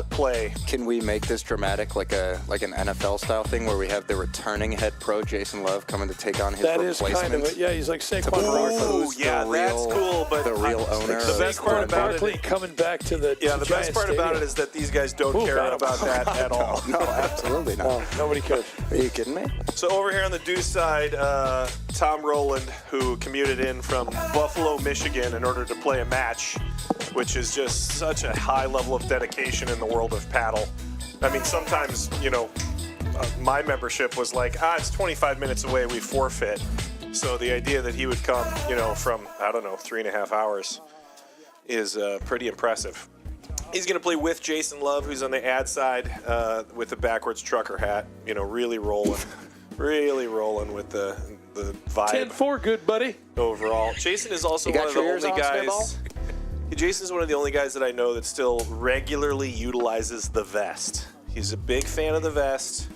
play. Can we make this dramatic, like an NFL style thing, where we have the returning head pro Jason Love coming to take on his That is replacement? kind of it. Yeah, he's like Saquon Ooh, Barkley. yeah, that's cool. But the real owner. The best part about Barkley it, coming back to the the best part about it is that these guys don't care about that at all. No, absolutely not. No, nobody cares. Are you kidding me? So over here on the Deuce side, Tom Rowland, who commuted in from Buffalo, Michigan, in order to play a match, which is just such a high level of dedication in the world of paddle. I mean, sometimes, my membership was like, it's 25 minutes away, we forfeit. So the idea that he would come, from, 3.5 hours is pretty impressive. He's going to play with Jason Love, who's on the ad side with the backwards trucker hat, really rolling with the vibe. 10-4, good buddy. Overall. Jason is also one of the only guys. Jason's one of the only guys that I know that still regularly utilizes the vest. He's a big fan of the vest.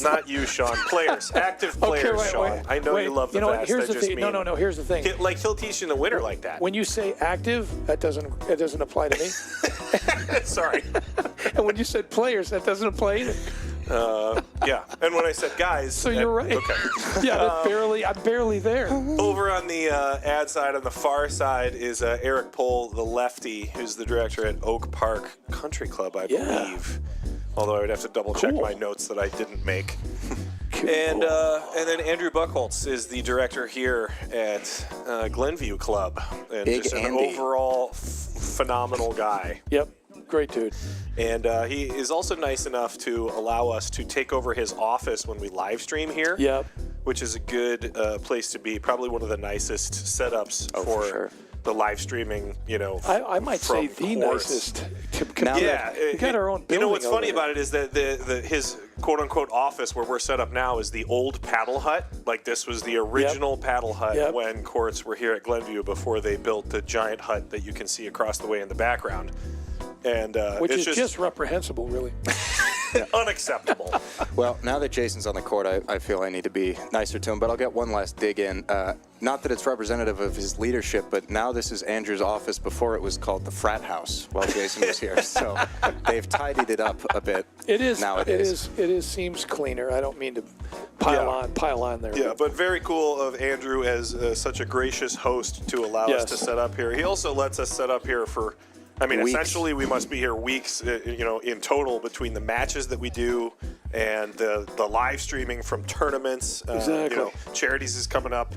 Not you, Sean. Players. Active players, Sean. I know you love the vest. Here's the thing. No. Here's the thing. He'll teach you in the winter like that. When you say active, it doesn't apply to me. Sorry. And when you said players, that doesn't apply either. Yeah. And when I said guys. So you're right. Okay. Yeah, I'm barely there. Over on the ad side, on the far side, is Eric Pohl, the lefty, who's the director at Oak Park Country Club, I believe. Although I would have to double check my notes that I didn't make. And then Andrew Buchholz is the director here at Glenview Club. And Big just an Andy. overall phenomenal guy. Yep, great dude. And he is also nice enough to allow us to take over his office when we live stream here. Yep. Which is a good place to be. Probably one of the nicest setups for the live streaming, I might say the nicest. We got our own building. What's funny about it is that his quote-unquote office where we're set up now is the old paddle hut. Like, this was the original paddle hut when courts were here at Glenview before they built the giant hut that you can see across the way in the background. And which it's is just reprehensible, really. unacceptable. Well, now that Jason's on the court, I feel I need to be nicer to him, but I'll get one last dig in. Not that it's representative of his leadership, but now this is Andrew's office. Before it was called the frat house while Jason was here. So they've tidied it up a bit. It is nowadays. It is seems cleaner. I don't mean to pile on there. Yeah, but very cool of Andrew as such a gracious host to allow us to set up here. He also lets us set up here for, weeks. Essentially we must be here weeks, in total between the matches that we do and the live streaming from tournaments. Exactly. Charities is coming up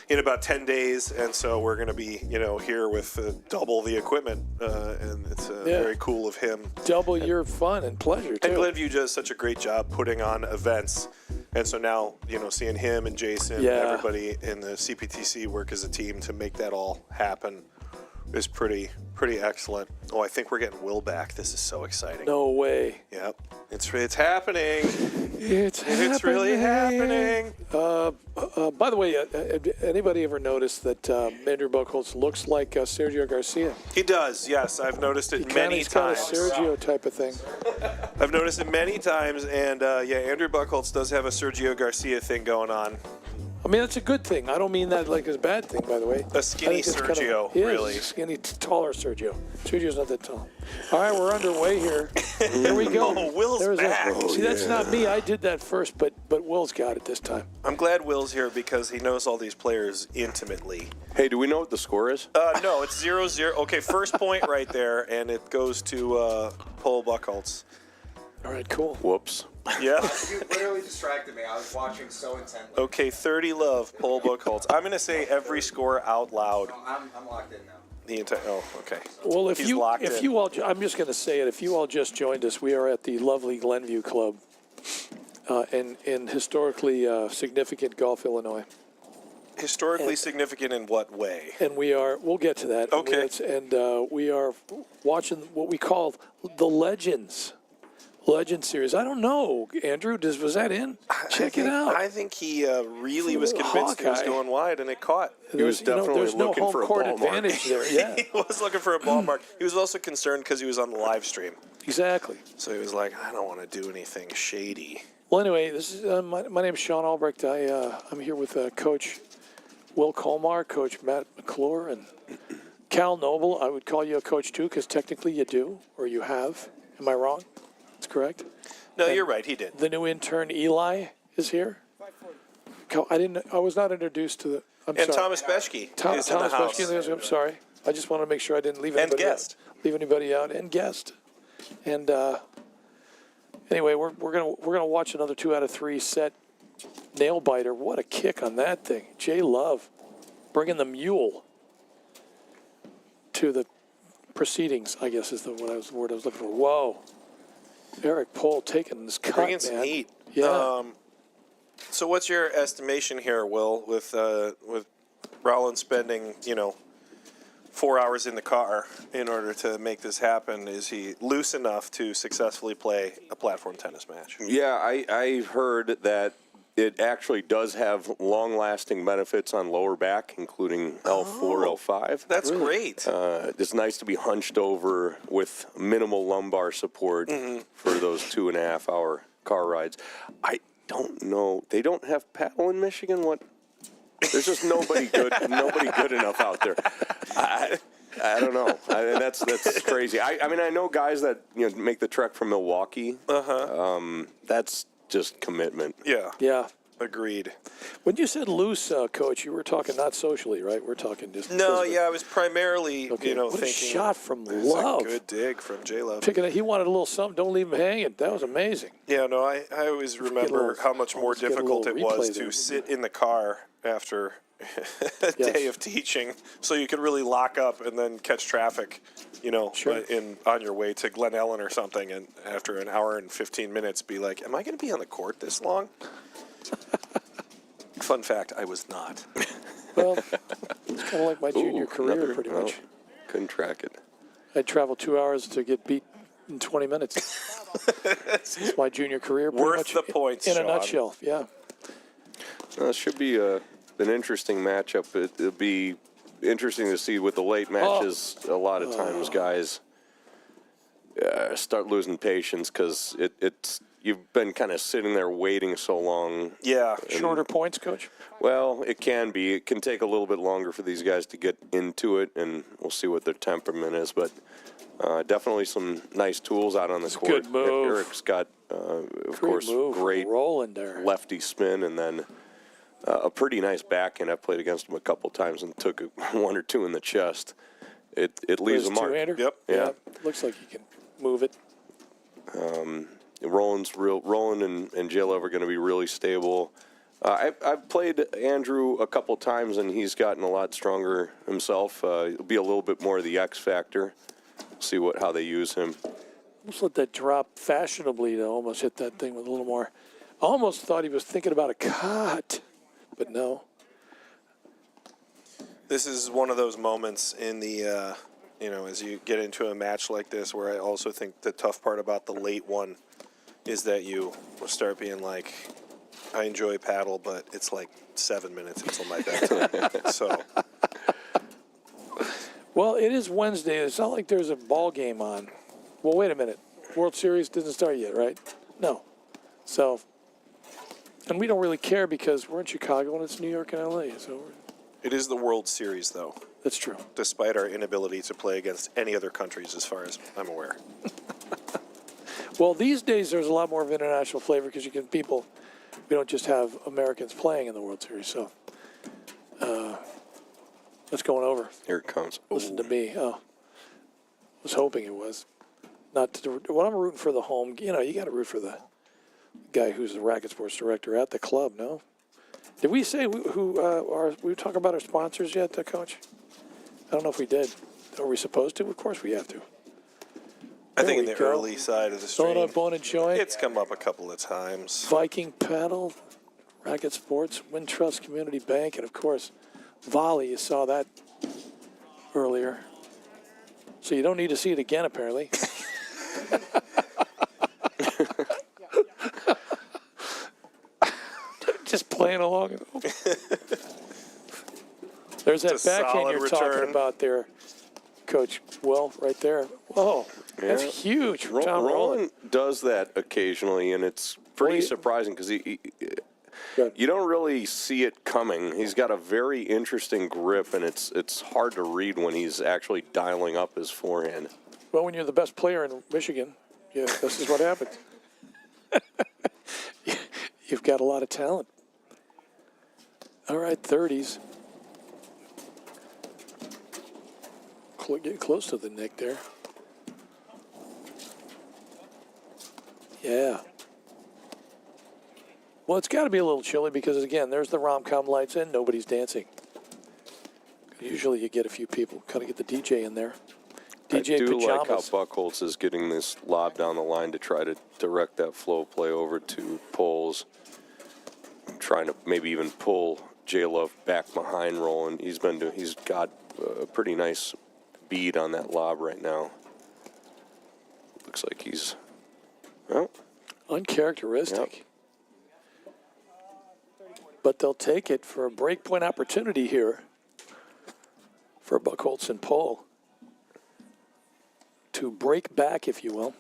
in about 10 days, and so we're going to be, here with double the equipment, and it's very cool of him. Double your fun and pleasure, too. And Glenview does such a great job putting on events. And so now, seeing him and Jason, everybody in the CPTC work as a team to make that all happen is pretty excellent. Oh, I think we're getting Will back. This is so exciting. No way. Yep. It's happening. It's really happening. By the way, anybody ever noticed that Andrew Buchholz looks like Sergio Garcia? He does, yes. I've noticed it many He's times. got a Sergio type of thing. I've noticed it many times, and Andrew Buchholz does have a Sergio Garcia thing going on. That's a good thing. I don't mean that like as a bad thing, by the way. A skinny Sergio, really. Skinny, taller Sergio. Sergio's not that tall. All right, we're underway here. Here we go. Oh, Will's back. See, that's not me. I did that first, but Will's got it this time. I'm glad Will's here because he knows all these players intimately. Hey, do we know what the score is? No, it's 0-0. Okay, first point right there, and it goes to Paul Buchholz. All right, cool. Whoops. Yeah. You literally distracted me. I was watching so intently. Okay, 30 love, Paul Buchholz. I'm going to say every score out loud. I'm locked in now. The entire. Oh, okay. Well, if He's you locked in. all, I'm just going to say it. If you all just joined us, we are at the lovely Glenview Club, in historically significant Gulf, Illinois. Historically significant in what way? And we'll get to that. Okay. We are watching what we call the Legend series. I don't know, Andrew, was that in? Check it out. I think he really was convinced he was Hawkeye. going wide, and it caught. He was definitely there's no looking home for a court ball mark. advantage there. Yeah, He was looking for a ball mark. He was also concerned because he was on the live stream. exactly. So he was like, I don't want to do anything shady. Well, anyway, this is my name's Sean Albrecht. I'm here with Coach Will Colmar, Coach Matt McClure, and Cal Noble. I would call you a coach too, because technically you do, or you have. Am I wrong? That's correct. No, you're right. He did. The new intern Eli is here. I was not introduced to the. I'm And sorry. Thomas Beshke is in the Thomas house. Beshke, I'm sorry. I just want to make sure I didn't leave And anybody guest. out. Leave anybody out and guest. And anyway, we're gonna watch another 2 out of 3 set nail biter. What a kick on that thing. Jay Love bringing the mule to the proceedings, I guess is the word I was looking for. Whoa. Eric Pohl taking this cut, Bringing some man. heat. Yeah. So what's your estimation here, Will, with Rollins spending, 4 hours in the car in order to make this happen? Is he loose enough to successfully play a platform tennis match? Yeah, I heard that it actually does have long-lasting benefits on lower back, including L4, L5. That's great. It's nice to be hunched over with minimal lumbar support for those 2.5-hour car rides. I don't know. They don't have paddle in Michigan. What? There's just nobody good enough out there. I don't know. That's crazy. I mean, I know guys that make the trek from Milwaukee. That's just commitment. Yeah. Yeah. Agreed. When you said loose, Coach, you were talking not socially, right? We're talking just. No, physically. yeah, I was primarily, What thinking. a shot from There's Love. a good dig from J Love. Picking it, he wanted a little something. Don't leave him hanging. That was amazing. Yeah, no, I always remember little- how much more almost get a difficult it little was replay there. to sit in the car after a Yes. day of teaching, so you could really lock up and then catch traffic, Sure. on your way to Glen Ellen or something, and after an hour and 15 minutes, be like, "Am I going to be on the court this long?" Fun fact: I was not. Well, it's kind of like my junior career, Another- pretty well, much. Couldn't track it. I traveled 2 hours to get beat in 20 minutes. It's my junior career. Pretty Worth much the points, in a Sean. nutshell. Yeah. It should be an interesting matchup. It'll be interesting to see with the late matches. A lot of times, guys start losing patience because you've been kind of sitting there waiting so long. Yeah, Shorter points, Coach. Well, it can be. It can take a little bit longer for these guys to get into it, and we'll see what their temperament is. But definitely some nice tools out on the court. good move. Eric's got, of course, move. great Rolling there. lefty spin, and then a pretty nice backhand. I've played against him a couple times and took 1 or 2 in the chest. It leaves a His mark. two-hander? Yep. Yeah. Looks like he can move it. Roland and J Love are going to be really stable. I've played Andrew a couple times, and he's gotten a lot stronger himself. It'll be a little bit more of the X factor. See how they use him. Almost let that drop fashionably to almost hit that thing with a little more. I almost thought he was thinking about a cut, but no. This is one of those moments in the, as you get into a match like this, where I also think the tough part about the late one is that you will start being like, I enjoy paddle, but it's like 7 minutes until my bedtime. So, Well, it is Wednesday. It's not like there's a ball game on. Well, wait a minute. World Series didn't start yet, right? No. So, and we don't really care because we're in Chicago and it's New York and LA. So it is the World Series, though, that's true. despite our inability to play against any other countries, as far as I'm aware. Well, these days there's a lot more of international flavor because we don't just have Americans playing in the World Series. So, what's going over? Here it comes. Listen to me. Oh, was hoping it was. Not to, well, I'm rooting for the home. You got to root for the guy who's the racket sports director at the club. No, did we say we talk about our sponsors yet, Coach? I don't know if we did. Are we supposed to? Of course we have to. I think in we the go. early side of the stream, Illinois Bone and Joint, it's come up a couple of times. Viking Paddle, Racket Sports, Wintrust Community Bank, and of course, Volley. You saw that earlier. So you don't need to see it again, apparently. Just playing along. There's that It's a backhand solid you're return. talking about there, Coach Will, right there. Whoa, that's huge for Tom Rowland. Roland does that occasionally, and it's pretty surprising because you don't really see it coming. He's got a very interesting grip, and it's hard to read when he's actually dialing up his forehand. Well, when you're the best player in Michigan, yeah, this is what happens. You've got a lot of talent. All right, 30s. Getting close to the neck there. Yeah. Well, it's got to be a little chilly because, again, there's the rom-com lights and nobody's dancing. Usually you get a few people. Kind of get the DJ in there. DJ I do pajamas. like how Buchholz is getting this lob down the line to try to direct that flow play over to Poles. Trying to maybe even pull J. Love back behind Roland. He's got a pretty nice bead on that lob right now. Looks like he's, well, uncharacteristic. Yep. But they'll take it for a breakpoint opportunity here for Buchholz and Pohl to break back, if you will.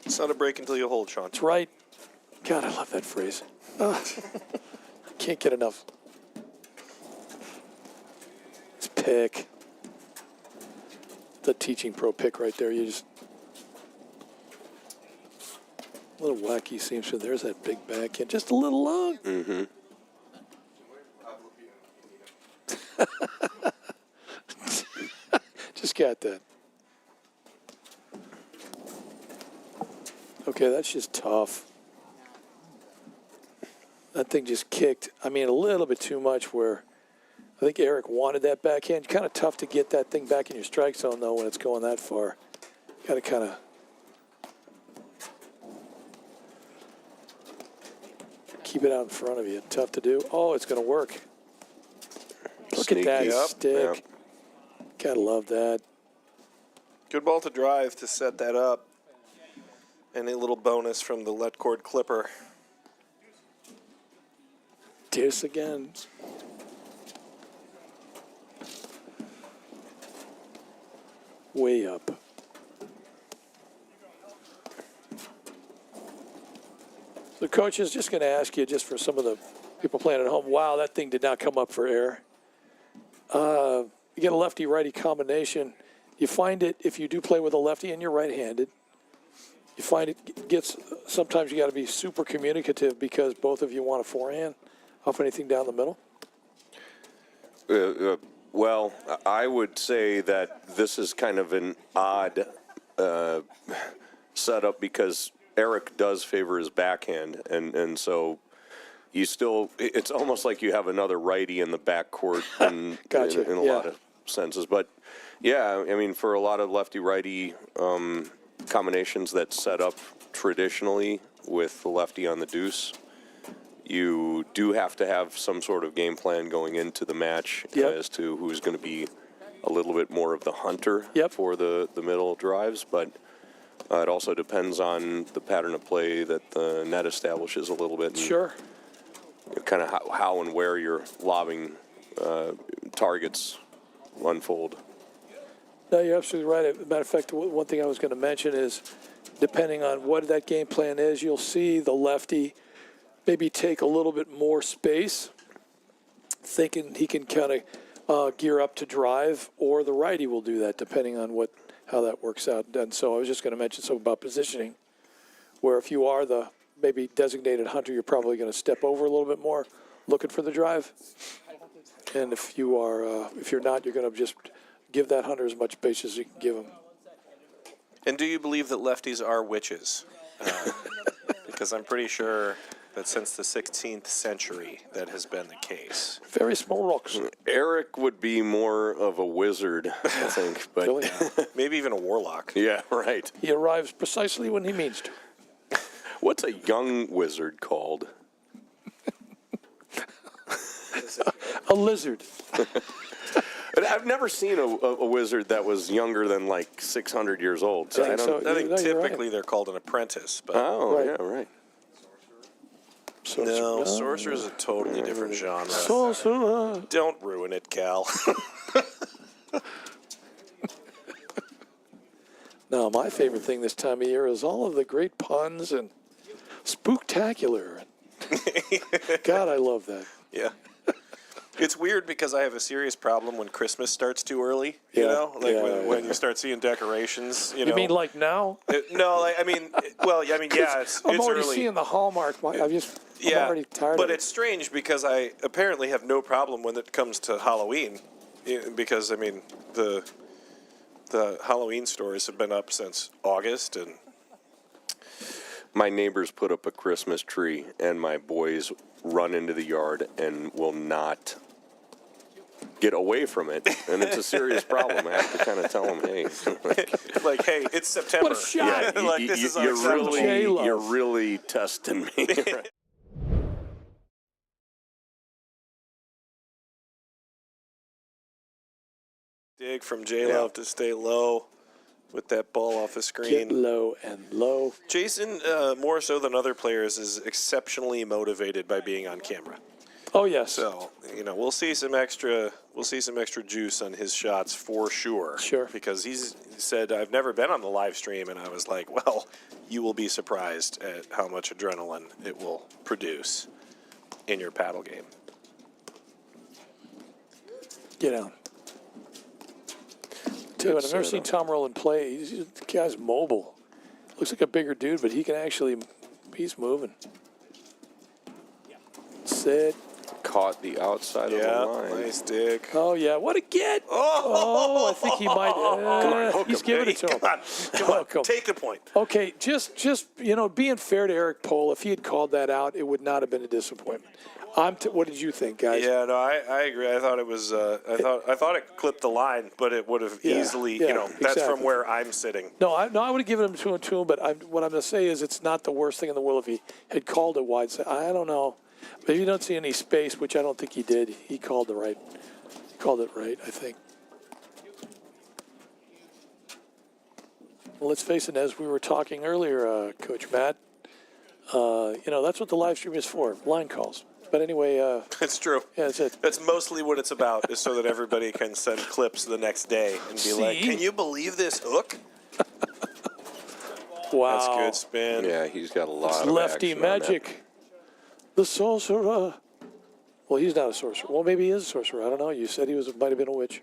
It's not a break until you hold, Sean. That's right. God, I love that phrase. Can't get enough. It's pick. The teaching pro pick right there. You just a little wacky seems to. There's that big backhand, just a little long. Mm-hmm. Just got that. Okay, that's just tough. That thing just kicked. I mean, a little bit too much where I think Eric wanted that backhand. Kind of tough to get that thing back in your strike zone, though, when it's going that far. Got to kind of keep it out in front of you. Tough to do. Oh, it's going to work. Look at that stick. Yep. Gotta love that. Good ball to drive to set that up. And a little bonus from the let cord clipper. Deuce again. Way up. So, Coach, is just going to ask you, just for some of the people playing at home, wow, that thing did not come up for air. You get a lefty-righty combination. You find it, if you do play with a lefty and you're right-handed, you find it gets, sometimes you got to be super communicative because both of you want a forehand off anything down the middle? Well, I would say that this is kind of an odd setup because Eric does favor his backhand, and so you still, it's almost like you have another righty in the backcourt in a lot of senses. But, yeah, I mean, for a lot of lefty-righty combinations that set up traditionally with the lefty on the deuce, you do have to have some sort of game plan going into the match as to who's going to be a little bit more of the hunter for the middle drives. But it also depends on the pattern of play that the net establishes a little bit. Sure. Kind of how and where your lobbing targets unfold. No, you're absolutely right. As a matter of fact, one thing I was going to mention is depending on what that game plan is, you'll see the lefty maybe take a little bit more space, thinking he can kind of gear up to drive, or the righty will do that, depending on how that works out. And so I was just going to mention something about positioning, where if you are the maybe designated hunter, you're probably going to step over a little bit more, looking for the drive. And if you are, if you're not, you're going to just give that hunter as much space as you can give him. And do you believe that lefties are witches? Because I'm pretty sure but since the 16th century, that has been the case. Very small rocks. Eric would be more of a wizard, I think. But Really? Maybe even a warlock. yeah, right. He arrives precisely when he means to. What's a young wizard called? A lizard. But I've never seen a wizard that was younger than like 600 years old. So I don't. I think No, you're right. typically they're called an apprentice, but Oh, Right. yeah, right. no, sorcerer is a totally different genre. Sorcerer. Don't ruin it, Cal. No, my favorite thing this time of year is all of the great puns and spooktacular. God, I love that. Yeah. It's weird because I have a serious problem when Christmas starts too early. You Yeah. know, like Yeah, when you start seeing decorations. You know, You mean like now? no, like, I mean, yeah, it's I'm already early. seeing the Hallmark. I'm already tired but of it. it's strange because I apparently have no problem when it comes to Halloween, because I mean the Halloween stores have been up since August, and My neighbors put up a Christmas tree, and my boys run into the yard and will not get away from it, and it's a serious problem. I have to kind of tell them, hey, like, hey, it's September. What a shot. Like, this is you're unacceptable. J-Lo. you're really testing me. Dig from J-Love to stay low with that ball off the Get screen. low and low. Jason, more so than other players, is exceptionally motivated by being on camera. Oh, yes. So, we'll see some extra juice on his shots for sure. Sure. Because he said, I've never been on the live stream, and I was like, well, you will be surprised at how much adrenaline it will produce in your paddle game. Get down. Too, and I've never seen Tom Rowland play. The guy's mobile. Looks like a bigger dude, but he can actually, he's moving. Sit. Caught the outside of the line. Nice dig. Oh, yeah. What a get. Oh, I think he might. He's giving it to him. Come on, take the point. Okay, just being fair to Eric Pohl, if he had called that out, it would not have been a disappointment. What did you think, guys? Yeah, no, I agree. I thought it was. I thought it clipped the line, but it would have easily. That's exactly. from where I'm sitting. No, I would have given him to him, but what I'm going to say is it's not the worst thing in the world if he had called it wide. I don't know. But if you don't see any space, which I don't think he did, he called it right, I think. Well, let's face it, as we were talking earlier, Coach Matt, that's what the live stream is for, line calls. But anyway. It's true. Yeah, that's it. That's mostly what it's about, is so that everybody can send clips the next day and be like, can you believe this hook? Wow. That's good spin. Yeah, he's got a lot of Lefty action on that. magic. The sorcerer. Well, he's not a sorcerer. Well, maybe he is a sorcerer. I don't know. You said he might have been a witch.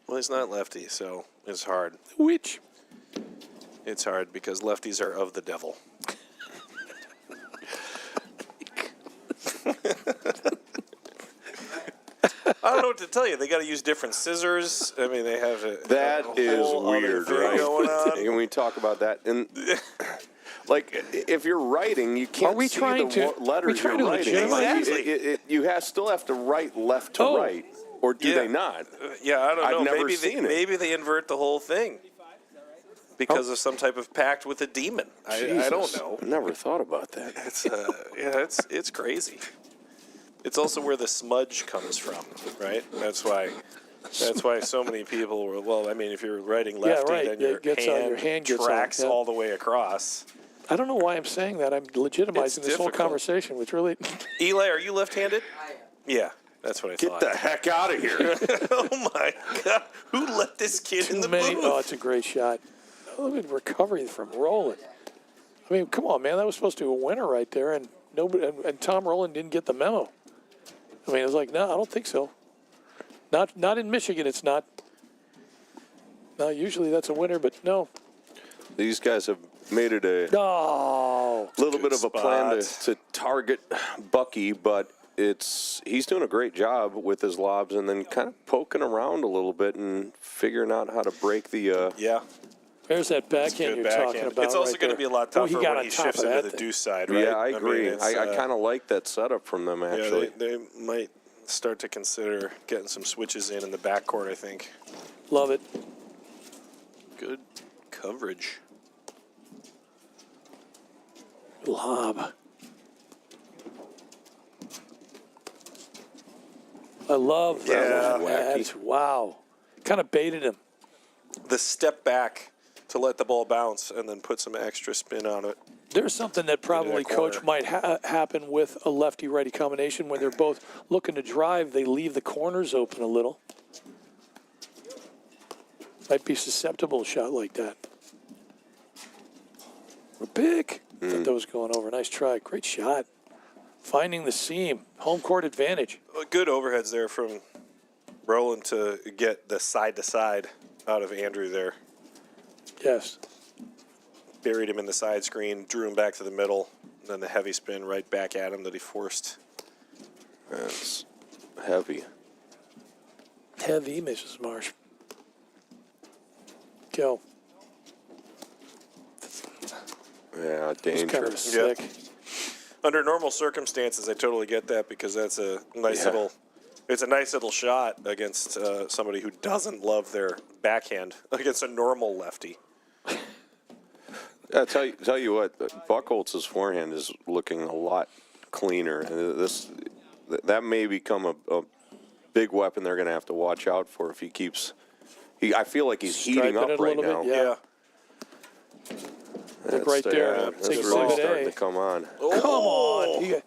Well, he's not lefty, so it's hard. Witch. It's hard because lefties are of the devil. I don't know what to tell you. They got to use different scissors. I mean, they have a That is whole other weird, thing right? going on. Can we talk about that? And like, if you're writing, you can't we see trying the to- letters we trying you're to writing. legitimize it? You still have to write left to right, or do they not? Yeah, I don't know. I've never maybe seen it. Maybe they invert the whole thing because of some type of pact with a demon. I don't know. I never thought about that. It's crazy. It's also where the smudge comes from, right? That's why so many people were. Well, I mean, if you're writing lefty, then your hand gets tracks on, yeah. all the way across. I don't know why I'm saying that. I'm legitimizing It's this whole difficult. conversation, which really. Eli, are you left-handed? Yeah, that's what I Get thought. the heck out of here! Oh my God! Who let this kid in the booth? Oh, it's a great shot. Oh, look at recovery from Rowland. I mean, come on, man. That was supposed to be a winner right there, and nobody. And Tom Rowland didn't get the memo. I mean, it was like, no, I don't think so. Not in Michigan. It's not. No, usually that's a winner, but no. These guys have made it a little bit of a plan to target Bucky, but he's doing a great job with his lobs and then kind of poking around a little bit and figuring out how to break the There's that backhand you're talking about. It's also right going to there. be a lot Oh, tougher when he shifts into the thing. deuce side, right? Yeah, I agree. mean, I kind of like that setup from them, actually. Yeah, they might start to consider getting some switches in the backcourt, I think. Love it. Good coverage. Lob. I love that. Yeah. Wow. Kind of baited him. The step back to let the ball bounce and then put some extra spin on it. There's something that probably coach might happen with a lefty-righty combination when they're both looking to drive. They leave the corners open a little. Might be susceptible to a shot like that. We're big. Thought that was going over. Nice try. Great shot. Finding the seam. Home court advantage. Good overheads there from Roland to get the side-to-side out of Andrew there. Yes. Buried him in the side screen, drew him back to the middle, and then the heavy spin right back at him that he forced. That's heavy. Heavy, Mrs. Marsh. Go. Yeah, It's dangerous. kind of sick. Yeah. Under normal circumstances, I totally get that because that's a nice little shot against somebody who doesn't love their backhand against a normal lefty. I tell you what, Buchholz's forehand is looking a lot cleaner. That may become a big weapon they're going to have to watch out for if he keeps. I feel like he's heating up right now. Yeah. Look right there. It's really starting to come on. Come on.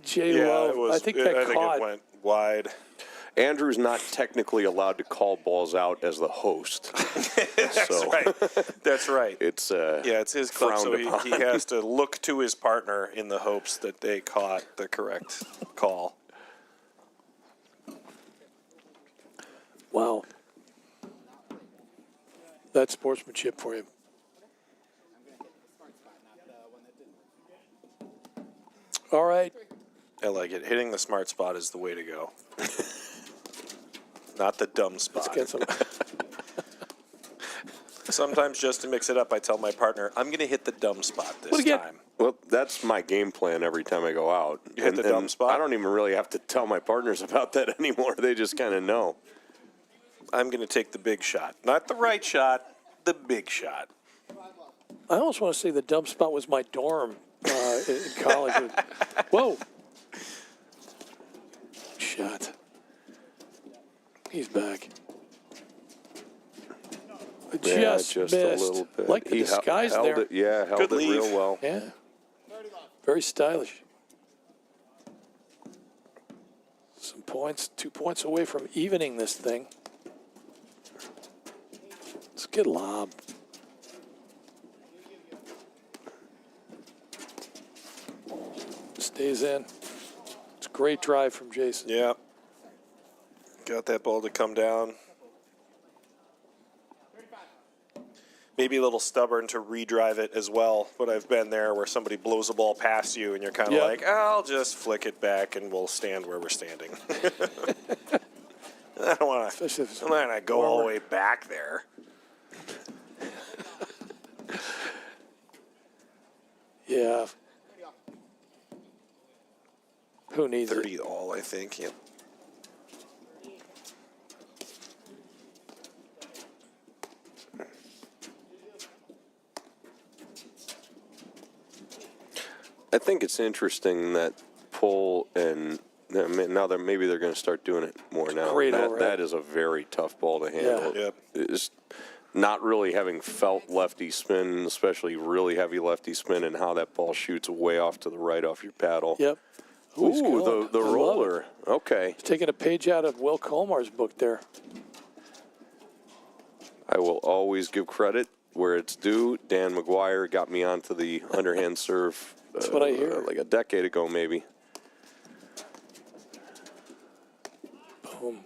J-Lo. I think that caught. It went wide. Andrew's not technically allowed to call balls out as the host. That's right. That's right. It's it's his club, so he has to look to his partner in the hopes that they caught the correct call. Wow. That's sportsmanship for you. All right. I like it. Hitting the smart spot is the way to go. Not the dumb spot. Let's get some. Sometimes just to mix it up, I tell my partner, I'm going to hit the dumb spot this time. Well, that's my game plan every time I go out. You hit the dumb spot? I don't even really have to tell my partners about that anymore. They just kind of know. I'm going to take the big shot. Not the right shot, the big shot. I almost want to say the dumb spot was my dorm in college. Whoa. Shot. He's back. Just a missed. little bit. Like the disguise held there. It, yeah, held Good it leave. real well. Yeah. Very stylish. Some points, 2 points away from evening this thing. It's a good lob. Stays in. It's a great drive from Jason. Yeah. Got that ball to come down. Maybe a little stubborn to redrive it as well, but I've been there where somebody blows a ball past you and you're kind of like, I'll just flick it back and we'll stand where we're standing. I don't want to go all the way back there. Yeah. Who needs 30 it? all, I think. Yep. I think it's interesting that pull and now that maybe they're going to start doing it more now. That is a very tough ball to handle. Yeah. Yep. It's not really having felt lefty spin, especially really heavy lefty spin, and how that ball shoots way off to the right off your paddle. Yep. Ooh, the roller. Okay. He's taking a page out of Will Colmar's book there. I will always give credit where it's due. Dan McGuire got me onto the underhand serve. That's what I hear. Like a decade ago, maybe. Boom.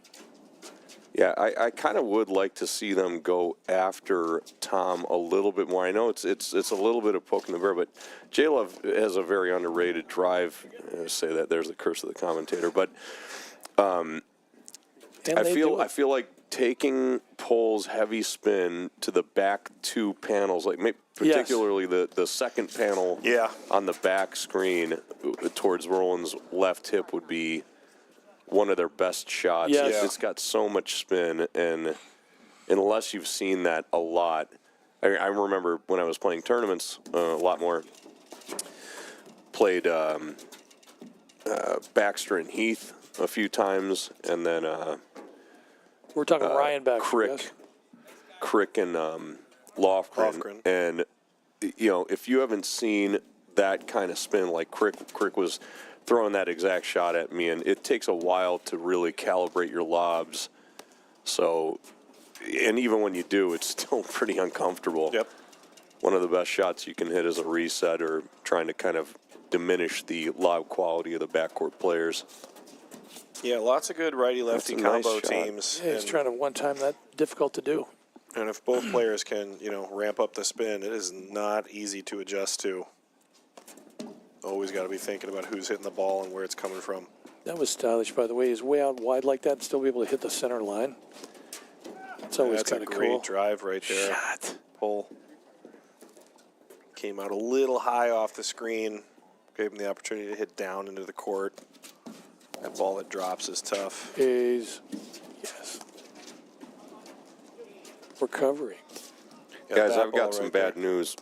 Yeah, I kind of would like to see them go after Tom a little bit more. I know it's a little bit of poking the bear, but J-Love has a very underrated drive. I say that there's the curse of the commentator, but I feel like taking Pole's heavy spin to the back two panels, like particularly the second panel on the back screen towards Roland's left hip would be one of their best shots. Yes. It's got so much spin, and unless you've seen that a lot, I remember when I was playing tournaments a lot more, played Baxter and Heath a few times, and then we're talking Ryan Baxter, Crick and Lofgren. And, you know, if you haven't seen that kind of spin, like Crick was throwing that exact shot at me, and it takes a while to really calibrate your lobs. So, and even when you do, it's still pretty uncomfortable. Yep. One of the best shots you can hit is a reset or trying to kind of diminish the lob quality of the backcourt players. Yeah, lots of good righty-lefty combo nice teams. Yeah, he's trying to one-time that difficult to do. And if both players can, you know, ramp up the spin, it is not easy to adjust to. Always got to be thinking about who's hitting the ball and where it's coming from. That was stylish, by the way. He's way out wide like that and still be able to hit the center line. It's always kind of cool. That's a great drive right there. Shot. Pole came out a little high off the screen. Gave him the opportunity to hit down into the court. That ball that drops is tough. Yes. Recovering. Guys, I've got some bad news.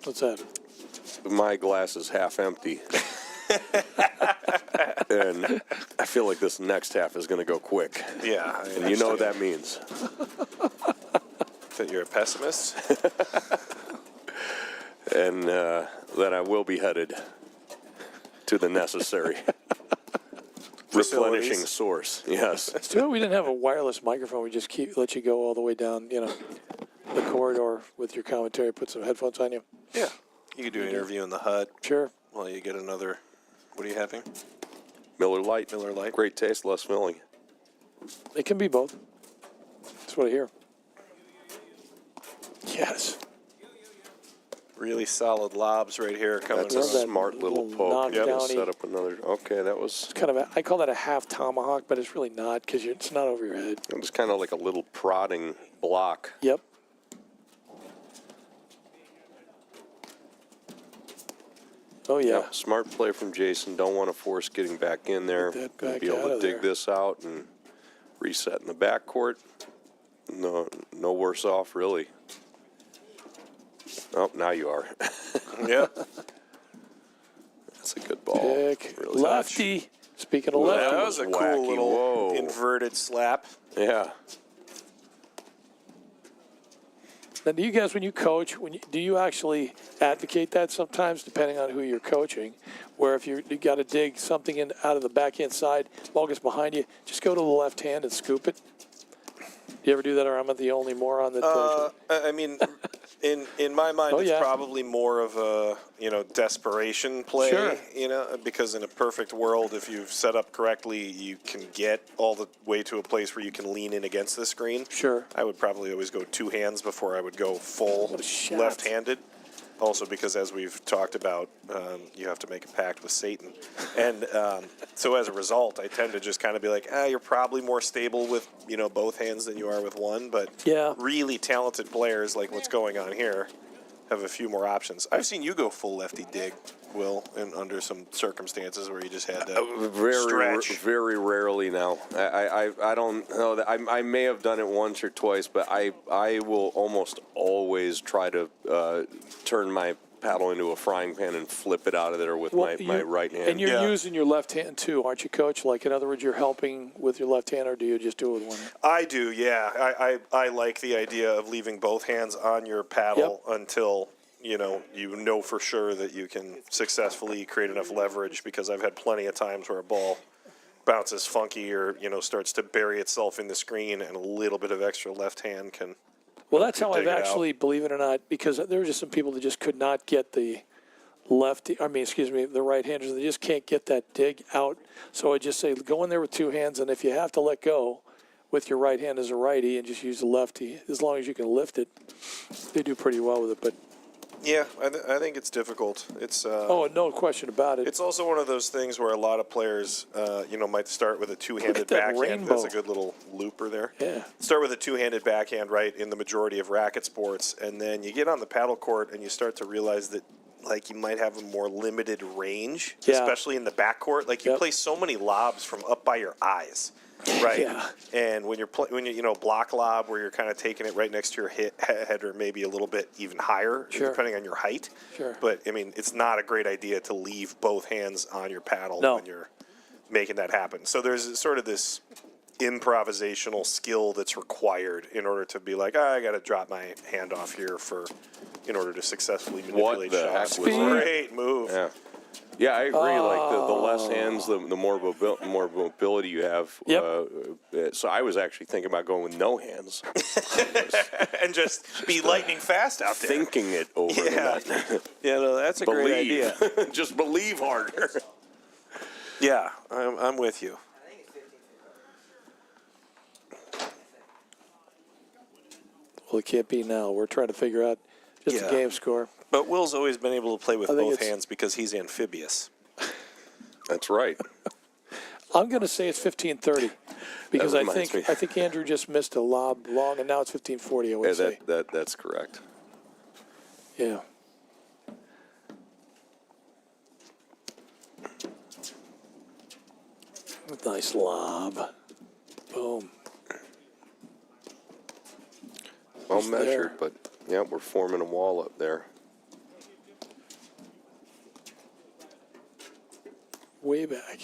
What's that? My glass is half empty. And I feel like this next half is going to go quick. Yeah. And you know what that means. That you're a pessimist? And that I will be headed to the necessary replenishing source. Yes. It's too bad we didn't have a wireless microphone. We just let you go all the way down, you know, the corridor with your commentary. Put some headphones on you. Yeah. You could do an interview in the hut. Sure. While you get another. What are you having? Miller Lite. Miller Lite. Great taste, less filling. It can be both. That's what I hear. Yes. Really solid lobs right here coming. That's a smart little poke. Knockdowny. Set up another. Okay, that was. It's kind of I call that a half tomahawk, but it's really not because it's not over your head. It was kind of like a little prodding block. Yep. Oh yeah. Smart play from Jason. Don't want to force getting back in there. Get that back be able out to of dig there. this out and reset in the backcourt. No worse off really. Oh, now you are. Yep. That's a good ball. Pick. Really Lefty. touch. Speaking of lefty. That was a cool wacky. little Whoa. inverted slap. Yeah. Now, do you guys, when you coach, do you actually advocate that sometimes, depending on who you're coaching, where if you got to dig something in out of the backhand side, ball gets behind you, just go to the left hand and scoop it? Do you ever do that, or am I the only moron that does it? I mean, in my mind, it's yeah. probably more of a desperation play. Sure. Because in a perfect world, if you've set up correctly, you can get all the way to a place where you can lean in against the screen. Sure. I would probably always go two hands before I would go full What a shot. left-handed. Also, because as we've talked about, you have to make a pact with Satan. And so as a result, I tend to just kind of be like, you're probably more stable with, both hands than you are with one. But Yeah. really talented players like what's going on here have a few more options. I've seen you go full lefty dig, Will, under some circumstances where you just had to stretch. Very rarely now. I don't know that I may have done it once or twice, but I will almost always try to turn my paddle into a frying pan and flip it out of there with my right hand. And you're using your left hand too, aren't you, Coach? Like, in other words, you're helping with your left hand, or do you just do it with one hand? I do, yeah. I like the idea of leaving both hands on your paddle until you know for sure that you can successfully create enough leverage, because I've had plenty of times where a ball bounces funky or starts to bury itself in the screen, and a little bit of extra left hand can. Well, that's how dig I've it out. actually, believe it or not, because there were just some people that just could not get the the right-handers. They just can't get that dig out. So I just say, go in there with two hands, and if you have to let go with your right hand as a righty and just use the lefty, as long as you can lift it, they do pretty well with it. But Yeah, I think it's difficult. It's no question about it. It's also one of those things where a lot of players, might start with a two-handed backhand. rainbow. That's a good little looper there. Yeah. Start with a two-handed backhand, right, in the majority of racket sports, and then you get on the paddle court and you start to realize that, like, you might have a more limited range, especially in the backcourt. Like, you play so many lobs from up by your eyes. Right. Yeah. And when you block lob where you're kind of taking it right next to your head or maybe a little bit even higher, depending on your height. Sure. But I mean, it's not a great idea to leave both hands on your paddle when you're making that happen. So there's sort of this improvisational skill that's required in order to be like, I got to drop my hand off here in order to successfully manipulate shots. Heck was that? Great move. Yeah. Yeah, I agree. Like the less hands, the more mobility you have. Yep. So I was actually thinking about going with no hands and just be lightning fast out there. Thinking it over. Yeah, no, that's a great idea. Just believe harder. Yeah, I'm with you. Well, it can't be now. We're trying to figure out just the game score. But Will's always been able to play with both hands because he's amphibious. That's right. I'm going to say it's 15-30 because I think Andrew just missed a lob long, and now it's 15-40. I would say that's correct. Yeah. Nice lob. Boom. Well measured, but yeah, we're forming a wall up there. Way back.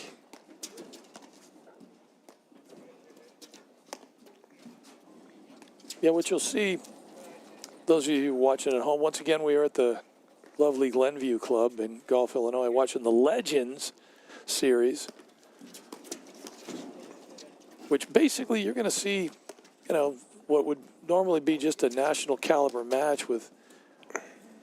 Yeah, what you'll see, those of you watching at home, once again, we are at the lovely Glenview Club in Gulf, Illinois, watching the Legends series, which basically you're going to see, what would normally be just a national caliber match with a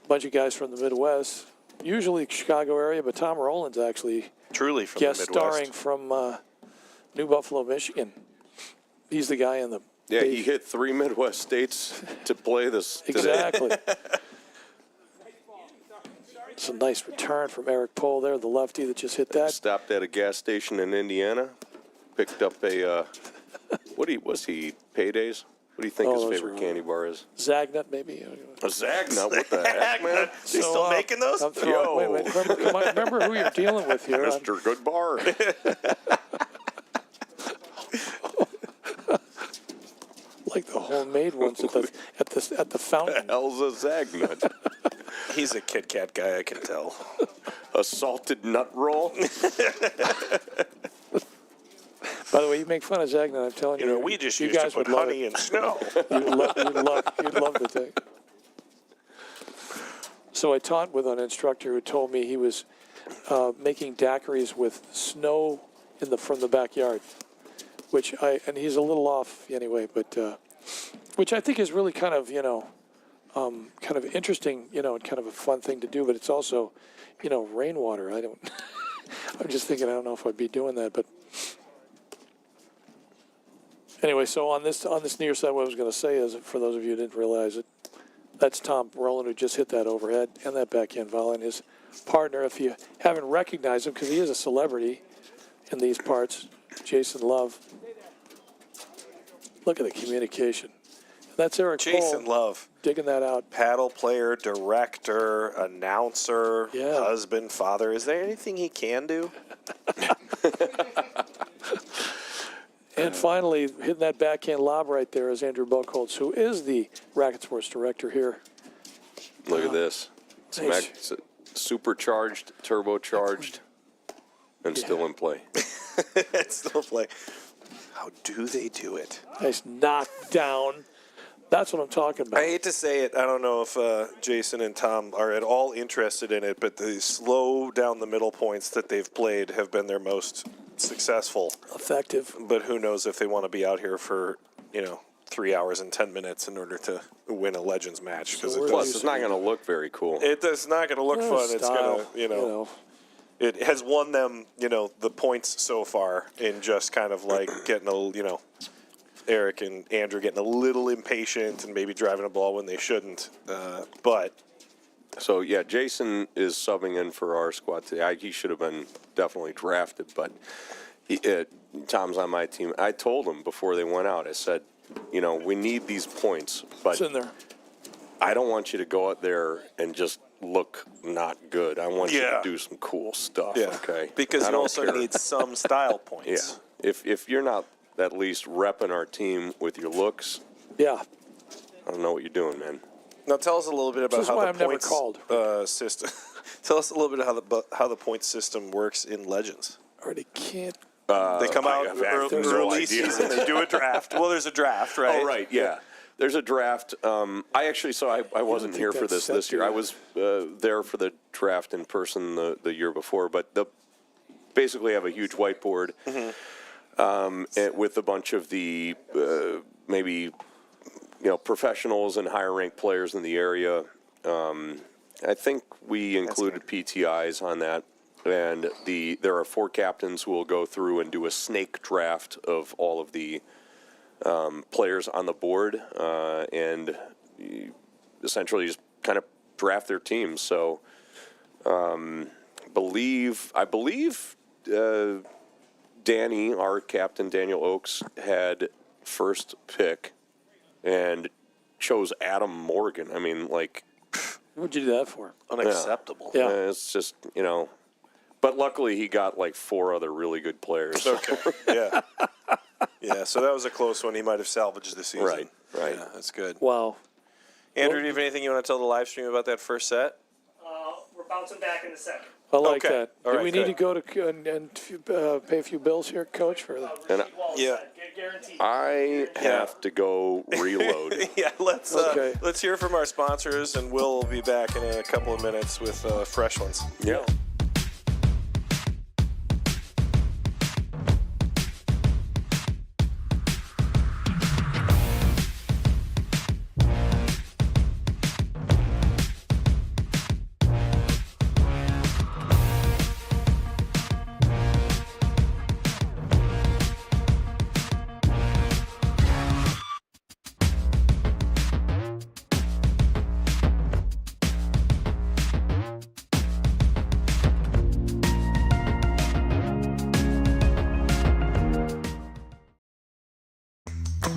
bunch of guys from the Midwest, usually Chicago area, but Tom Rowland's actually truly from guest the Midwest. starring from New Buffalo, Michigan. He's the guy in the he hit 3 Midwest states to play this today. Exactly. It's a nice return from Eric Pohl there, the lefty that just hit that. Stopped at a gas station in Indiana, picked up a was he Paydays? What do you think his favorite candy bar is? Zagnut, maybe. A Zagnut? What the heck, man? Is he still making those? Wait. Remember who you're dealing with here. Mr. Good Bar. Like the homemade ones at the fountain. Hell's a Zagnut? He's a Kit Kat guy, I can tell. A salted nut roll? By the way, you make fun of Zagnut, I'm telling you. We just you used guys to put would love honey and snow. You'd love the thing. So I taught with an instructor who told me he was making daiquiris with snow from the backyard, and he's a little off anyway, but which I think is really kind of kind of interesting, and kind of a fun thing to do. But it's also, rainwater. I'm just thinking I don't know if I'd be doing that, but. Anyway, so on this near side, what I was going to say is, for those of you who didn't realize it, that's Tom Rowland, who just hit that overhead and that backhand volley, and his partner, if you haven't recognized him, because he is a celebrity in these parts, Jason Love. Look at the communication. That's Eric Jason Pohl Love. digging that out. Paddle player, director, announcer, Yeah. husband, father. Is there anything he can do? And finally, hitting that backhand lob right there is Andrew Buchholz, who is the Racket Sports director here. Look at this. Nice. Supercharged, turbocharged, and still in play. It's still in play. How do they do it? Nice knockdown. That's what I'm talking about. I hate to say it. I don't know if Jason and Tom are at all interested in it, but the slow down the middle points that they've played have been their most successful. Effective. But who knows if they want to be out here for, 3 hours and 10 minutes in order to win a Legends match. Because Plus, it's not going to look very cool. It's not going to look fun. It's going to, it has won them, the points so far in just kind of like getting a, Eric and Andrew getting a little impatient and maybe driving a ball when they shouldn't. But So, yeah, Jason is subbing in for our squad today. He should have been definitely drafted, but Tom's on my team. I told him before they went out, I said, we need these points, but It's in there. I don't want you to go out there and just look not good. I want you to do some cool stuff, okay? Because I you don't also care. need some style points. Yeah. If you're not at least repping our team with your looks, Yeah. I don't know what you're doing, man. Now tell us a little bit about This is how why the I'm never points called. system. Tell us a little bit how the point system works in Legends. Already can't. They come out I have no early idea. season. They do a draft. Well, there's a draft, right? Oh, right, yeah. There's a draft. I actually saw. I wasn't think here for that's this set year. to- I was there for the draft in person the year before. But basically have a huge whiteboard with a bunch of the maybe professionals and higher ranked players in the area. I think we included PTIs on that. And there are 4 captains who will go through and do a snake draft of all of the players on the board, and essentially just kind of draft their teams. So, I believe Danny, our captain, Daniel Oakes, had first pick and chose Adam Morgan. I mean, What'd you do that for? Unacceptable. Yeah. it's just, but luckily he got 4 other really good players. Okay. Yeah. Yeah. So that was a close one. He might have salvaged the season. Right. Yeah, that's good. Wow. Andrew, do you have anything you want to tell the live stream about that first set? We're bouncing back in the second. I like Okay. that. All Do right, we need to good. go to and pay a few bills here, Coach, for that? And Yeah. Guaranteed. I have to go reload. Yeah. Okay. Let's hear from our sponsors, and we'll be back in a couple of minutes with fresh ones. Yeah.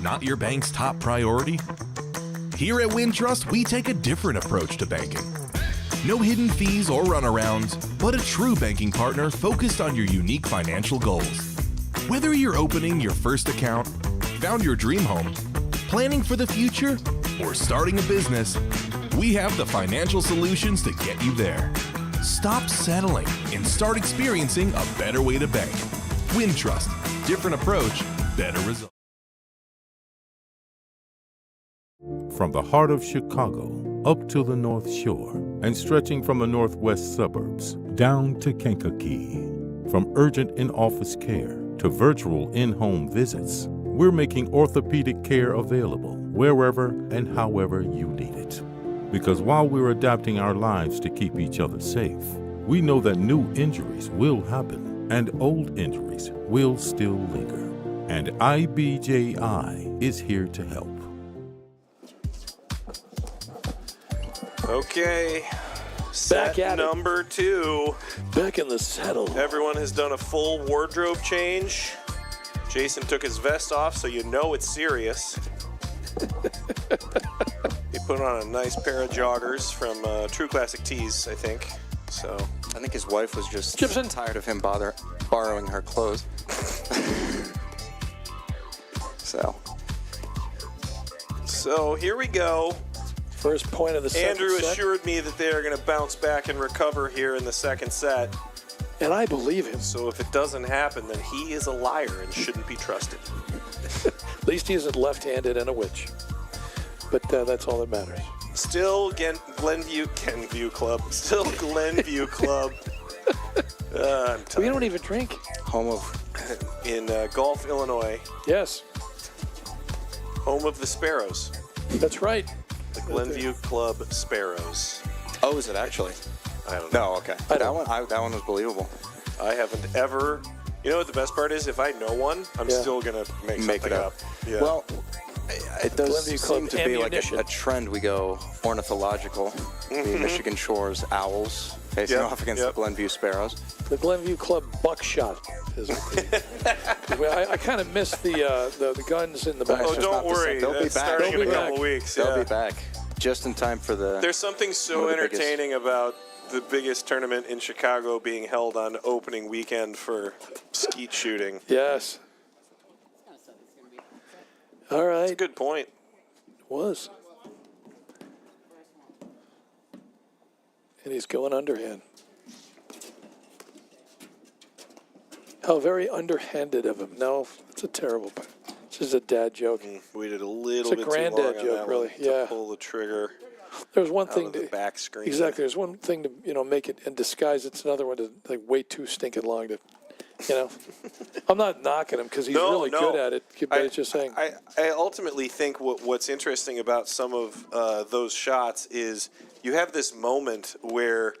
Not your bank's top priority? Here at Wintrust, we take a different approach to banking. No hidden fees or runarounds, but a true banking partner focused on your unique financial goals. Whether you're opening your first account, found your dream home, planning for the future, or starting a business, we have the financial solutions to get you there. Stop settling and start experiencing a better way to bank. Wintrust, different approach, better results. From the heart of Chicago up to the North Shore and stretching from the northwest suburbs down to Kankakee. From urgent in-office care to virtual in-home visits, we're making orthopedic care available wherever and however you need it. Because while we're adapting our lives to keep each other safe, we know that new injuries will happen and old injuries will still linger. And IBJI is here to help. Okay. Back Set at it. number 2. Back in the saddle. Everyone has done a full wardrobe change. Jason took his vest off, so you know it's serious. He put on a nice pair of joggers from True Classic Tees, I think. So I think his wife was just Gibson. tired of him borrowing her clothes. So here we go. First point of the second Andrew set. assured me that they are going to bounce back and recover here in the second set. And I believe him. So if it doesn't happen, then he is a liar and shouldn't be trusted. At least he isn't left-handed and a witch. But that's all that matters. Still Glenview Club. Still Glenview Club. I'm tired. We don't even drink. Home of In Gulf, Illinois. Yes, Home of the Sparrows. that's right. The Glenview Club Sparrows. Oh, is it actually? I don't know. No, okay. I That don't- one, that one was believable. I haven't ever. You know what the best part is? If I know one, I'm Yeah. still going to make Make something it up. Yeah. Well, It does Glenview Club seem to be like ammunition. a trend. We go ornithological. The Michigan Shores Owls facing off against the Glenview Sparrows. The Glenview Club buckshot is well, I kind of miss the guns in the back. Oh, don't worry. They'll be back. Starting in a They'll be couple weeks. They'll be back just in time for the. There's something so one of the entertaining about the biggest tournament in Chicago being held on opening weekend for skeet shooting. Yes. All right. That's a good point. Was. And he's going underhand. How very underhanded of him. No, it's a terrible. This is a dad joke. We did a little It's a bit too long granddad on joke, that really. one Yeah. to pull the trigger There's one out thing of the to back screen. exactly. There's one thing to make it in disguise. It's another one to like wait too stinking long to. I'm not knocking him because he's really good at it. But it's just saying. I ultimately think what's interesting about some of those shots is you have this moment where,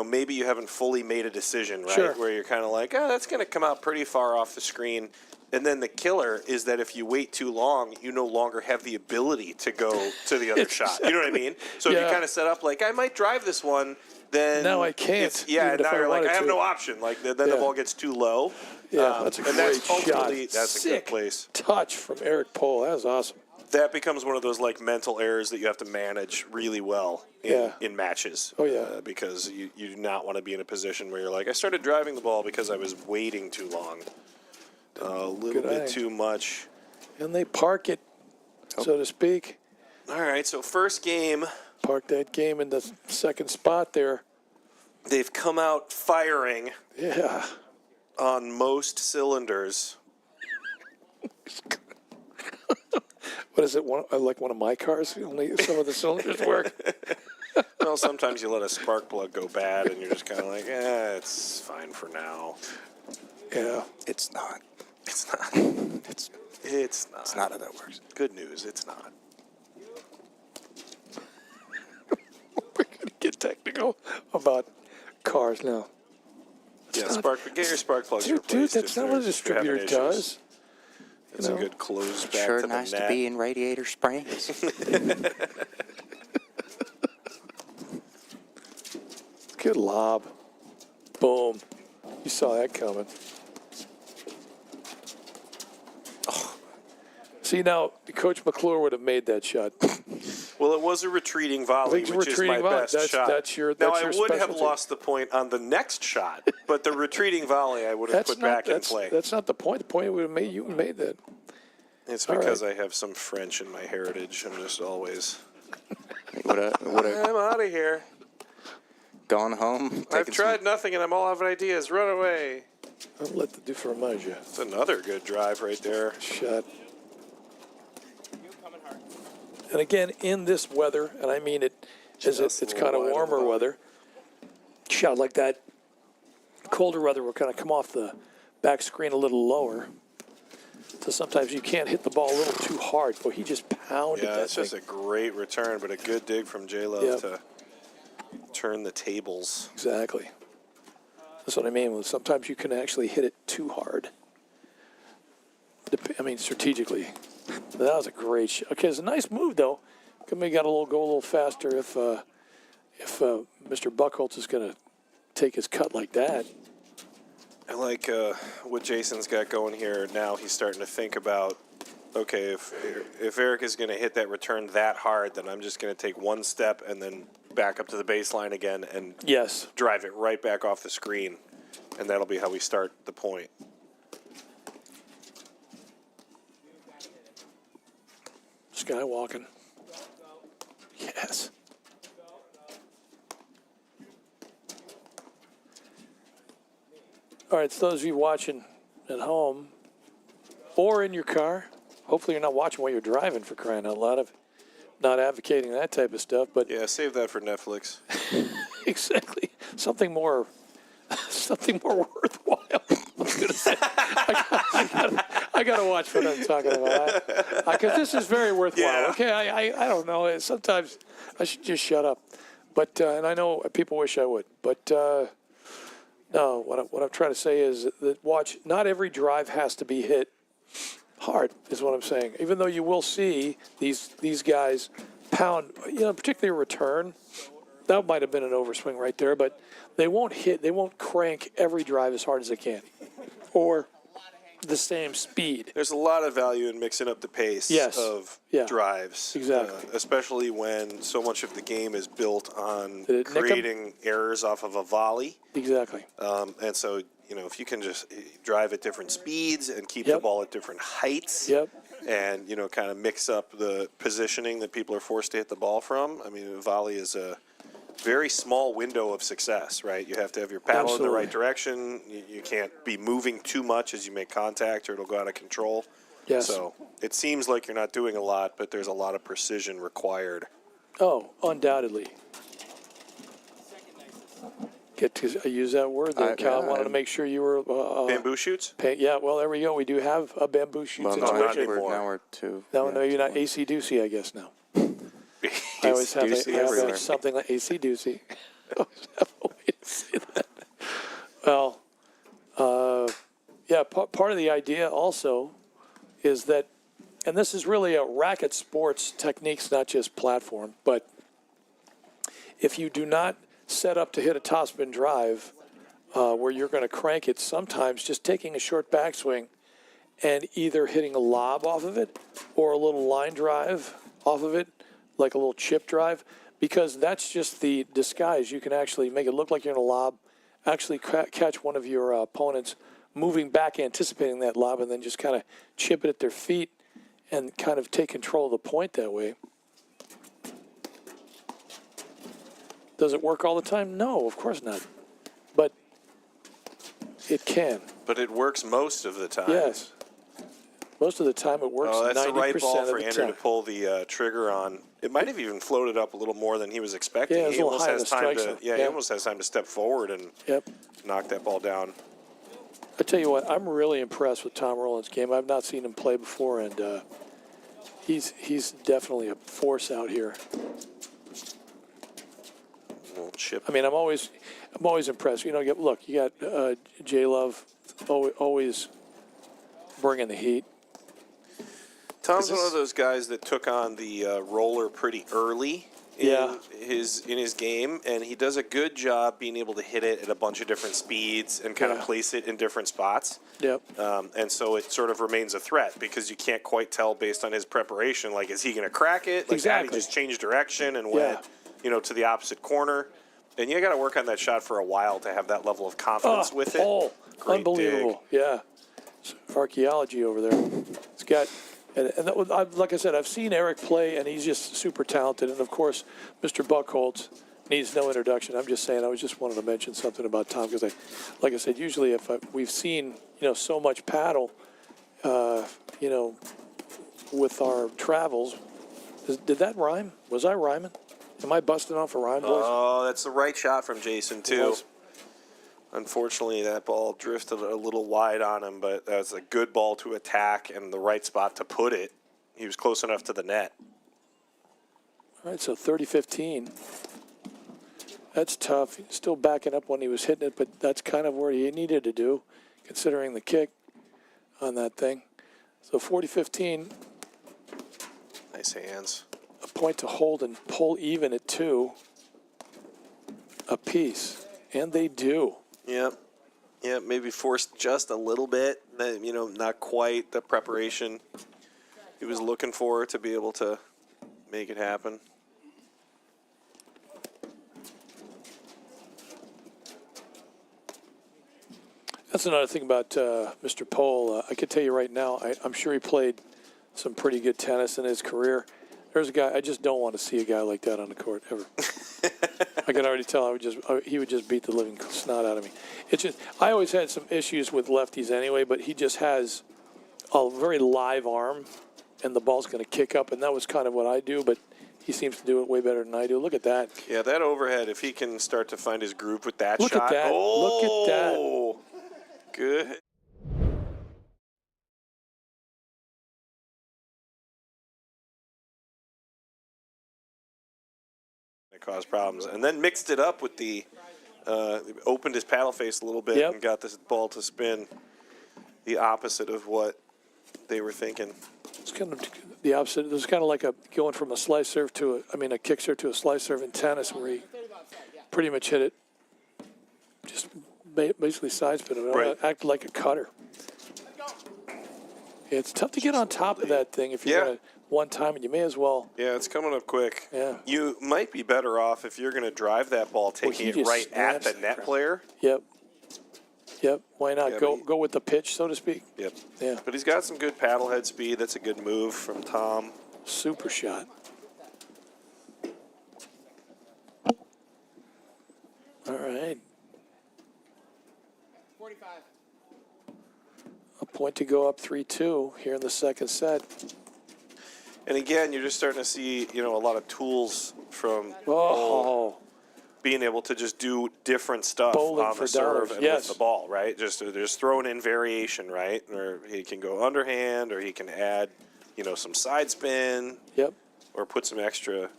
maybe you haven't fully made a decision, right? Sure. Where you're kind of like, oh, that's going to come out pretty far off the screen. And then the killer is that if you wait too long, you no longer have the ability to go to the other shot. You know what I mean? So if you kind of set up like, I might drive this one, then now I can't. Yeah, even now if you're like, wanted I have to. no option. Like then the ball gets too low. Yeah, that's a great and that's shot. ultimately that's a Sick good place. touch from Eric Pohl. That was awesome. That becomes one of those like mental errors that you have to manage really well in matches. Oh, yeah. Because you do not want to be in a position where you're like, I started driving the ball because I was waiting too long. A little bit too much. And they park it, so to speak. All right, so first game. Park that game in the second spot there. They've come out firing. Yeah. On most cylinders. What is it? Like one of my cars? Only some of the cylinders work. Well, sometimes you let a spark plug go bad, and you're just kind of like, it's fine for now. Yeah. It's not. It's not. It's not. It's not how that works. Good news, it's not. We're going to get technical about cars now. Yeah, get your spark plugs Dude, replaced. that's not what a distributor does. It's a good close back Sure, to the nice net. to be in Radiator Springs. Good lob. Boom. You saw that coming. Oh. See, now, Coach McClure would have made that shot. Well, it was a retreating volley, which is my best shot. Now, I would have lost the point on the next shot, but the retreating volley I would have put back in play. That's not the point. The point would have made you made that. It's because I have some French in my heritage. I'm just always. I'm out of here. Gone home. I've tried nothing, and I'm all out of ideas. Run away. I'll let the do fromage. It's another good drive right there. Shot. And again, in this weather, and I mean it, as it's kind of warmer weather, shot like that. Colder weather will kind of come off the back screen a little lower. So sometimes you can't hit the ball a little too hard. But he just pounded that it's just a great return, but a good dig from J-Love to turn the tables. Exactly. That's what I mean. Sometimes you can actually hit it too hard. I mean, strategically. That was a great shot. Okay, it's a nice move, though. Could maybe go a little faster if Mr. Buchholz is going to take his cut like that. I like what Jason's got going here. Now he's starting to think about, okay, if Eric is going to hit that return that hard, then I'm just going to take one step and then back up to the baseline again and drive it right back off the screen. And that'll be how we start the point. Skywalking. Yes. All right, so those of you watching at home or in your car, hopefully you're not watching while you're driving, for crying out loud. I'm not advocating that type of stuff, but yeah, save that for Netflix. Exactly, something more worthwhile. I was going to say, I got to watch what I'm talking about because this is very worthwhile. Yeah. Okay, I don't know. Sometimes I should just shut up, but and I know people wish I would, but no. What I'm trying to say is that watch. Not every drive has to be hit hard, is what I'm saying. Even though you will see these guys pound, particularly a return. That might have been an overswing right there, but they won't crank every drive as hard as they can, or the same speed. There's a lot of value in mixing up the pace of drives. Exactly. Especially when so much of the game is built on creating errors off of a volley. Exactly. And so, if you can just drive at different speeds and keep the ball at different heights. And, kind of mix up the positioning that people are forced to hit the ball from. I mean, a volley is a very small window of success, right? You have to have your paddle in the right direction. You can't be moving too much as you make contact or it'll go out of control. Yes. So it seems like you're not doing a lot, but there's a lot of precision required. Oh, undoubtedly. Get to use that word there, Cal. I wanted to make sure you were... bamboo shoots? Yeah, well, there we go. We do have a bamboo shoot situation. not anymore. Now we're to... No, you're not AC-doocy, I guess, now. I always have something like AC-doocy. I have a way to say that. Well, part of the idea also is that, and this is really a racket sports techniques, not just platform, but if you do not set up to hit a topspin drive where you're going to crank it, sometimes just taking a short backswing and either hitting a lob off of it or a little line drive off of it, like a little chip drive, because that's just the disguise. You can actually make it look like you're in a lob, actually catch one of your opponents moving back, anticipating that lob, and then just kind of chip it at their feet and kind of take control of the point that way. Does it work all the time? No, of course not. But it can. But it works most of the time. Yes. Most of the time it works 90% of the time. That's the right ball for Andrew to pull the trigger on. It might have even floated up a little more than he was expecting. Yeah, he almost has time to. He almost has time to step forward and knock that ball down. I tell you what, I'm really impressed with Tom Rowland's game. I've not seen him play before, and he's definitely a force out here. Chip. I mean, I'm always impressed. Look, you got J Love always bringing the heat. Tom's one of those guys that took on the roller pretty early in his game, and he does a good job being able to hit it at a bunch of different speeds and kind of place it in different spots. Yep. And so it sort of remains a threat because you can't quite tell based on his preparation. Like, is he going to crack it? Like, exactly. He just changed direction and went, to the opposite corner. And you got to work on that shot for a while to have that level of confidence with it. Oh, unbelievable! Dig. Yeah, it's archaeology over there. It's got. And like I said, I've seen Eric play, and he's just super talented. And, of course, Mr. Buchholz needs no introduction. I'm just saying, I was just wanted to mention something about Tom because, like I said, usually we've seen, so much paddle, with our travels. Did that rhyme? Was I rhyming? Am I busting off a rhyme, boys? Oh, that's the right shot from Jason, too. Unfortunately, that ball drifted a little wide on him, but that was a good ball to attack and the right spot to put it. He was close enough to the net. All right, so 30-15. That's tough. Still backing up when he was hitting it, but that's kind of where he needed to do, considering the kick on that thing. So 40-15. Nice hands. A point to hold and pull even at 2 apiece. And they do. Yep, maybe forced just a little bit, not quite the preparation he was looking for to be able to make it happen. That's another thing about Mr. Pohl. I can tell you right now, I'm sure he played some pretty good tennis in his career. There's a guy, I just don't want to see a guy like that on the court, ever. I can already tell he would just beat the living snot out of me. It's just, I always had some issues with lefties anyway, but he just has a very live arm, and the ball's going to kick up, and that was kind of what I do, but he seems to do it way better than I do. Look at that. Yeah, that overhead, if he can start to find his groove with that shot. Look at that. Oh, look at that. Good. Caused problems, and then mixed it up with the opened his paddle face a little bit and got this ball to spin the opposite of what they were thinking. It's kind of the opposite. It was kind of like going from a slice serve to a kick serve to a slice serve in tennis, where he pretty much hit it, just basically side spin it, Right. acted like a cutter. Yeah, it's tough to get on top of that thing if you're going to one time, and you may as well. Yeah, it's coming up quick. Yeah. You might be better off if you're going to drive that ball, taking it right at the net player. Yep. Yep. Why not Yeah, go with the pitch, so to speak? Yep. Yeah. But he's got some good paddle head speed. That's a good move from Tom. Super shot. All right. 45. A point to go up 3-2 here in the second set. And again, you're just starting to see, a lot of tools from Oh. being able to just do different stuff Bowling on for the serve dollars, and yes. with the ball, right? Just throwing in variation, right? Or he can go underhand, or he can add, some side spin. Yep. Or put some extra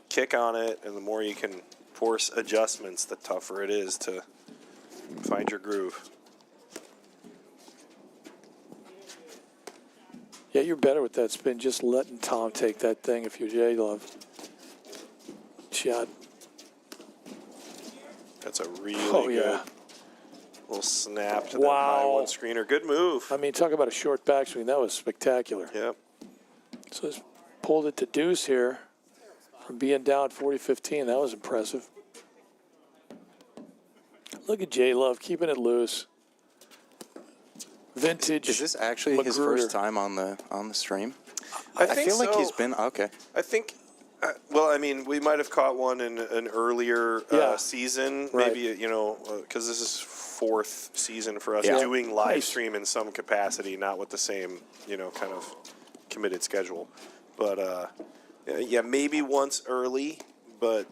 kick on it, and the more you can force adjustments, the tougher it is to find your groove. Yeah, you're better with that spin. Just letting Tom take that thing if you're J-Love. Shot. That's a really good little snap to that high one screener. Good move. I mean, talk about a short backswing. That was spectacular. Yep. So he's pulled it to deuce here from being down 40-15. That was impressive. Look at J-Love keeping it loose. Vintage. Is this actually his first time on the stream? I think feel like so. he's been okay. I think. We might have caught one in an earlier season, Right. maybe because this is fourth season for us Yeah. doing live Nice. stream in some capacity, not with the same kind of committed schedule. But maybe once early, but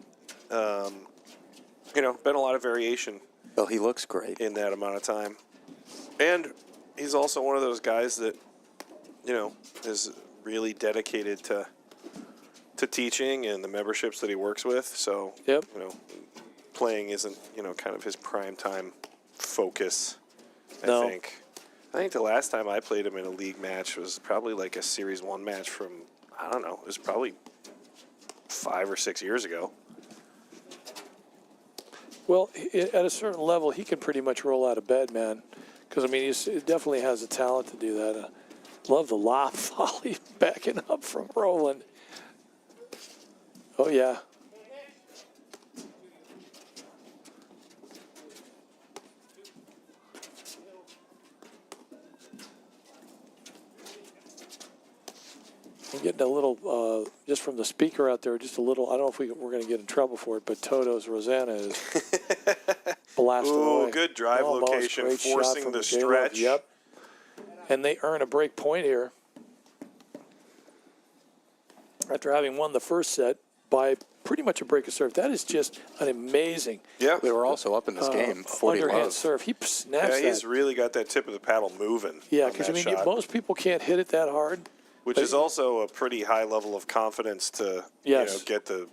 been a lot of variation. Well, he looks great in that amount of time, and he's also one of those guys that is really dedicated to teaching and the memberships that he works with. So playing isn't kind of his prime time focus. No. I think the last time I played him in a league match was probably like a Series 1 match from, I don't know, it was probably 5 or 6 years ago. Well, at a certain level, he can pretty much roll out of bed, man. Because, I mean, he definitely has the talent to do that. Love the lob volley backing up from Roland. Oh, yeah. I'm getting a little, just from the speaker out there, just a little, I don't know if we're going to get in trouble for it, but Toto's Rosanna is blasting away. Ooh, good drive Almost. location, Great shot forcing from the J-Love. stretch. Yep. And they earn a break point here after having won the first set by pretty much a break of serve. That is just an amazing. Yeah. We were also up in this game, 40 underhand love. serve. He snaps Yeah, he's that. really got that tip of the paddle moving. Yeah, on because, that I mean, shot. most people can't hit it that hard. Which but is also a pretty high level of confidence to get the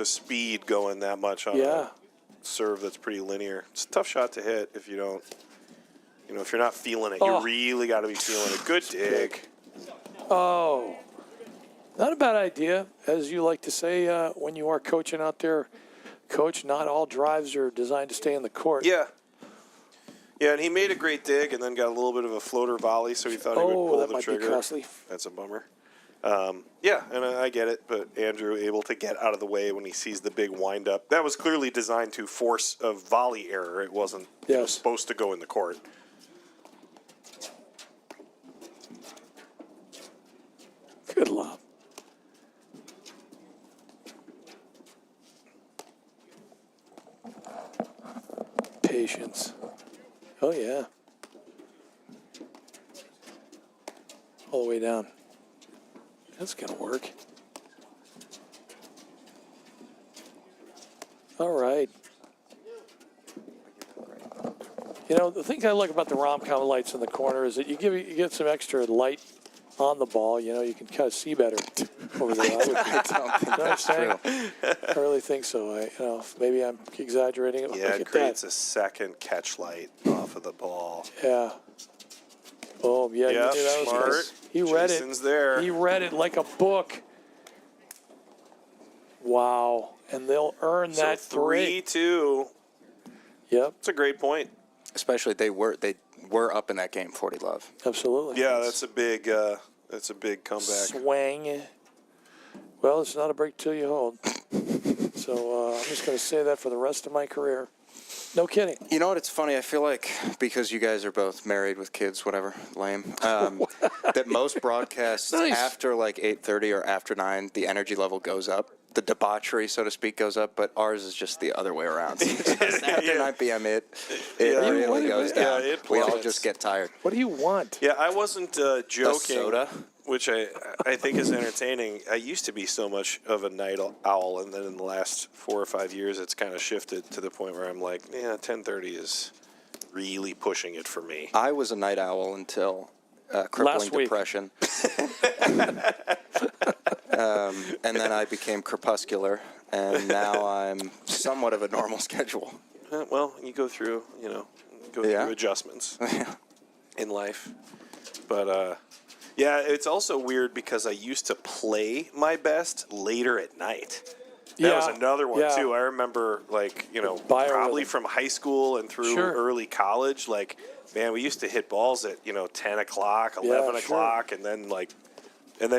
speed going that much on a serve that's pretty linear. It's a tough shot to hit if you don't, if you're not feeling it. You really got to be feeling it. Good dig. Oh, not a bad idea. As you like to say when you are coaching out there, Coach, not all drives are designed to stay in the court. Yeah. Yeah, and he made a great dig and then got a little bit of a floater volley, so he thought he would pull that the might trigger. be costly. That's a bummer. Yeah, and I get it, but Andrew able to get out of the way when he sees the big windup. That was clearly designed to force a volley error. It wasn't supposed to go in the court. Good lob. Patience. Oh, yeah. All the way down. That's going to work. All right. The thing I like about the rom-com lights in the corner is that you get some extra light on the ball. You can kind of see better over there. I don't think that's true. I really think so. Maybe I'm exaggerating it. Yeah, Look it at creates that. a second catch light off of the ball. Yeah. Oh, yeah, Yep, you knew that was smart. good. He read Jason's it. there. He read it like a book. Wow. And they'll earn So that 3-2. Yep. That's a great point. Especially they were up in that game, 40 love. Absolutely. Yeah, that's a big comeback. Swang. Well, it's not a break till you hold. So I'm just going to say that for the rest of my career. No kidding. You know what? It's funny. I feel like because you guys are both married with kids, whatever, lame, that most broadcasts after like 8:30 or after 9, the energy level goes up. The debauchery, so to speak, goes up, but ours is just the other way around. After 9 p.m., it really goes down. Yeah, it we all plummets. just get tired. What do you want? Yeah, I wasn't joking. soda? Which I think is entertaining. I used to be so much of a night owl, and then in the last 4 or 5 years, it's kind of shifted to the point where I'm like, yeah, 10:30 is really pushing it for me. I was a night owl until crippling depression. And then I became crepuscular, and now I'm somewhat of a normal schedule. Well, you go through, through adjustments in life. But, yeah, it's also weird because I used to play my best later at night. That was another one, too. I remember, probably from high school and through early college, man, we used to hit balls at, 10 o'clock, 11 o'clock, and then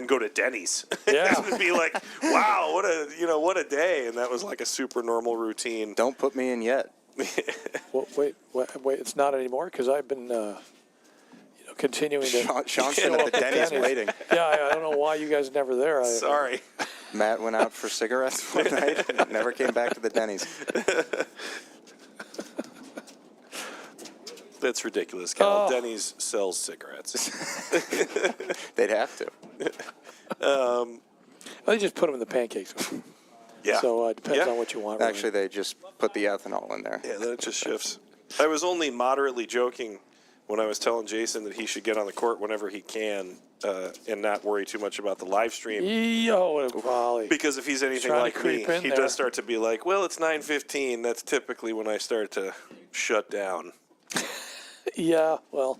go to Denny's. Yeah. And be like, wow, what a day. And that was like a super normal routine. Don't put me in yet. Well, wait, it's not anymore because I've been, continuing to. Sean's been at the Denny's waiting. Yeah, I don't know why you guys are never there. Sorry. Matt went out for cigarettes one night and never came back to the Denny's. That's ridiculous, Cal. Denny's sells cigarettes. They'd have to. They just put them in the pancakes. Yeah. So it depends on what you want. Actually, they just put the ethanol in there. Yeah, then it just shifts. I was only moderately joking when I was telling Jason that he should get on the court whenever he can and not worry too much about the live stream. Yo, volley. Because if he's anything like me, he does start to be like, well, it's 9:15. That's typically when I start to shut down. Yeah, well,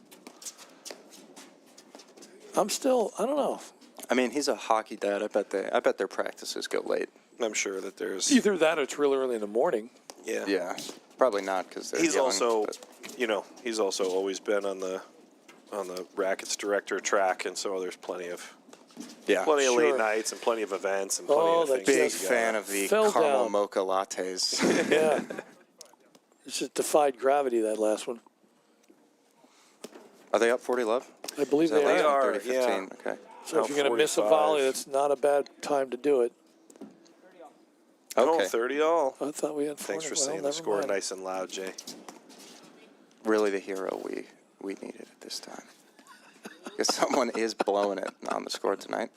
I don't know. I mean, he's a hockey dad. I bet their practices go late. I'm sure that there's either that or it's really early in the morning. Yeah. Yeah, probably not because they're he's young, also, but. He's also always been on the Rackets director track, and so there's plenty of late nights and plenty of events and plenty of things. Big fan of the caramel mocha lattes. Yeah, it's just defied gravity, that last one. Are they up 40 love? I believe they are. 30-15. Yeah. Okay. So if you're going to miss a volley, that's not a bad time to do it. Okay. 30 all. I thought we had 40. Thanks for saying the score nice and loud, Jay. Really the hero we needed at this time. Because someone is blowing it on the score tonight.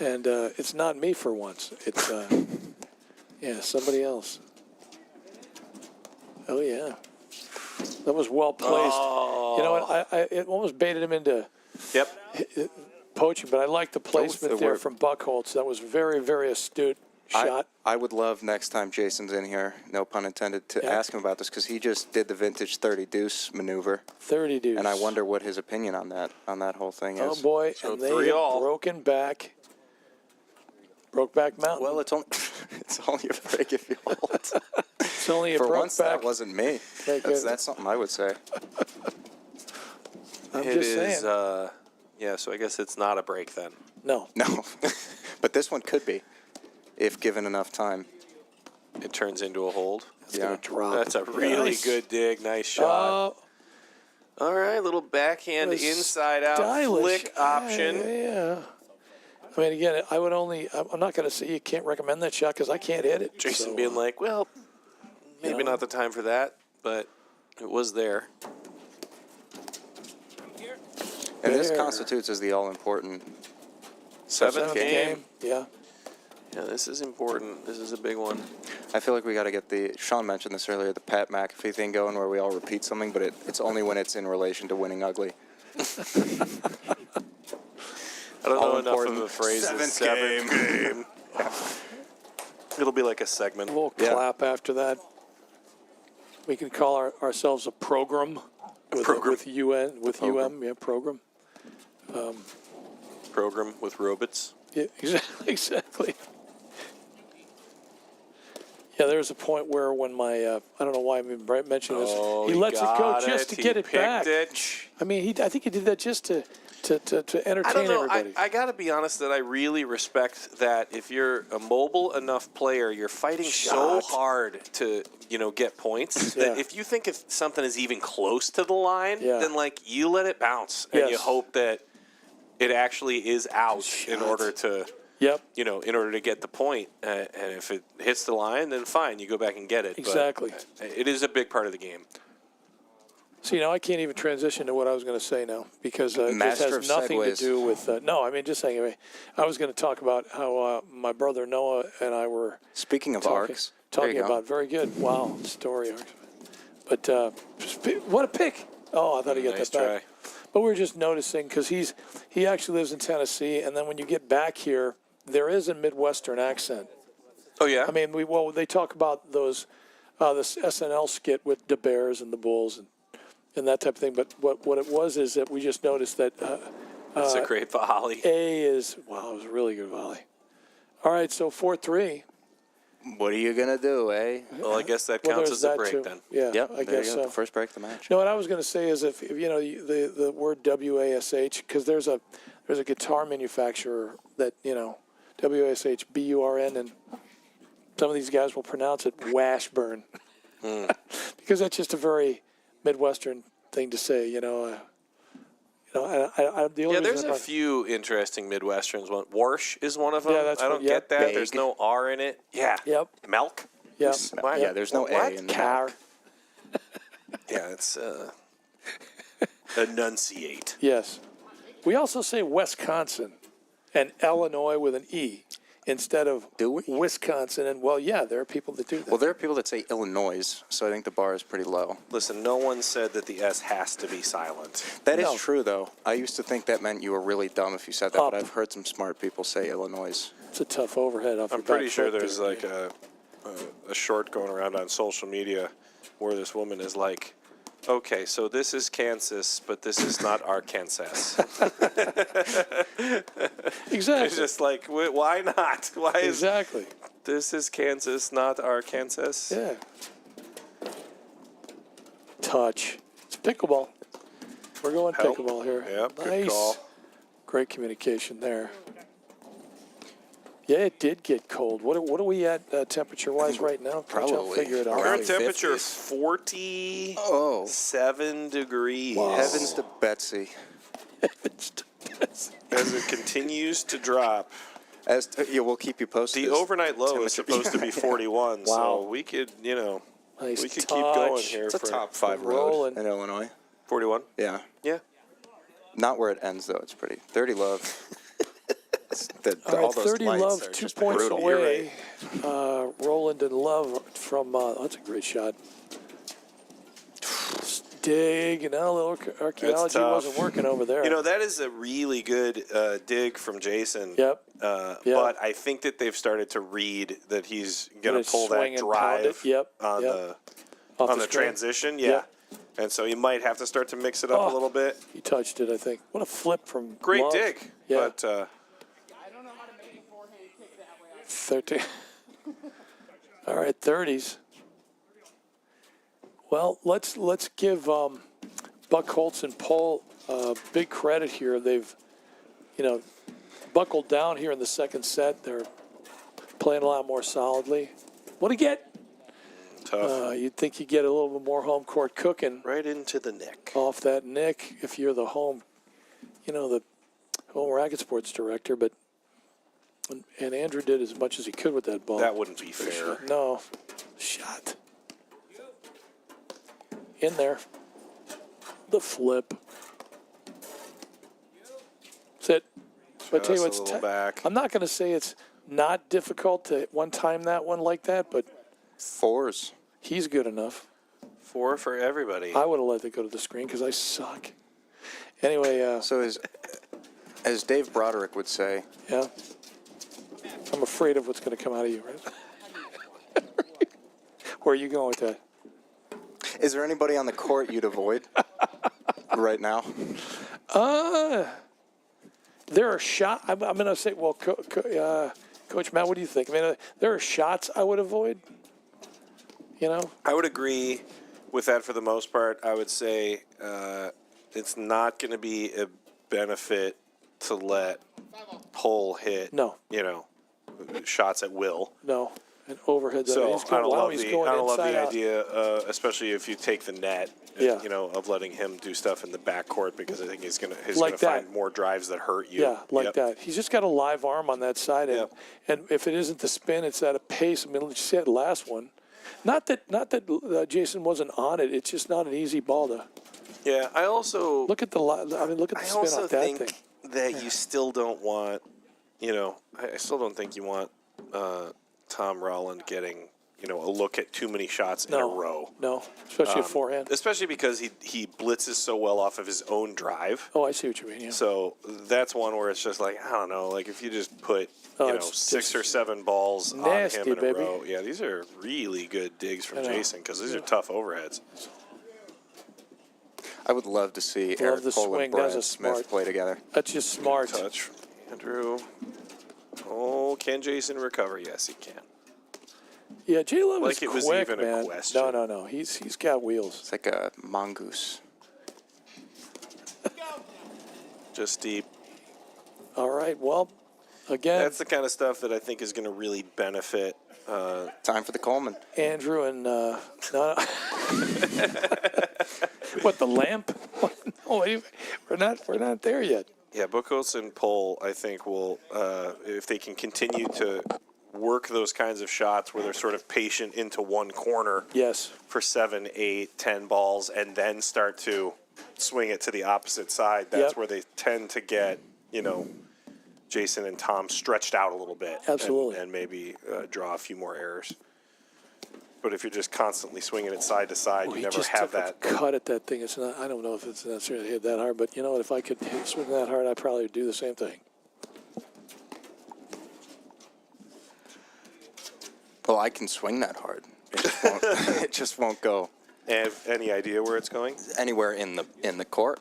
And it's not me for once. It's, somebody else. Oh, yeah. That was well placed. Oh. You know what? It almost baited him into poaching, but I like the placement there from Buckholz. That was very, very astute shot. I would love next time Jason's in here, no pun intended, to ask him about this because he just did the vintage 30 deuce maneuver. 30 deuce. And I wonder what his opinion on that whole thing is. Oh boy, So and they have broken back. Brokeback Mountain. Well, it's only a break if you hold. It's only a For broke once, back. that wasn't me. That's something I would say. I'm just saying. So I guess it's not a break then. No. But this one could be, if given enough time. It turns into a hold. It's going to drop. That's a really good dig. Nice shot. All right, little backhand inside out flick option. Yeah. I mean, again, I'm not going to say you can't recommend that shot because I can't hit it. Jason being like, well, maybe not the time for that, but it was there. And this constitutes as the all-important seventh game. Yeah. Yeah, this is important. This is a big one. I feel like we got to get Sean mentioned this earlier, the Pat McAfee thing going where we all repeat something, but it's only when it's in relation to winning ugly. I don't know enough of the phrases. Seventh game. It'll be like a segment. A little clap after that. We can call ourselves a program. With UM, yeah, program. Program with robots. Yeah, exactly. Yeah, there's a point where when my I don't know why I even mentioned this. He lets it go just to get it back. I mean, I think he did that just to entertain I don't know. everybody. I got to be honest that I really respect that. If you're a mobile enough player, you're fighting so hard to get points. That if you think if something is even close to the line, then like you let it bounce and you hope that it actually is out in order to. In order to get the point, and if it hits the line, then fine, you go back and get it. Exactly. But it is a big part of the game. So, I can't even transition to what I was going to say now because it just has nothing to do with. No, I mean, just saying. Anyway, I was going to talk about how my brother Noah and I were. Speaking of arcs. Talking about very good. Wow, story arcs. But what a pick. Oh, I thought he got that back. Try. But we were just noticing because he actually lives in Tennessee, and then when you get back here, there is a Midwestern accent. Oh yeah. I mean, they talk about those this SNL skit with the Bears and the Bulls and that type of thing. But what it was is that we just noticed that that's a great volley. It was a really good volley. All right, so 4-3. What are you gonna do, eh? Well, I guess that counts as a break too. then. Yeah, Yep, I guess so. The first break of the match. No, what I was going to say is if the word WASH, because there's a guitar manufacturer that WASH BURN, and some of these guys will pronounce it Washburn because that's just a very Midwestern thing to say. The only there's a few interesting Midwesterns. Warsh is one of them. Yeah, that's I don't get that. Big. There's no R in it. Yeah. Yep. Milk. Yep. Yeah, there's no A in Car. Yeah, it's enunciate. Yes. We also say Wisconsin and Illinois with an E instead of Wisconsin. And, there are people that do that. Well, there are people that say Illinois, so I think the bar is pretty low. Listen, no one said that the S has to be silent. That is true, though. I used to think that meant you were really dumb if you said that, but I've heard some smart people say Illinois. It's a tough overhead. I'm pretty sure there's like a short going around on social media where this woman is like, okay, so this is Kansas, but this is not Arkansas. Exactly. It's just like, why not? Exactly. This is Kansas, not Arkansas? Yeah. Touch. It's pickleball. We're going pickleball here. Yep, nice. good call. Great communication there. Yeah, it did get cold. What are we at temperature-wise right now? Probably. I'll figure it out. We're at temperature 47 degrees. Wow. Heavens to Betsy. Heavens to Betsy. As it continues to drop. We'll keep you posted. The overnight low is supposed to be 41, so we could, nice we could touch. keep going here. It's a top 5 rolling. road in Illinois. 41? Yeah. Yeah. Not where it ends, though. It's pretty. 30 love. All right, all those 30 lights Love, are 2 just points brutal. away. Roland and Love from, that's a great shot. Dig, and a little archaeology wasn't working over there. That is a really good dig from Jason. Yep. But I think that they've started to read that he's going to pull that drive on the transition. Yeah. Yep. And so he might have to start to mix it up a little bit. He touched it, I think. What a flip from Great Love. dig. Yeah. But I don't know how to make a forehand kick that way. 13. All right, 30s. Well, let's give Buck Holtz and Paul big credit here. They've, buckled down here in the second set. They're playing a lot more solidly. What do you get? tough. You'd think you get a little bit more home court cooking. Right into the nick. Off that nick if you're the home, the home racket sports director. But and Andrew did as much as he could with that ball. That wouldn't be fair. No. Shot. In there. The flip. Sit. But I tell you what's back. I'm not going to say it's not difficult to one-time that one like that, but fours. He's good enough. 4 for everybody. I would have let it go to the screen because I suck. Anyway. So as Dave Broderick would say. Yeah. I'm afraid of what's going to come out of you, right? Where are you going with that? Is there anybody on the court you'd avoid right now? There are shots. I'm going to say, well, Coach Matt, what do you think? I mean, there are shots I would avoid. You know, I would agree with that for the most part. I would say it's not going to be a benefit to let Pole hit. No. You know, shots at will. No. And overhead. So he's going, I don't love the out. idea, especially if you take the net. Yeah. You know, of letting him do stuff in the backcourt because I think he's gonna Like that. find more drives that hurt you. Yeah, like Yep. that. He's just got a live arm on that side, and if it isn't the spin, it's at a pace. I mean, let's say the last one. Not that Jason wasn't on it. It's just not an easy ball to. Yeah, I also Look at the spin also off that think thing. that you still don't want, you know, I still don't think you want Tom Rowland getting, you know, a look at too many shots in a row. No, especially a forehand. Especially because he blitzes so well off of his own drive. Oh, I see what you mean. Yeah. So that's one where it's just like, I don't know, like if you just put, you know, 6 or 7 balls nasty, on him in baby. a row. Yeah, these are really good digs from Jason because these are tough overheads. I would love to see Love Eric the Pole swing. and That's Brad a Smith smart- play together. That's just smart. Touch from Andrew. Oh, can Jason recover? Yes, he can. Yeah, J Love Like is it was quick, even a man. question. No. He's got wheels. It's like a mongoose. Just deep. All right. Well, again, That's the kind of stuff that I think is going to really benefit. Time for the Coleman. Andrew and what, the lamp? No, we're not there yet. Yeah, Buchholz and Pole, I think, will, if they can continue to work those kinds of shots where they're sort of patient into one corner Yes. for 7, 8, 10 balls and then start to swing it to the opposite side, that's Yep. where they tend to get, you know, Jason and Tom stretched out a little bit. Absolutely. And maybe draw a few more errors. But if you're just constantly swinging it side to side, Well, you he never just have took that. a cut at that thing. It's not. I don't know if it's necessarily hit that hard, but you know what? If I could swing that hard, I probably would do the same thing. Well, I can swing that hard. It just won't go Have any idea where it's going? anywhere in the court.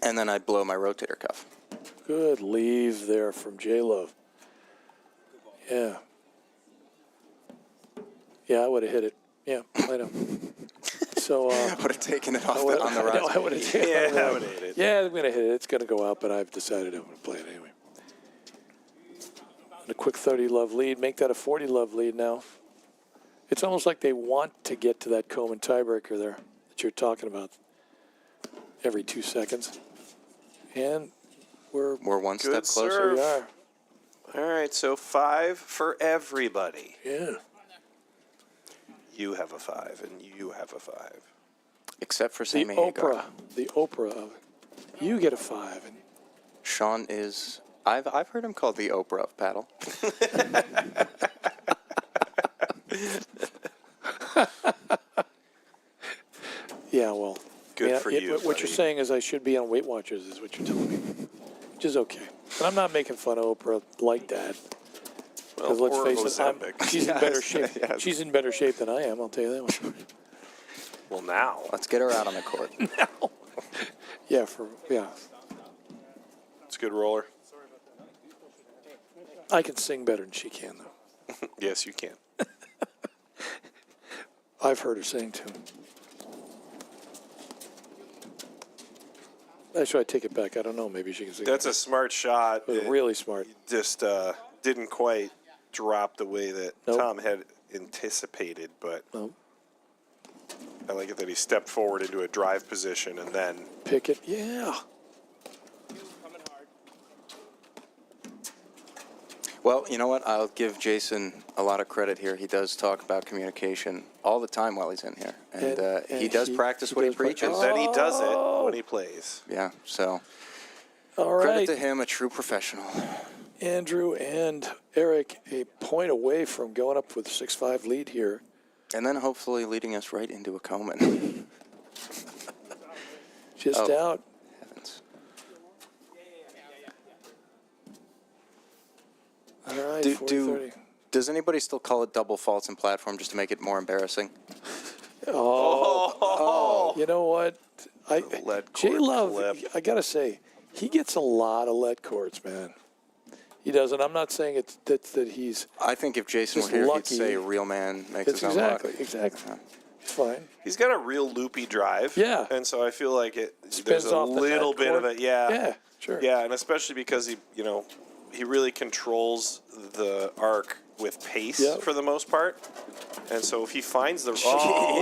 And then I blow my rotator cuff. Good leave there from J Love. Yeah. Yeah, I would have hit it. Yeah, I know. So Would have taken it off on the rise. I would have. Yeah, I would hit it. Yeah, I'm gonna hit it. It's gonna go out, but I've decided I'm gonna play it anyway. And a quick 30 love lead. Make that a 40 love lead now. It's almost like they want to get to that Coleman tiebreaker there that you're talking about. Every 2 seconds, and we're one Good step closer. serve. we are. All right, so 5 for everybody. Yeah. You have a 5, and you have a 5. Except for The Sammy Oprah. Hagar. The Oprah of it. You get a 5. And Sean is. I've heard him called the Oprah of paddle. yeah, well. Good for you, What buddy. you're saying is I should be on Weight Watchers, is what you're telling me. Which is okay. But I'm not making fun of Oprah like that. Because let's or face it, Ozempic. she's in better shape. yes. She's in better shape than I am. I'll tell you that one. Well, now. Let's get her out on the court. Yeah, It's a good roller. I can sing better than she can, though. Yes, you can. I've heard her sing too. Actually, I take it back. I don't know. Maybe she can sing. That's a smart shot. It was really smart. Just didn't quite drop the way that Nope. Tom had anticipated, but Nope. I like it that he stepped forward into a drive position and then Pick it. Yeah. Well, you know what? I'll give Jason a lot of credit here. He does talk about communication all the time while he's in here. And, And he does practice what he does pra- preaches. then he does it when he plays. Yeah, so All credit right. to him, a true professional. Andrew and Eric, a point away from going up with a 6-5 lead here. And then hopefully leading us right into a Coleman. Just Oh. out. Heavens. All right, Do- 40-30. Does anybody still call it double faults and platform just to make it more embarrassing? You know what? J Love, clip. I gotta say, he gets a lot of lead cords, man. He does, and I'm not saying it's that he's. I think if Jason were just here, lucky. he'd say a real man makes his own luck. Exactly. It's fine. He's got a real loopy drive. Yeah. And so I feel like Spins there's a off the little net bit cord. of it. Yeah. Yeah, sure. Yeah, and especially because he really controls the arc with pace for the most part. And so if he finds the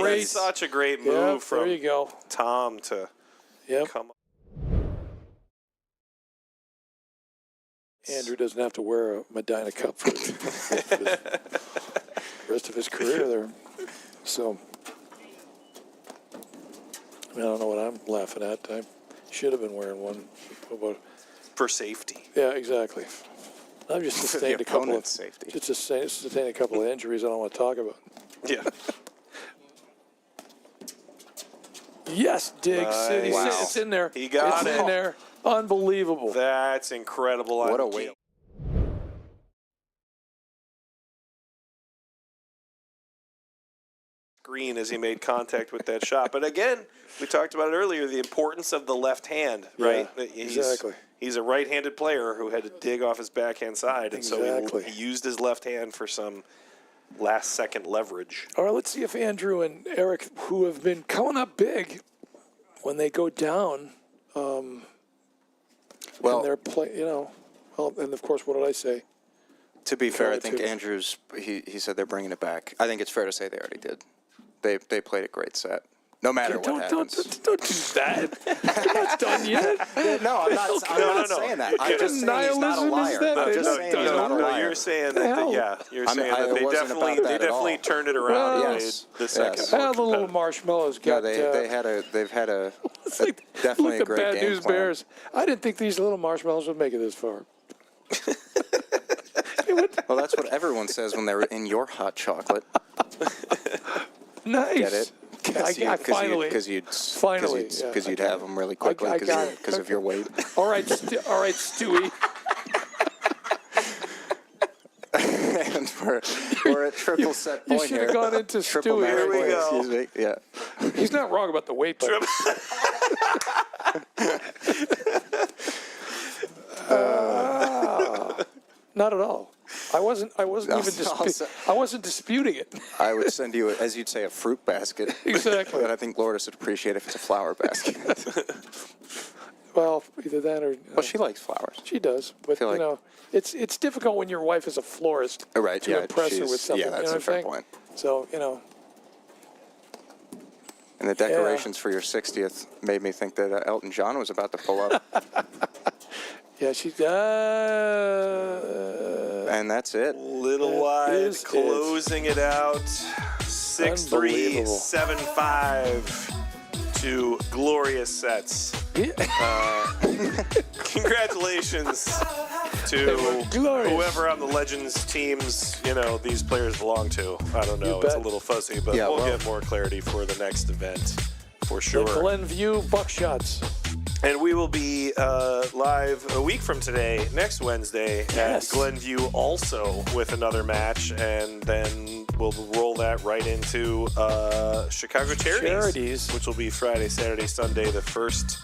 Great. that's such a great Yeah, move from there you go. Tom to come. Andrew doesn't have to wear a Medina cup for the rest of his career there. So, I don't know what I'm laughing at. I should have been wearing one. For safety. Yeah, exactly. I've just sustained a couple of safety. Just sustained a couple of injuries I don't want to talk about. Yeah. Yes, Diggs. Nice. Wow. It's in there. He got it's it. in there. Unbelievable. That's incredible. What a way. Green as he made contact with that shot. But again, we talked about it earlier, the importance of the left hand, right? Exactly. He's a right-handed player who had to dig off his backhand side, and so he used his left hand for some last-second leverage. All right, let's see if Andrew and Eric, who have been coming up big when they go down, and they're and of course, what did I say? To be fair, I think Andrew's, he said they're bringing it back. I think it's fair to say they already did. They played a great set. No matter what happens. Don't do that. You're not done yet. No, I'm not saying that. I'm just saying he's not a liar. I'm just saying he's not a liar. You're saying that, you're saying that they definitely turned it around and made the second. Well, the little marshmallows got. Yeah, they've had a definitely look a great Bad game News plan. Bears. I didn't think these little marshmallows would make it this far. Well, that's what everyone says when they're in your hot chocolate. Nice. Get it? Finally. Because you'd have them really quickly because of your weight. All right, Stewie. And we're at triple set point You should here. have gone into Triple Stewie. match Here we point, go. Excuse me. Yeah. He's not wrong about the weight, but not at all. I wasn't disputing it. I would send you, as you'd say, a fruit basket. Exactly. But I think Lourdes would appreciate if it's a flower basket. Well, either that or. Well, she likes flowers. She does, but feel like- it's difficult when your wife is a florist Right, to impress her with something. Yeah, that's you know a fair what I'm saying? point. So And the decorations for your 60th made me think that Elton John was about to pull up. yeah, she. And that's it. Little wide, closing it out. 6-3, 7-5. 2 glorious sets. Congratulations to whoever on the Legends teams, these players belong to. I don't know. It's a little fuzzy, but we'll get more clarity for the next event for sure. The Glenview Buckshots. And we will be live a week from today, next Wednesday, at Glenview also with another match. And then we'll roll that right into Chicago Charities, which will be Friday, Saturday, Sunday, the first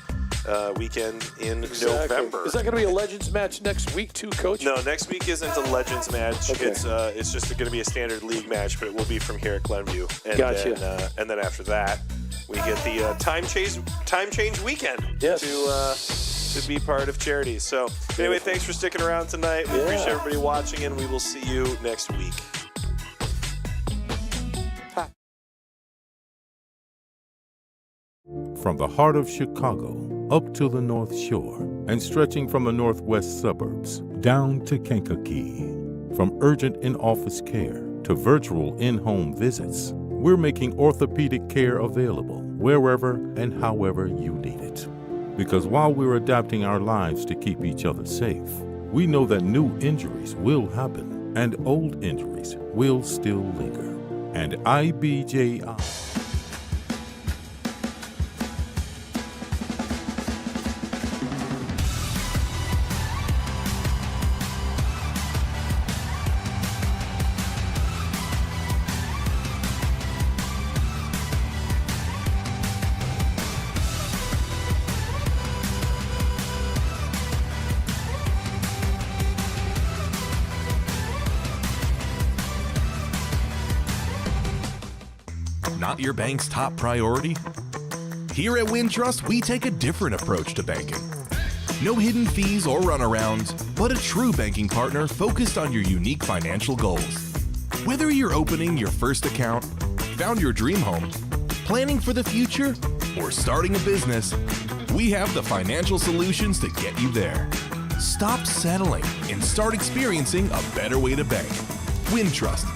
weekend in November. Is that going to be a Legends match next week too, Coach? No, next week isn't a Legends match. Okay. It's just going to be a standard league match, but it will be from here at Glenview. And Gotcha. And then after that, we get the time change weekend to be part of Charities. So anyway, thanks for sticking around tonight. We appreciate everybody watching, and we will see you next week. From the heart of Chicago up to the North Shore and stretching from the northwest suburbs down to Kankakee. From urgent in-office care to virtual in-home visits, we're making orthopedic care available wherever and however you need it. Because while we're adapting our lives to keep each other safe, we know that new injuries will happen and old injuries will still linger. And IBJI not your bank's top priority? Here at Wintrust, we take a different approach to banking. No hidden fees or runarounds, but a true banking partner focused on your unique financial goals. Whether you're opening your first account, found your dream home, planning for the future, or starting a business, we have the financial solutions to get you there. Stop settling and start experiencing a better way to bank. Wintrust,